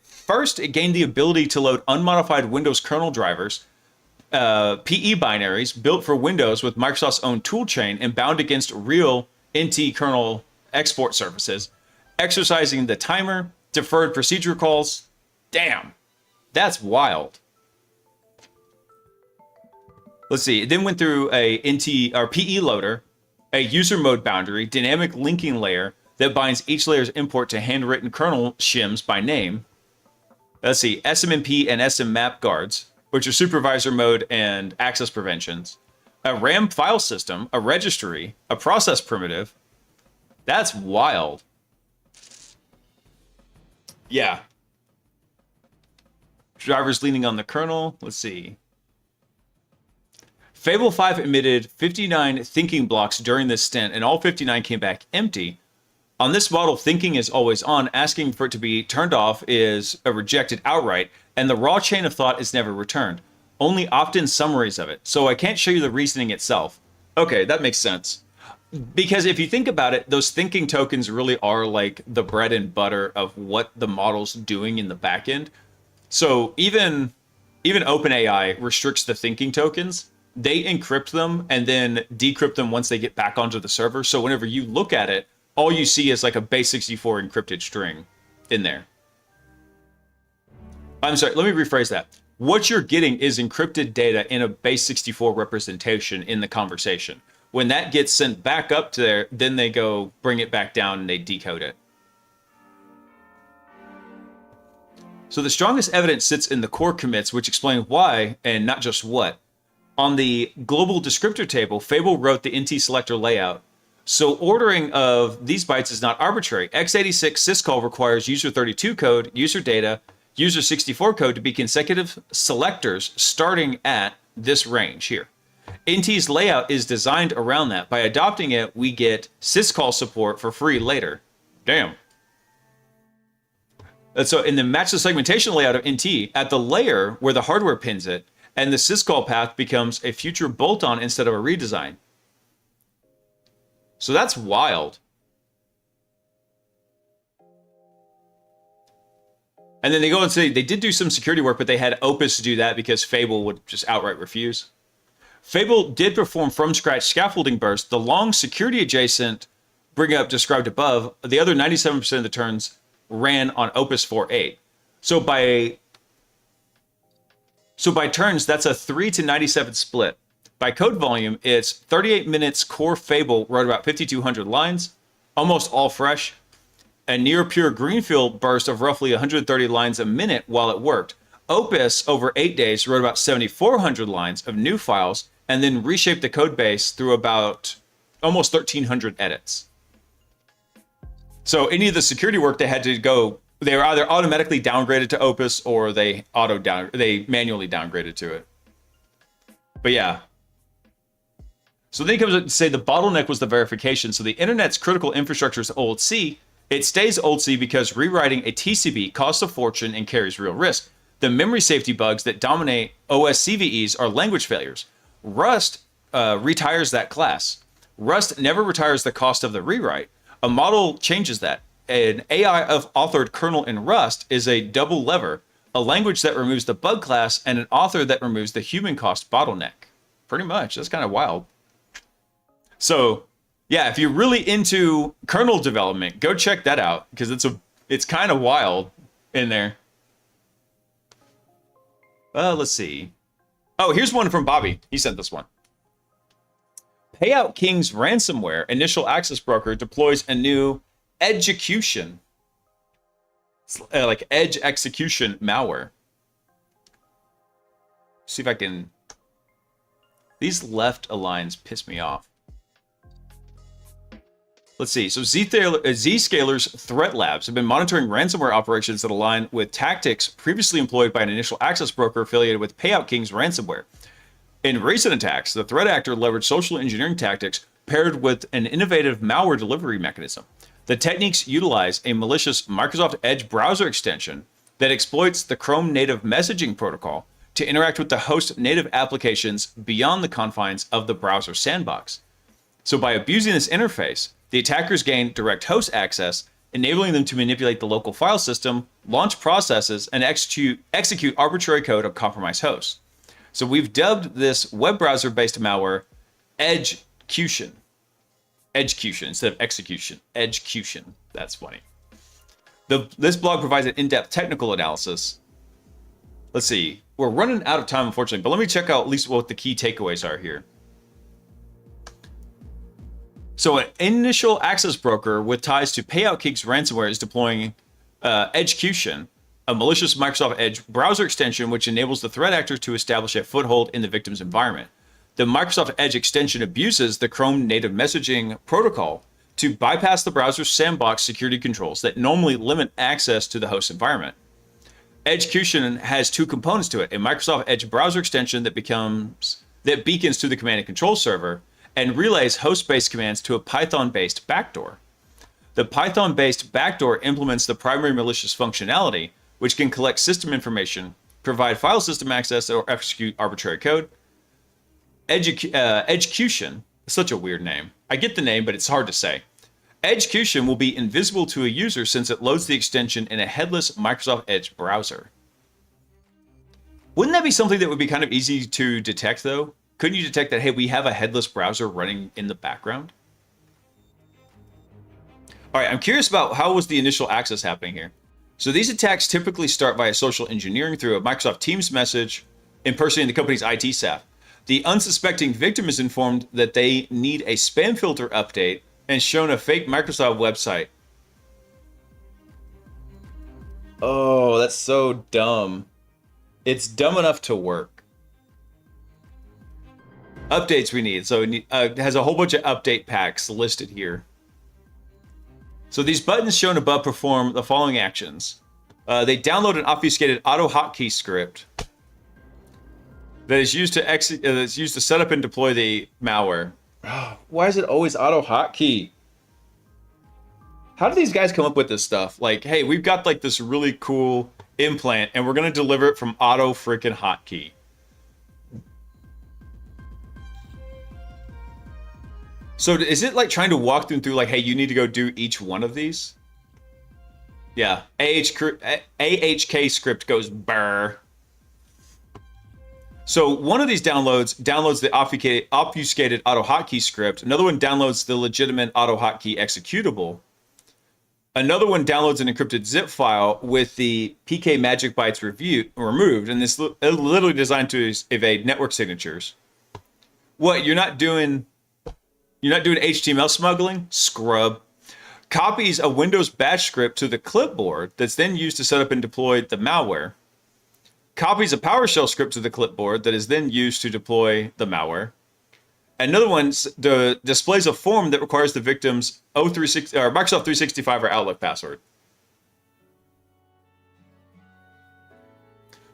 S1: gained the ability to load unmodified Windows kernel drivers, PE binaries built for Windows with Microsoft's own toolchain and bound against real NT kernel export services, exercising the timer, deferred procedure calls. Damn, that's wild. Let's see. It then went through a NT or PE loader, a user mode boundary, dynamic linking layer that binds each layer's import to handwritten kernel shims by name. Let's see. SMMP and SMMap guards, which are supervisor mode and access preventions. A RAM file system, a registry, a process primitive. That's wild. Yeah. Drivers leaning on the kernel. Let's see. Fable 5 emitted 59 thinking blocks during this stint, and all 59 came back empty. On this model, thinking is always on. Asking for it to be turned off is rejected outright, and the raw chain of thought is never returned. Only opt-in summaries of it, so I can't show you the reasoning itself. Okay, that makes sense. Because if you think about it, those thinking tokens really are like the bread and butter of what the model's doing in the backend. So even OpenAI restricts the thinking tokens. They encrypt them and then decrypt them once they get back onto the server. So whenever you look at it, all you see is like a base64 encrypted string in there. I'm sorry, let me rephrase that. What you're getting is encrypted data in a base64 representation in the conversation. When that gets sent back up to there, then they go bring it back down and they decode it. So the strongest evidence sits in the core commits, which explain why and not just what. On the global descriptor table, Fable wrote the NT selector layout. So ordering of these bytes is not arbitrary. x86 syscall requires user 32 code, user data, user 64 code to be consecutive selectors starting at this range here. NT's layout is designed around that. By adopting it, we get syscall support for free later. Damn. And so in the match the segmentation layout of NT, at the layer where the hardware pins it, and the syscall path becomes a future bolt-on instead of a redesign. So that's wild. And then they go and say they did do some security work, but they had Opus to do that because Fable would just outright refuse. Fable did perform from scratch scaffolding bursts. The long security adjacent bring up described above. The other 97% of the turns ran on Opus 4.8. So by turns, that's a 3 to 97 split. By code volume, it's 38 minutes core Fable wrote about 5,200 lines, almost all fresh. A near pure greenfield burst of roughly 130 lines a minute while it worked. Opus, over 8 days, wrote about 7,400 lines of new files and then reshaped the code base through about almost 1,300 edits. So any of the security work they had to go, they were either automatically downgraded to Opus or they manually downgraded to it. But yeah. So then he comes up to say the bottleneck was the verification. So the internet's critical infrastructure is old C. It stays old C because rewriting a TCP costs a fortune and carries real risk. The memory safety bugs that dominate OS CVEs are language failures. Rust retires that class. Rust never retires the cost of the rewrite. A model changes that. An AI of authored kernel in Rust is a double lever, a language that removes the bug class and an author that removes the human cost bottleneck. Pretty much. That's kind of wild. So, yeah, if you're really into kernel development, go check that out because it's kind of wild in there. Let's see. Oh, here's one from Bobby. He sent this one. Payout King's ransomware initial access broker deploys a new execution, like edge execution malware. See if I can. These left aligns piss me off. Let's see. So Zscaler's threat labs have been monitoring ransomware operations that align with tactics previously employed by an initial access broker affiliated with Payout King's ransomware. In recent attacks, the threat actor leveraged social engineering tactics paired with an innovative malware delivery mechanism. The techniques utilize a malicious Microsoft Edge browser extension that exploits the Chrome native messaging protocol to interact with the host native applications beyond the confines of the browser sandbox. So by abusing this interface, the attackers gain direct host access, enabling them to manipulate the local file system, launch processes, and execute arbitrary code of compromised hosts. So we've dubbed this web browser-based malware Edgecution. Edgecution instead of execution. Edgecution. That's funny. This blog provides an in-depth technical analysis. Let's see. We're running out of time, unfortunately, but let me check out at least what the key takeaways are here. So an initial access broker with ties to PayoutKick's ransomware is deploying Edgecution, a malicious Microsoft Edge browser extension which enables the threat actor to establish a foothold in the victim's environment. The Microsoft Edge extension abuses the Chrome native messaging protocol to bypass the browser's sandbox security controls that normally limit access to the host environment. Edgecution has two components to it: a Microsoft Edge browser extension that beacons to the command and control server and relays host-based commands to a Python-based backdoor. The Python-based backdoor implements the primary malicious functionality, which can collect system information, provide file system access, or execute arbitrary code. Edgecution, such a weird name. I get the name, but it's hard to say. Edgecution will be invisible to a user since it loads the extension in a headless Microsoft Edge browser. Wouldn't that be something that would be kind of easy to detect, though? Couldn't you detect that, hey, we have a headless browser running in the background? All right, I'm curious about how was the initial access happening here. So these attacks typically start via social engineering through a Microsoft Teams message impersonating the company's IT staff. The unsuspecting victim is informed that they need a spam filter update and shown a fake Microsoft website. Oh, that's so dumb. It's dumb enough to work. Updates we need. So it has a whole bunch of update packs listed here. So these buttons shown above perform the following actions. They download an obfuscated auto hotkey script that is used to set up and deploy the malware. Why is it always auto hotkey? How do these guys come up with this stuff? Like, hey, we've got like this really cool implant and we're going to deliver it from auto freaking hotkey. So is it like trying to walk them through like, hey, you need to go do each one of these? Yeah, AHK script goes brr. So one of these downloads the obfuscated auto hotkey script. Another one downloads the legitimate auto hotkey executable. Another one downloads an encrypted zip file with the PK magic bytes removed, and this is literally designed to evade network signatures. What, you're not doing HTML smuggling? Scrub. Copies a Windows bash script to the clipboard that's then used to set up and deploy the malware. Copies a PowerShell script to the clipboard that is then used to deploy the malware. Another one displays a form that requires the victim's Microsoft 365 or Outlook password.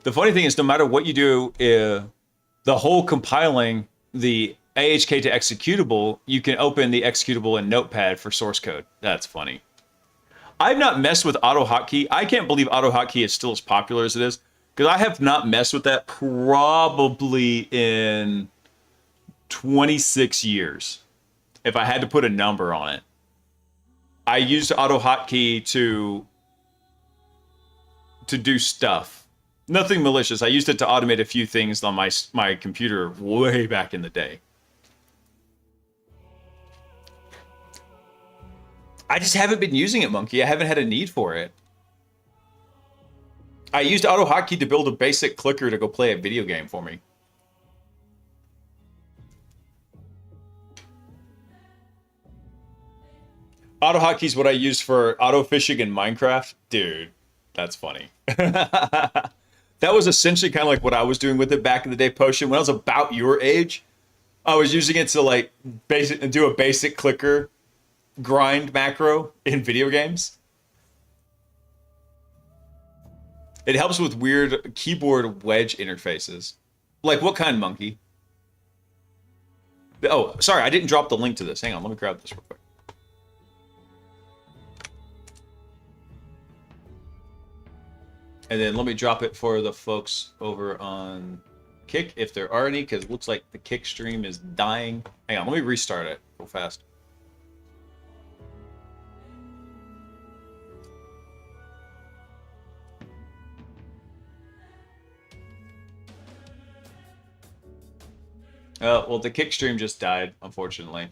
S1: The funny thing is, no matter what you do, the whole compiling the AHK to executable, you can open the executable in Notepad for source code. That's funny. I've not messed with auto hotkey. I can't believe auto hotkey is still as popular as it is, because I have not messed with that probably in 26 years, if I had to put a number on it. I used auto hotkey to do stuff. Nothing malicious. I used it to automate a few things on my computer way back in the day. I just haven't been using it, Monkey. I haven't had a need for it. I used auto hotkey to build a basic clicker to go play a video game for me. Auto hotkey is what I used for auto fishing in Minecraft. Dude, that's funny. That was essentially kind of like what I was doing with it back in the day, Potion. When I was about your age, I was using it to like do a basic clicker grind macro in video games. It helps with weird keyboard wedge interfaces. Like what kind, Monkey? Oh, sorry, I didn't drop the link to this. Hang on, let me grab this real quick. And then let me drop it for the folks over on Kick, if there are any, because it looks like the Kick stream is dying. Hang on, let me restart it real fast. Well, the kick stream just died, unfortunately.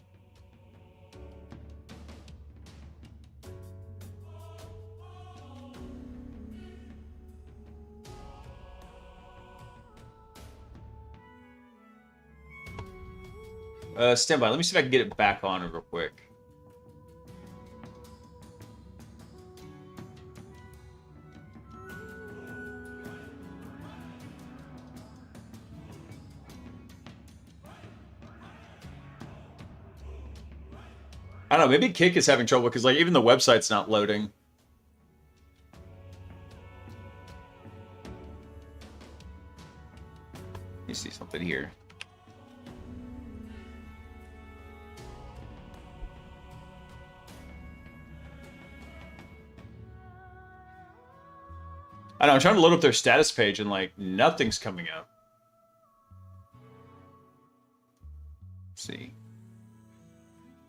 S1: Stand by. Let me see if I can get it back on real quick. I don't know, maybe Kick is having trouble because like even the website's not loading. Let me see something here. I don't know, I'm trying to load up their status page and like nothing's coming up. Let's see.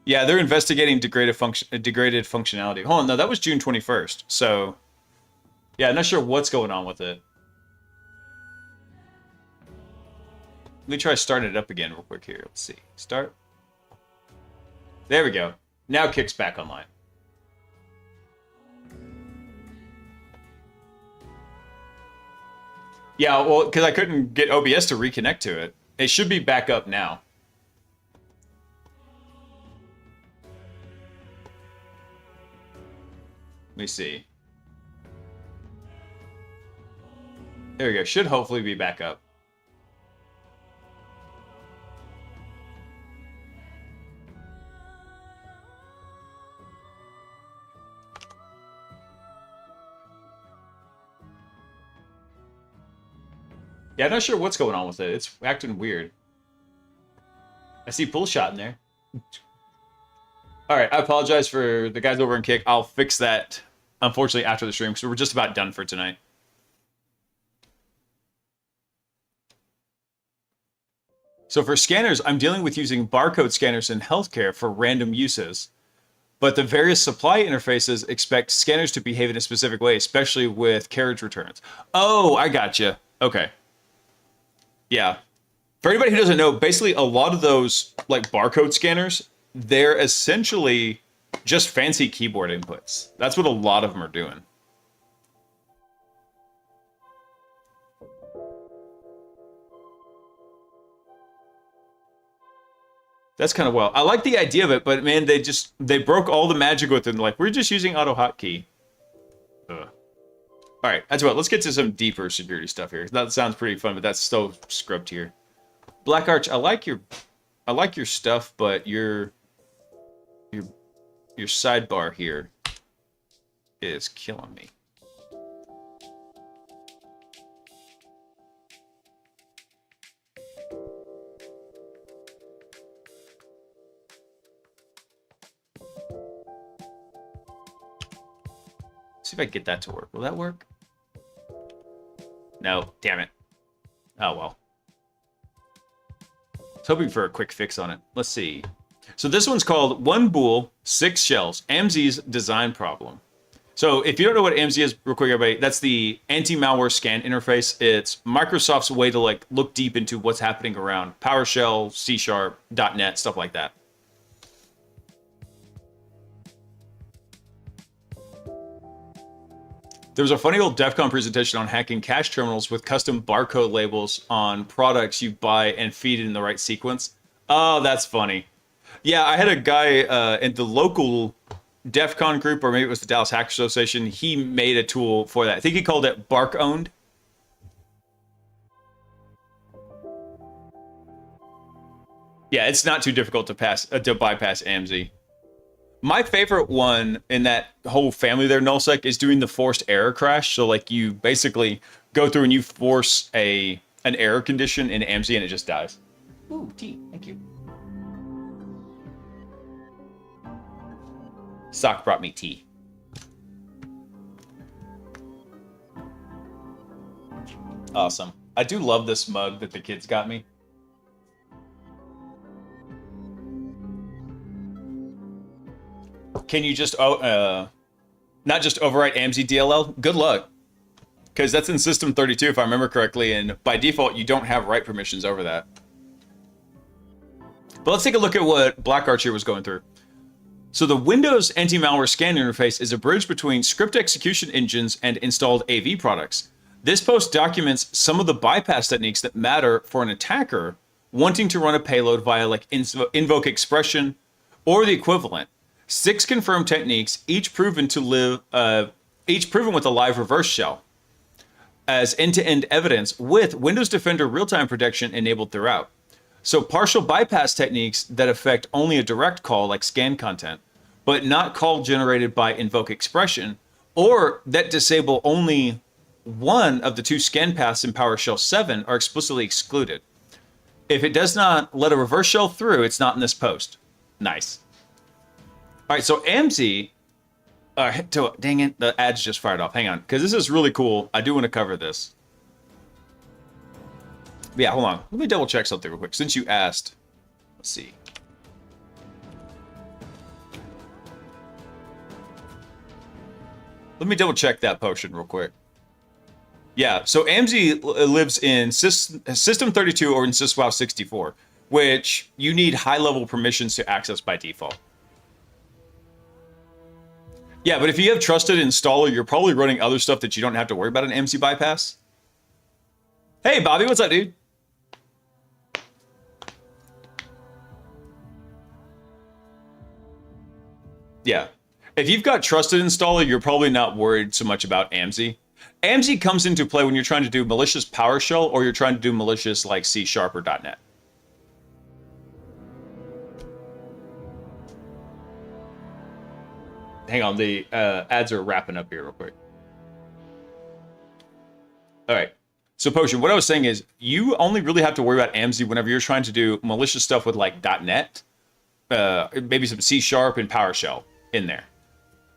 S1: Yeah, they're investigating degraded functionality. Hold on, no, that was June 21st. So, yeah, I'm not sure what's going on with it. Let me try starting it up again real quick here. Let's see. Start. There we go. Now Kick's back online. Yeah, well, because I couldn't get OBS to reconnect to it. It should be back up now. Let me see. There we go. Should hopefully be back up. Yeah, I'm not sure what's going on with it. It's acting weird. I see pull shot in there. All right, I apologize for the guys over in Kick. I'll fix that, unfortunately, after the stream, because we're just about done for tonight. So for scanners, I'm dealing with using barcode scanners in healthcare for random uses. But the various supply interfaces expect scanners to behave in a specific way, especially with carriage returns. Oh, I gotcha. Okay. Yeah. For anybody who doesn't know, basically a lot of those like barcode scanners, they're essentially just fancy keyboard inputs. That's what a lot of them are doing. That's kind of wild. I like the idea of it, but man, they broke all the magic with it. Like, we're just using auto hotkey. Ugh. All right, that's what. Let's get to some deeper security stuff here. That sounds pretty fun, but that's still scrubbed here. Black Arch, I like your stuff, but your sidebar here is killing me. See if I can get that to work. Will that work? No, damn it. Oh well. I was hoping for a quick fix on it. Let's see. So this one's called One Bool, 6 Shells, AMZ's design problem. So if you don't know what AMZ is, real quick, everybody, that's the anti-malware scan interface. It's Microsoft's way to like look deep into what's happening around PowerShell, C#, .NET, stuff like that. There was a funny old DEF CON presentation on hacking cash terminals with custom barcode labels on products you buy and feed it in the right sequence. Oh, that's funny. Yeah, I had a guy in the local DEF CON group, or maybe it was the Dallas Hacker Association. He made a tool for that. I think he called it Bark Owned. Yeah, it's not too difficult to bypass AMZ. My favorite one in that whole family there, nullsec, is doing the forced error crash. So like you basically go through and you force an error condition in AMZ and it just dies. Ooh, tea, thank you. Sock brought me tea. Awesome. I do love this mug that the kids got me. Can you just not just overwrite AMZ DLL? Good luck. Because that's in System 32, if I remember correctly, and by default, you don't have write permissions over that. But let's take a look at what Black Archer was going through. So the Windows anti-malware scan interface is a bridge between script execution engines and installed AV products. This post documents some of the bypass techniques that matter for an attacker wanting to run a payload via like invoke expression or the equivalent. 6 confirmed techniques, each proven with a live reverse shell as end-to-end evidence with Windows Defender real-time protection enabled throughout. So partial bypass techniques that affect only a direct call like scan content, but not call generated by invoke expression, or that disable only one of the 2 scan paths in PowerShell 7 are explicitly excluded. If it does not let a reverse shell through, it's not in this post. Nice. All right, so AMZ, dang it, the ads just fired off. Hang on, because this is really cool. I do want to cover this. Yeah, hold on. Let me double check something real quick. Since you asked, let's see. Let me double check that potion real quick. Yeah, so AMZ lives in System 32 or in SysWow 64, which you need high-level permissions to access by default. Yeah, but if you have trusted installer, you're probably running other stuff that you don't have to worry about an AMZ bypass. Hey, Bobby, what's up, dude? Yeah. If you've got trusted installer, you're probably not worried so much about AMZ. AMZ comes into play when you're trying to do malicious PowerShell or you're trying to do malicious like C# or .NET. Hang on, the ads are wrapping up here real quick. All right. So Potion, what I was saying is you only really have to worry about AMZ whenever you're trying to do malicious stuff with like .NET, maybe some C# and PowerShell in there.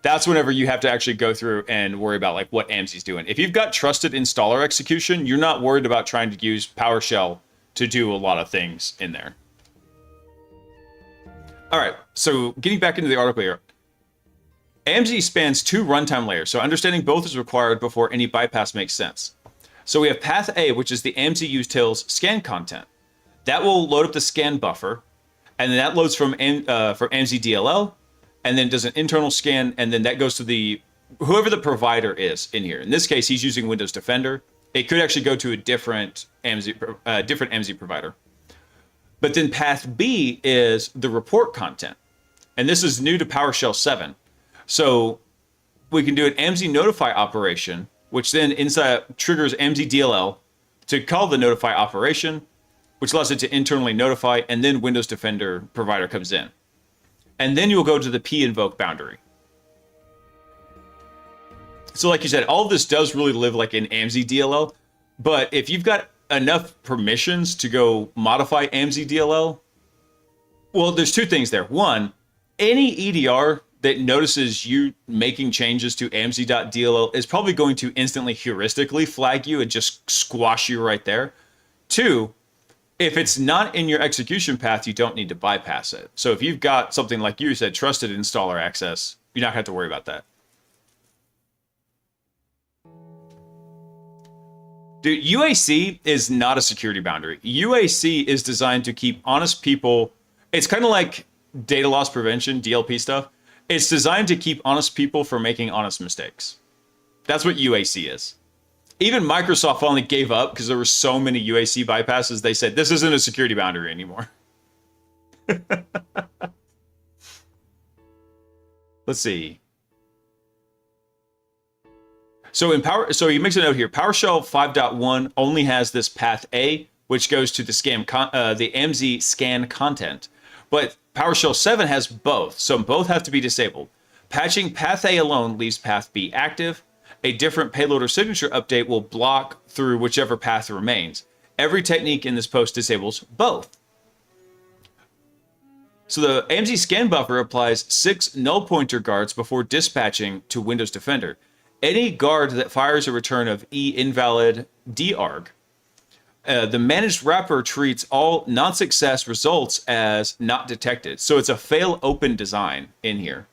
S1: That's whenever you have to actually go through and worry about like what AMZ's doing. If you've got trusted installer execution, you're not worried about trying to use PowerShell to do a lot of things in there. All right, so getting back into the article here. AMZ spans 2 runtime layers, so understanding both is required before any bypass makes sense. So we have path A, which is the AMZ utils scan content. That will load up the scan buffer, and then that loads from AMZ DLL, and then does an internal scan, and then that goes to whoever the provider is in here. In this case, he's using Windows Defender. It could actually go to a different AMZ provider. But then path B is the report content, and this is new to PowerShell 7. So we can do an AMZ notify operation, which then inside triggers AMZ DLL to call the notify operation, which allows it to internally notify, and then Windows Defender provider comes in. And then you'll go to the P invoke boundary. So like you said, all of this does really live like in AMZ DLL, but if you've got enough permissions to go modify AMZ DLL, well, there's 2 things there. One, any EDR that notices you making changes to AMZ.DLL is probably going to instantly heuristically flag you and just squash you right there. 2, if it's not in your execution path, you don't need to bypass it. So if you've got something like you said, trusted installer access, you're not going to have to worry about that. Dude, UAC is not a security boundary. UAC is designed to keep honest people. It's kind of like data loss prevention, DLP stuff. It's designed to keep honest people from making honest mistakes. That's what UAC is. Even Microsoft finally gave up because there were so many UAC bypasses. They said, this isn't a security boundary anymore. Let's see. So he makes a note here. PowerShell 5.1 only has this path A, which goes to the AMZ scan content. But PowerShell 7 has both, so both have to be disabled. Patching path A alone leaves path B active. A different payload or signature update will block through whichever path remains. Every technique in this post disables both. So the AMZ scan buffer applies 6 null pointer guards before dispatching to Windows Defender. Any guard that fires a return of invalid darg. The managed wrapper treats all non-success results as not detected. So it's a fail open design in here.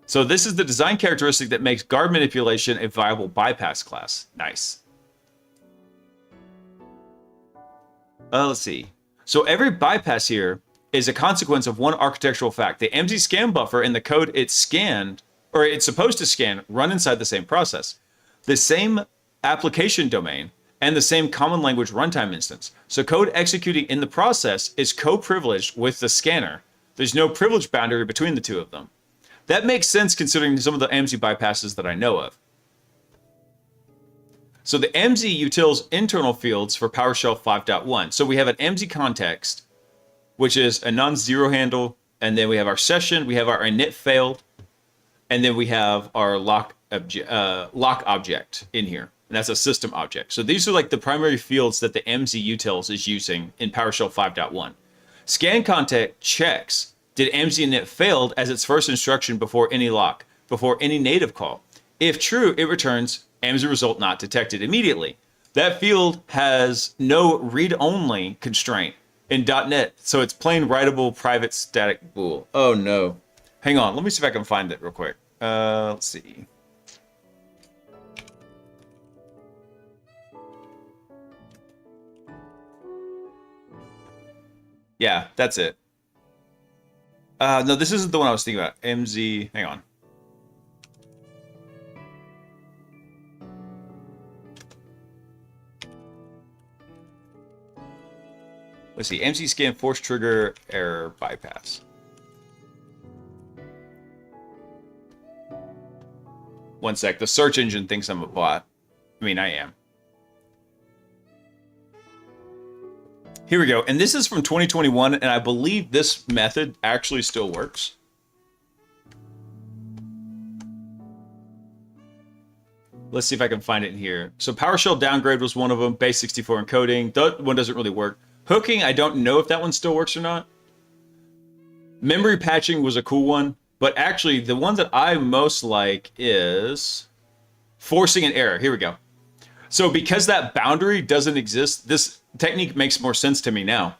S1: So this is the design characteristic that makes guard manipulation a viable bypass class. Nice. Let's see. So every bypass here is a consequence of one architectural fact. The MZ scan buffer and the code it's scanned, or it's supposed to scan, run inside the same process, the same application domain, and the same common language runtime instance. So code executing in the process is co-privileged with the scanner. There's no privilege boundary between the two of them. That makes sense considering some of the MZ bypasses that I know of. So the MZ utils internal fields for PowerShell 5.1. So we have an MZ context, which is a non-zero handle, and then we have our session, we have our init failed, and then we have our lock object in here. And that's a system object. So these are like the primary fields that the MZ utils is using in PowerShell 5.1. Scan context checks, did MZ init failed as its first instruction before any lock, before any native call. If true, it returns MZ result not detected immediately. That field has no read-only constraint in .NET, so it's plain writable private static bool. Oh no. Hang on, let me see if I can find it real quick. Let's see. Yeah, that's it. No, this isn't the one I was thinking about. MZ, hang on. Let's see, MZ scan force trigger error bypass. One sec, the search engine thinks I'm a bot. I mean, I am. Here we go, and this is from 2021, and I believe this method actually still works. Let's see if I can find it in here. So PowerShell downgrade was one of them, base 64 encoding. That one doesn't really work. Hooking, I don't know if that one still works or not. Memory patching was a cool one, but actually the one that I most like is forcing an error. Here we go. So because that boundary doesn't exist, this technique makes more sense to me now.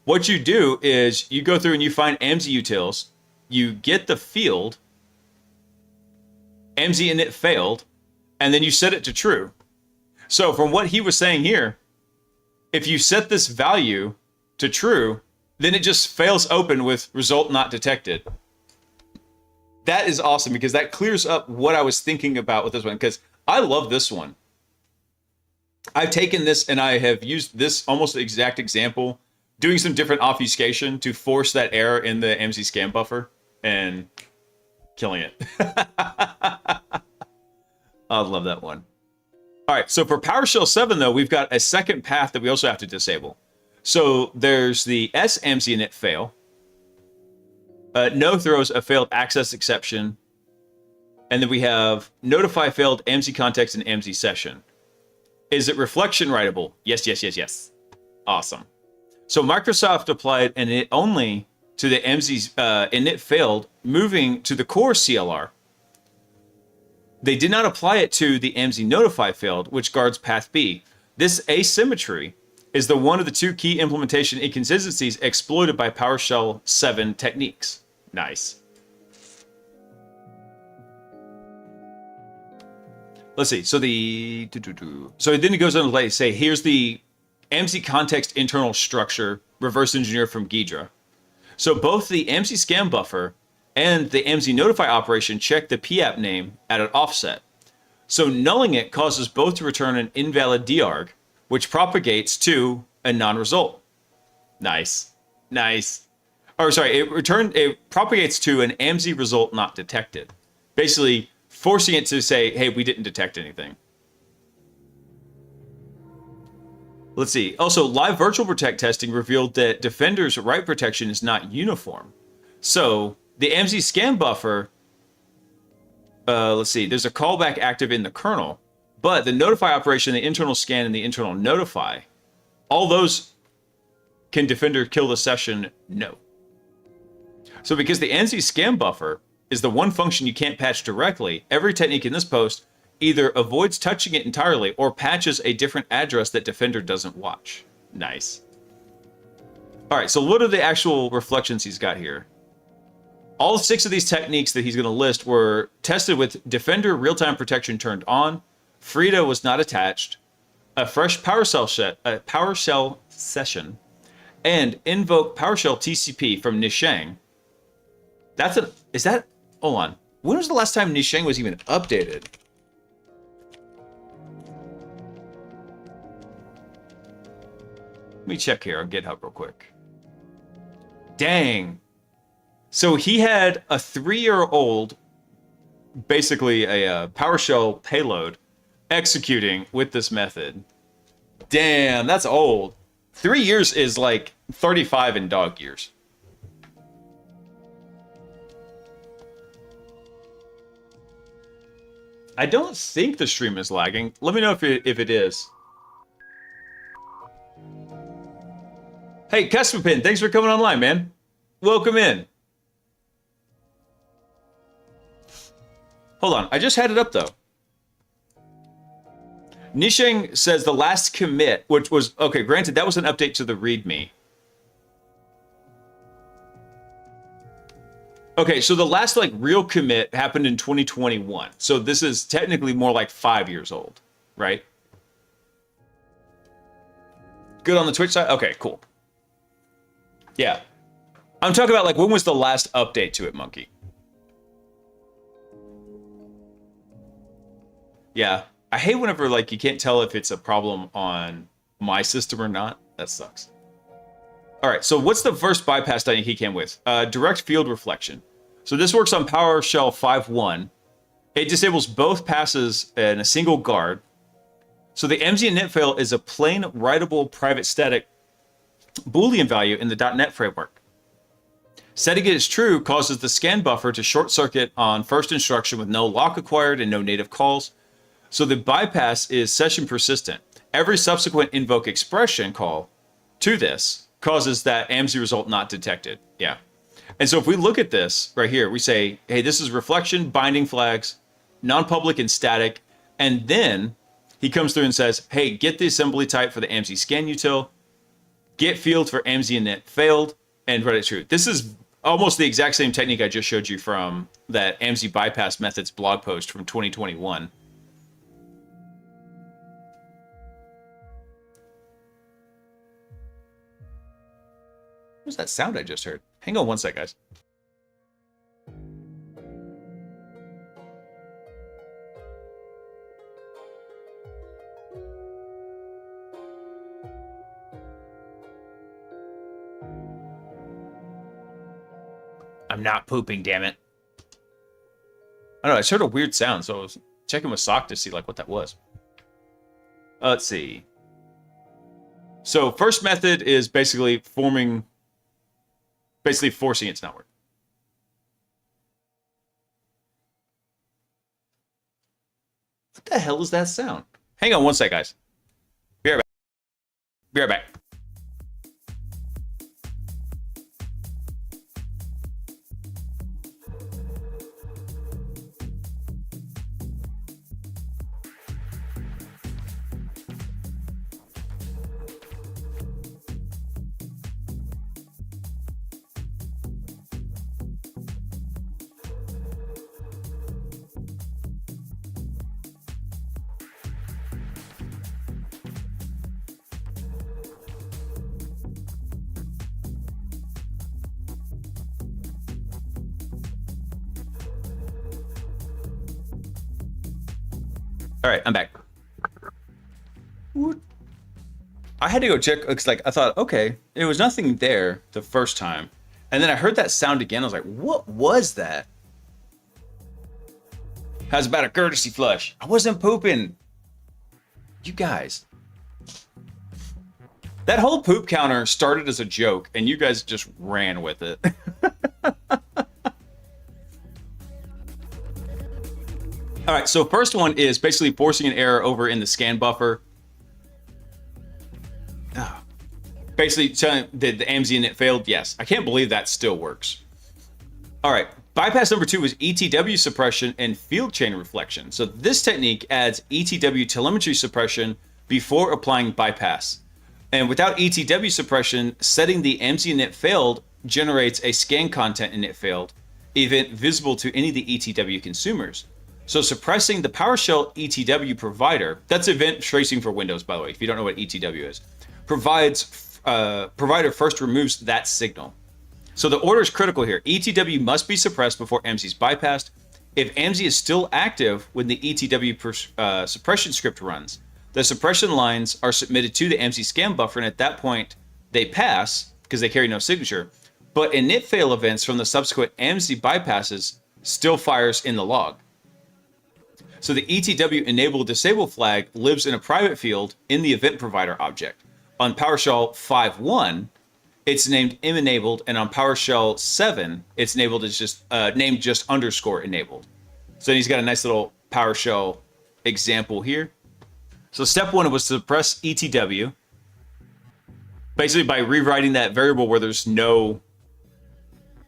S1: What you do is you go through and you find MZ utils, you get the field, MZ init failed, and then you set it to true. So from what he was saying here, if you set this value to true, then it just fails open with result not detected. That is awesome because that clears up what I was thinking about with this one, because I love this one. I've taken this and I have used this almost exact example, doing some different obfuscation to force that error in the MZ scan buffer and killing it. I love that one. All right, so for PowerShell 7, though, we've got a second path that we also have to disable. So there's the smz init fail. No throws a failed access exception. And then we have notify failed MZ context and MZ session. Is it reflection writable? Yes, yes, yes, yes. Awesome. So Microsoft applied an init only to the MZ init failed, moving to the core CLR. They did not apply it to the MZ notify failed, which guards path B. This asymmetry is the one of the two key implementation inconsistencies exploited by PowerShell 7 techniques. Nice. Let's see. So then it goes on to say, here's the MZ context internal structure reverse engineer from Ghidra. So both the MZ scan buffer and the MZ notify operation check the PAP name at an offset. So nulling it causes both to return an invalid darg, which propagates to a non-result. Nice. Nice. Or sorry, it propagates to an MZ result not detected. Basically forcing it to say, hey, we didn't detect anything. Let's see. Also, live virtual protect testing revealed that Defender's write protection is not uniform. So the MZ scan buffer, let's see, there's a callback active in the kernel, but the notify operation, the internal scan, and the internal notify, all those can Defender kill the session? No. So because the MZ scan buffer is the one function you can't patch directly, every technique in this post either avoids touching it entirely or patches a different address that Defender doesn't watch. Nice. All right, so what are the actual reflections he's got here? All 6 of these techniques that he's going to list were tested with Defender real-time protection turned on, Frida was not attached, a fresh PowerShell session, and invoke PowerShell TCP from Nisheng. Hold on. When was the last time Nisheng was even updated? Let me check here on GitHub real quick. Dang. So he had a 3-year-old, basically a PowerShell payload, executing with this method. Damn, that's old. 3 years is like 35 in dog years. I don't think the stream is lagging. Let me know if it is. Hey, Custom Pin, thanks for coming online, man. Welcome in. Hold on, I just had it up though. Nisheng says the last commit, which was, okay, granted, that was an update to the README. Okay, so the last like real commit happened in 2021. So this is technically more like 5 years old, right? Good on the Twitch side? Okay, cool. Yeah. I'm talking about like when was the last update to it, Monkey? Yeah. I hate whenever like you can't tell if it's a problem on my system or not. That sucks. All right, so what's the first bypass that he came with? Direct field reflection. So this works on PowerShell 5.1. It disables both passes in a single guard. So the MZ init fail is a plain writable private static Boolean value in the .NET framework. Setting it as true causes the scan buffer to short circuit on first instruction with no lock acquired and no native calls. So the bypass is session persistent. Every subsequent invoke expression call to this causes that AMSI result not detected. Yeah. And so if we look at this right here, we say, hey, this is reflection, binding flags, non-public and static. And then he comes through and says, hey, get the assembly type for the AMSI scan util, get field for AMSI init failed, and write it true. This is almost the exact same technique I just showed you from that AMSI bypass methods blog post from 2021. What's that sound I just heard? Hang on one sec, guys. I'm not pooping, damn it. I don't know, I just heard a weird sound, so I was checking with Sock to see like what that was. Let's see. So first method is basically forcing it to not work. What the hell is that sound? Hang on one sec, guys. Be right back. Be right back. All right, I'm back. I had to go check because, like, I thought, okay, there was nothing there the first time, and then I heard that sound again. I was like, what was that? How's about a courtesy flush? I wasn't pooping. You guys. That whole poop counter started as a joke, and you guys just ran with it. All right, so first one is basically forcing an error over in the scan buffer. Basically telling that the AMSI init failed. Yes, I can't believe that still works. All right, bypass number 2 is ETW suppression and field chain reflection. So this technique adds ETW telemetry suppression before applying bypass. And without ETW suppression, setting the AMSI init failed generates a scan content init failed event visible to any of the ETW consumers. So suppressing the PowerShell ETW provider, that's event tracing for Windows, by the way, if you don't know what ETW is, provides provider first removes that signal. So the order is critical here. ETW must be suppressed before AMSI is bypassed. If AMSI is still active when the ETW suppression script runs, the suppression lines are submitted to the AMSI scan buffer, and at that point, they pass because they carry no signature. But init fail events from the subsequent AMSI bypasses still fires in the log. So the ETW enable disable flag lives in a private field in the event provider object. On PowerShell 5.1, it's named enabled, and on PowerShell 7, it's enabled as just named just underscore enabled. So he's got a nice little PowerShell example here. So step 1 was to suppress ETW, basically by rewriting that variable where there's no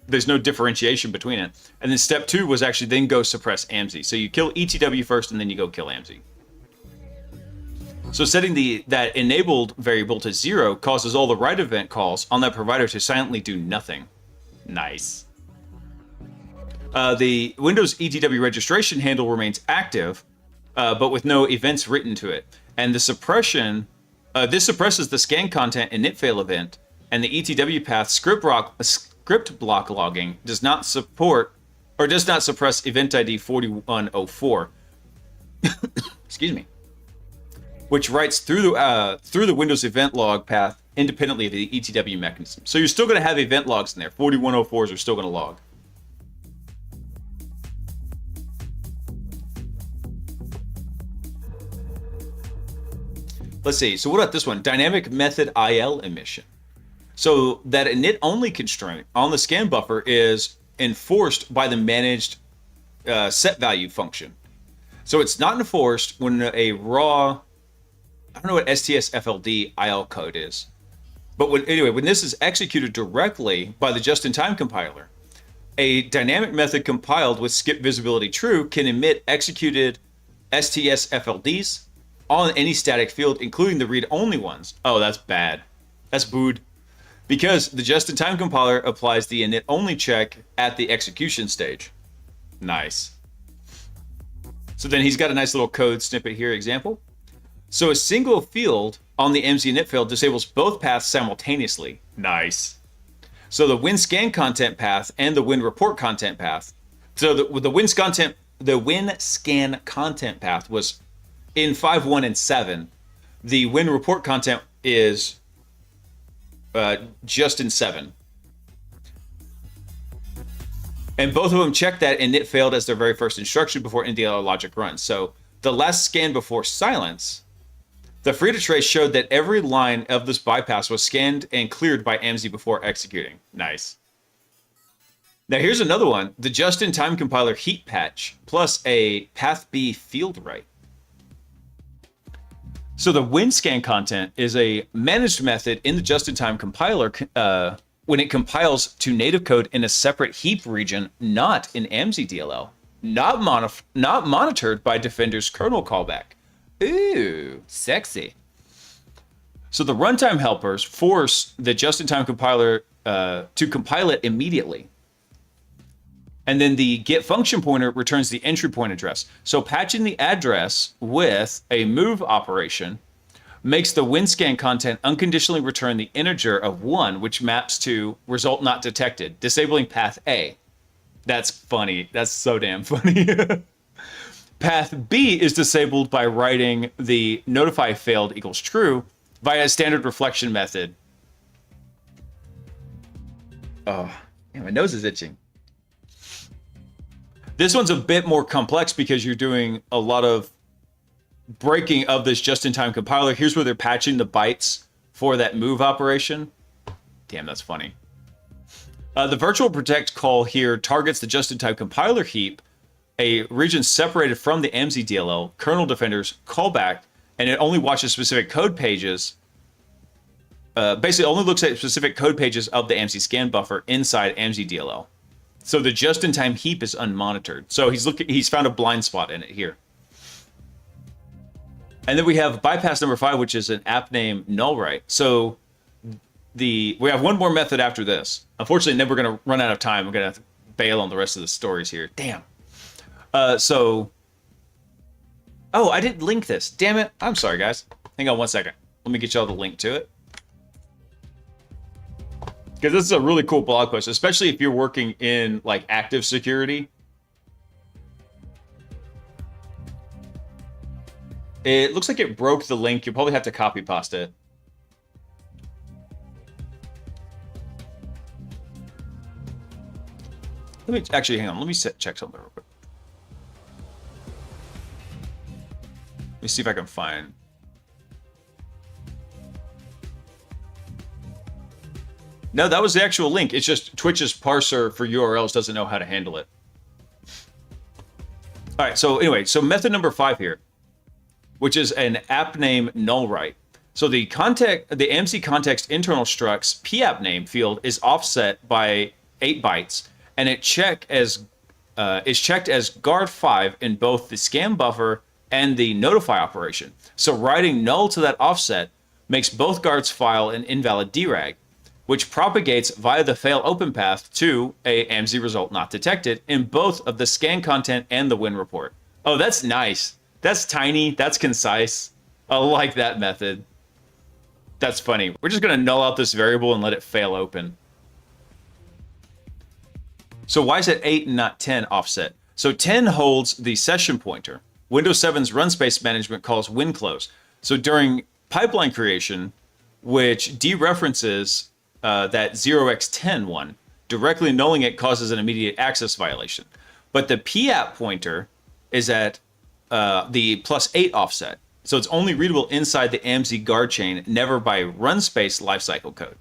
S1: differentiation between it. And then step 2 was actually then go suppress AMSI. So you kill ETW first, and then you go kill AMSI. So setting that enabled variable to 0 causes all the write event calls on that provider to silently do nothing. Nice. The Windows ETW registration handle remains active, but with no events written to it. And the suppression, this suppresses the scan content init fail event, and the ETW path script block logging does not support or does not suppress event ID 4104. Excuse me. Which writes through the Windows event log path independently of the ETW mechanism. So you're still going to have event logs in there. 4104s are still going to log. Let's see. So what about this one? Dynamic method IL emission. So that init only constraint on the scan buffer is enforced by the managed set value function. So it's not enforced when a raw, I don't know what STSFLD IL code is, but when this is executed directly by the just-in-time compiler, a dynamic method compiled with skip visibility true can emit executed STSFLDs on any static field, including the read-only ones. Oh, that's bad. That's booed. Because the just-in-time compiler applies the init-only check at the execution stage. Nice. So then he's got a nice little code snippet here, example. So a single field on the AMSI init field disables both paths simultaneously. Nice. So the win scan content path and the win report content path. So the win scan content path was in 5.1 and 7. The win report content is just in 7. And both of them check that init failed as their very first instruction before any other logic runs. So the last scan before silence, the free to trace showed that every line of this bypass was scanned and cleared by AMSI before executing. Nice. Now here's another one, the just-in-time compiler heap patch plus a path B field write. So the WinScan content is a managed method in the just-in-time compiler when it compiles to native code in a separate heap region, not in AMSI DLL, not monitored by Defender's kernel callback. Ooh, sexy. So the runtime helpers force the just-in-time compiler to compile it immediately. And then the get function pointer returns the entry point address. So patching the address with a move operation makes the WinScan content unconditionally return the integer of 1, which maps to result not detected, disabling path A. That's funny. That's so damn funny. Path B is disabled by writing the notify failed equals true via a standard reflection method. Oh, man, my nose is itching. This one's a bit more complex because you're doing a lot of breaking of this just-in-time compiler. Here's where they're patching the bytes for that move operation. Damn, that's funny. The virtual protect call here targets the just-in-time compiler heap, a region separated from the AMSI DLL, kernel defender's callback, and it only watches specific code pages. Basically, only looks at specific code pages of the AMSI scan buffer inside AMSI DLL. So the just-in-time heap is unmonitored. So he's found a blind spot in it here. And then we have bypass number 5, which is an app name null write. So we have one more method after this. Unfortunately, then we're going to run out of time. I'm going to have to bail on the rest of the stories here. Damn. Oh, I didn't link this. Damn it. I'm sorry, guys. Hang on one second. Let me get y'all the link to it. Because this is a really cool blog post, especially if you're working in like active security. It looks like it broke the link. You'll probably have to copy paste it. Let me actually hang on. Let me check something real quick. Let me see if I can find. No, that was the actual link. It's just Twitch's parser for URLs doesn't know how to handle it. All right. So anyway, so method number 5 here, which is an app name null right. So the AMC context internal struct's papp name field is offset by 8 bytes, and it is checked as guard 5 in both the scan buffer and the notify operation. So writing null to that offset makes both guards file an invalid DRAG, which propagates via the fail open path to a AMZ result not detected in both of the scan content and the win report. Oh, that's nice. That's tiny. That's concise. I like that method. That's funny. We're just going to null out this variable and let it fail open. So why is it 8 and not 10 offset? So 10 holds the session pointer. Windows 7's run space management calls win close. So during pipeline creation, which dereferences that 0x10 one, directly nulling it causes an immediate access violation. But the papp pointer is at the +8 offset. So it's only readable inside the AMZ guard chain, never by run space lifecycle code.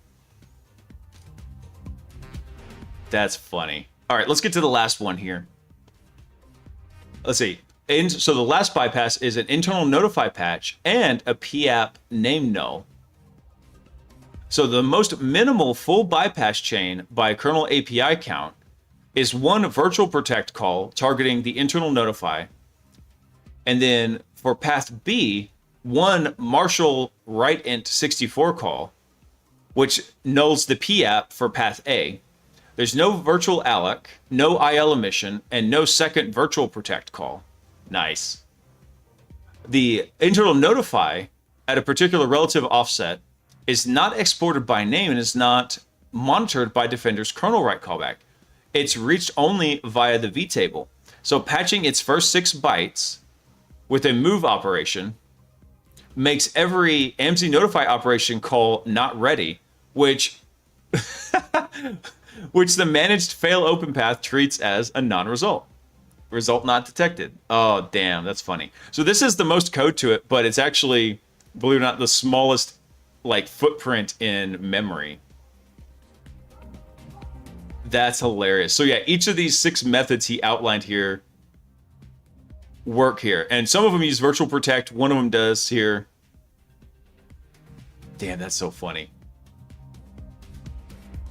S1: That's funny. All right, let's get to the last one here. Let's see. So the last bypass is an internal notify patch and a papp name null. So the most minimal full bypass chain by kernel API count is one virtual protect call targeting the internal notify. And then for path B, one Marshall write int 64 call, which nulls the papp for path A. There's no virtual alloc, no IL emission, and no second virtual protect call. Nice. The internal notify at a particular relative offset is not exported by name and is not monitored by Defender's kernel write callback. It's reached only via the vtable. So patching its first 6 bytes with a move operation makes every AMZ notify operation call not ready, which the managed fail open path treats as a non-result. Result not detected. Oh, damn, that's funny. So this is the most code to it, but it's actually, believe it or not, the smallest like footprint in memory. That's hilarious. So yeah, each of these 6 methods he outlined here work here. And some of them use virtual protect. One of them does here. Damn, that's so funny.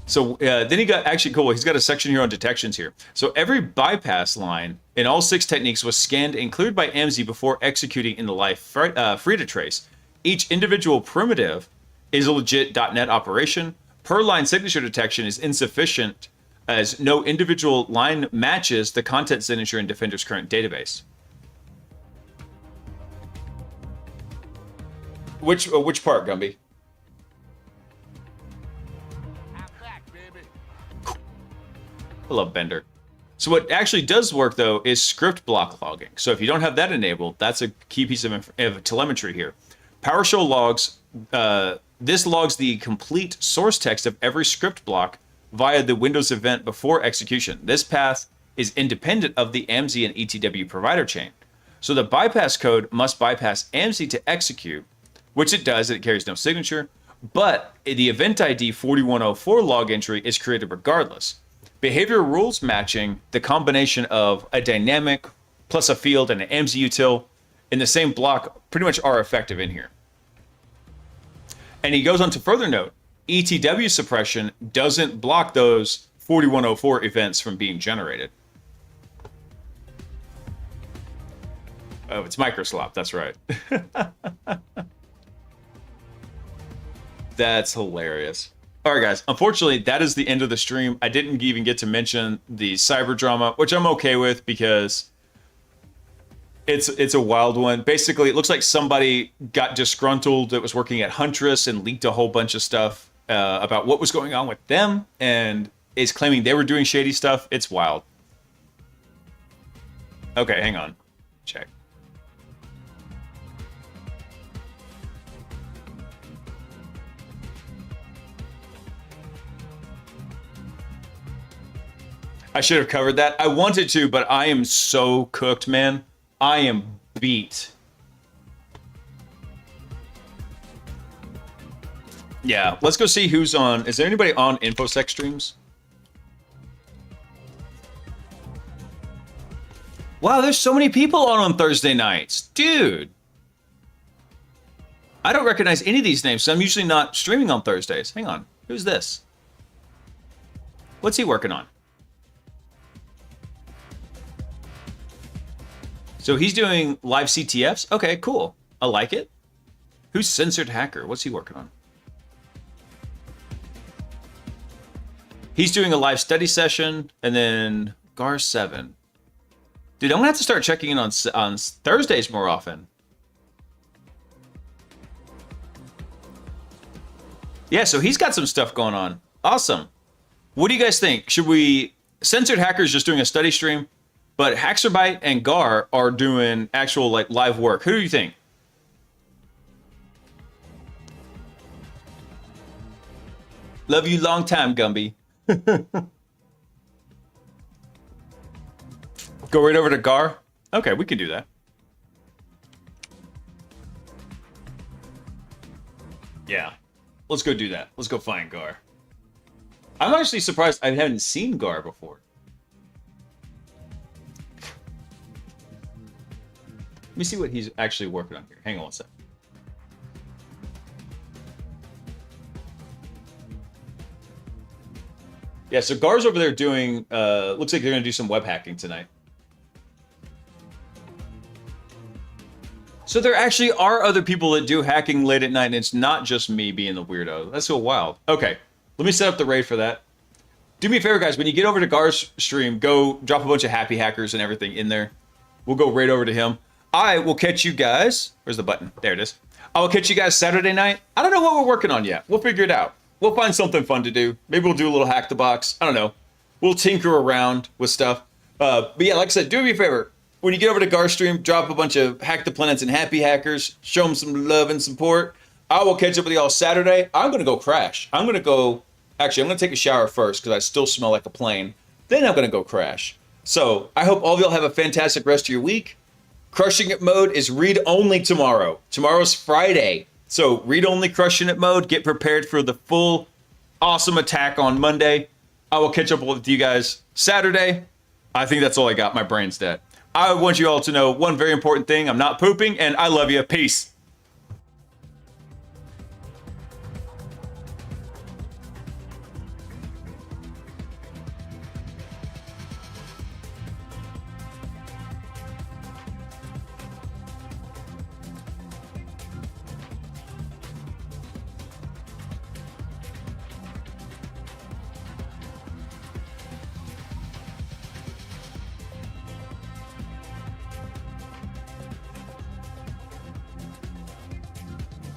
S1: So then he got, actually cool, he's got a section here on detections here. So every bypass line in all 6 techniques was scanned and cleared by AMZ before executing in the live free to trace. Each individual primitive is a legit .NET operation. Per line signature detection is insufficient as no individual line matches the content signature in Defender's current database. Which part, Gumby? I love Bender. So what actually does work, though, is script block logging. So if you don't have that enabled, that's a key piece of telemetry here. PowerShell logs, this logs the complete source text of every script block via the Windows event before execution. This path is independent of the AMZ and ETW provider chain. So the bypass code must bypass AMZ to execute, which it does, and it carries no signature, but the event ID 4104 log entry is created regardless. Behavior rules matching the combination of a dynamic plus a field and an AMZ util in the same block pretty much are effective in here. And he goes on to further note, ETW suppression doesn't block those 4104 events from being generated. Oh, it's microslop, that's right. That's hilarious. All right, guys. Unfortunately, that is the end of the stream. I didn't even get to mention the cyber drama, which I'm okay with because it's a wild one. Basically, it looks like somebody got disgruntled that was working at Huntress and leaked a whole bunch of stuff. about what was going on with them and is claiming they were doing shady stuff. It's wild. Okay, hang on. Check. I should have covered that. I wanted to, but I am so cooked, man. I am beat. Yeah, let's go see who's on. Is there anybody on InfoSec streams? Wow, there's so many people on Thursday nights. Dude. I don't recognize any of these names, so I'm usually not streaming on Thursdays. Hang on. Who's this? What's he working on? So he's doing live CTFs? Okay, cool. I like it. Who's Censored Hacker? What's he working on? He's doing a live study session, and then Gar7. Dude, I'm gonna have to start checking in on Thursdays more often. Yeah, so he's got some stuff going on. Awesome. What do you guys think? Should we... Censored Hacker's just doing a study stream, but Haxorbyte and Gar are doing actual like live work. Who do you think? Love you long time, Gumby. Go right over to Gar? Okay, we can do that. Yeah. Let's go do that. Let's go find Gar. I'm actually surprised I haven't seen Gar before. Let me see what he's actually working on here. Hang on one sec. Yeah, so Gar's over there doing, looks like they're going to do some web hacking tonight. So there actually are other people that do hacking late at night, and it's not just me being the weirdo. That's so wild. Okay, let me set up the raid for that. Do me a favor, guys. When you get over to Gar's stream, go drop a bunch of happy hackers and everything in there. We'll go right over to him. I will catch you guys. Where's the button? There it is. I will catch you guys Saturday night. I don't know what we're working on yet. We'll figure it out. We'll find something fun to do. Maybe we'll do a little hack the box. I don't know. We'll tinker around with stuff. But yeah, like I said, do me a favor. When you get over to Gar's stream, drop a bunch of Hack the Planets and Happy Hackers. Show them some love and support. I will catch up with y'all Saturday. I'm going to go crash. I'm going to take a shower first because I still smell like a plane. Then I'm going to go crash. So I hope all of y'all have a fantastic rest of your week. Crushing It mode is read-only tomorrow. Tomorrow's Friday. So read-only Crushing It mode. Get prepared for the full awesome attack on Monday. I will catch up with you guys Saturday. I think that's all I got. My brain's dead. I want you all to know one very important thing. I'm not pooping, and I love you. Peace.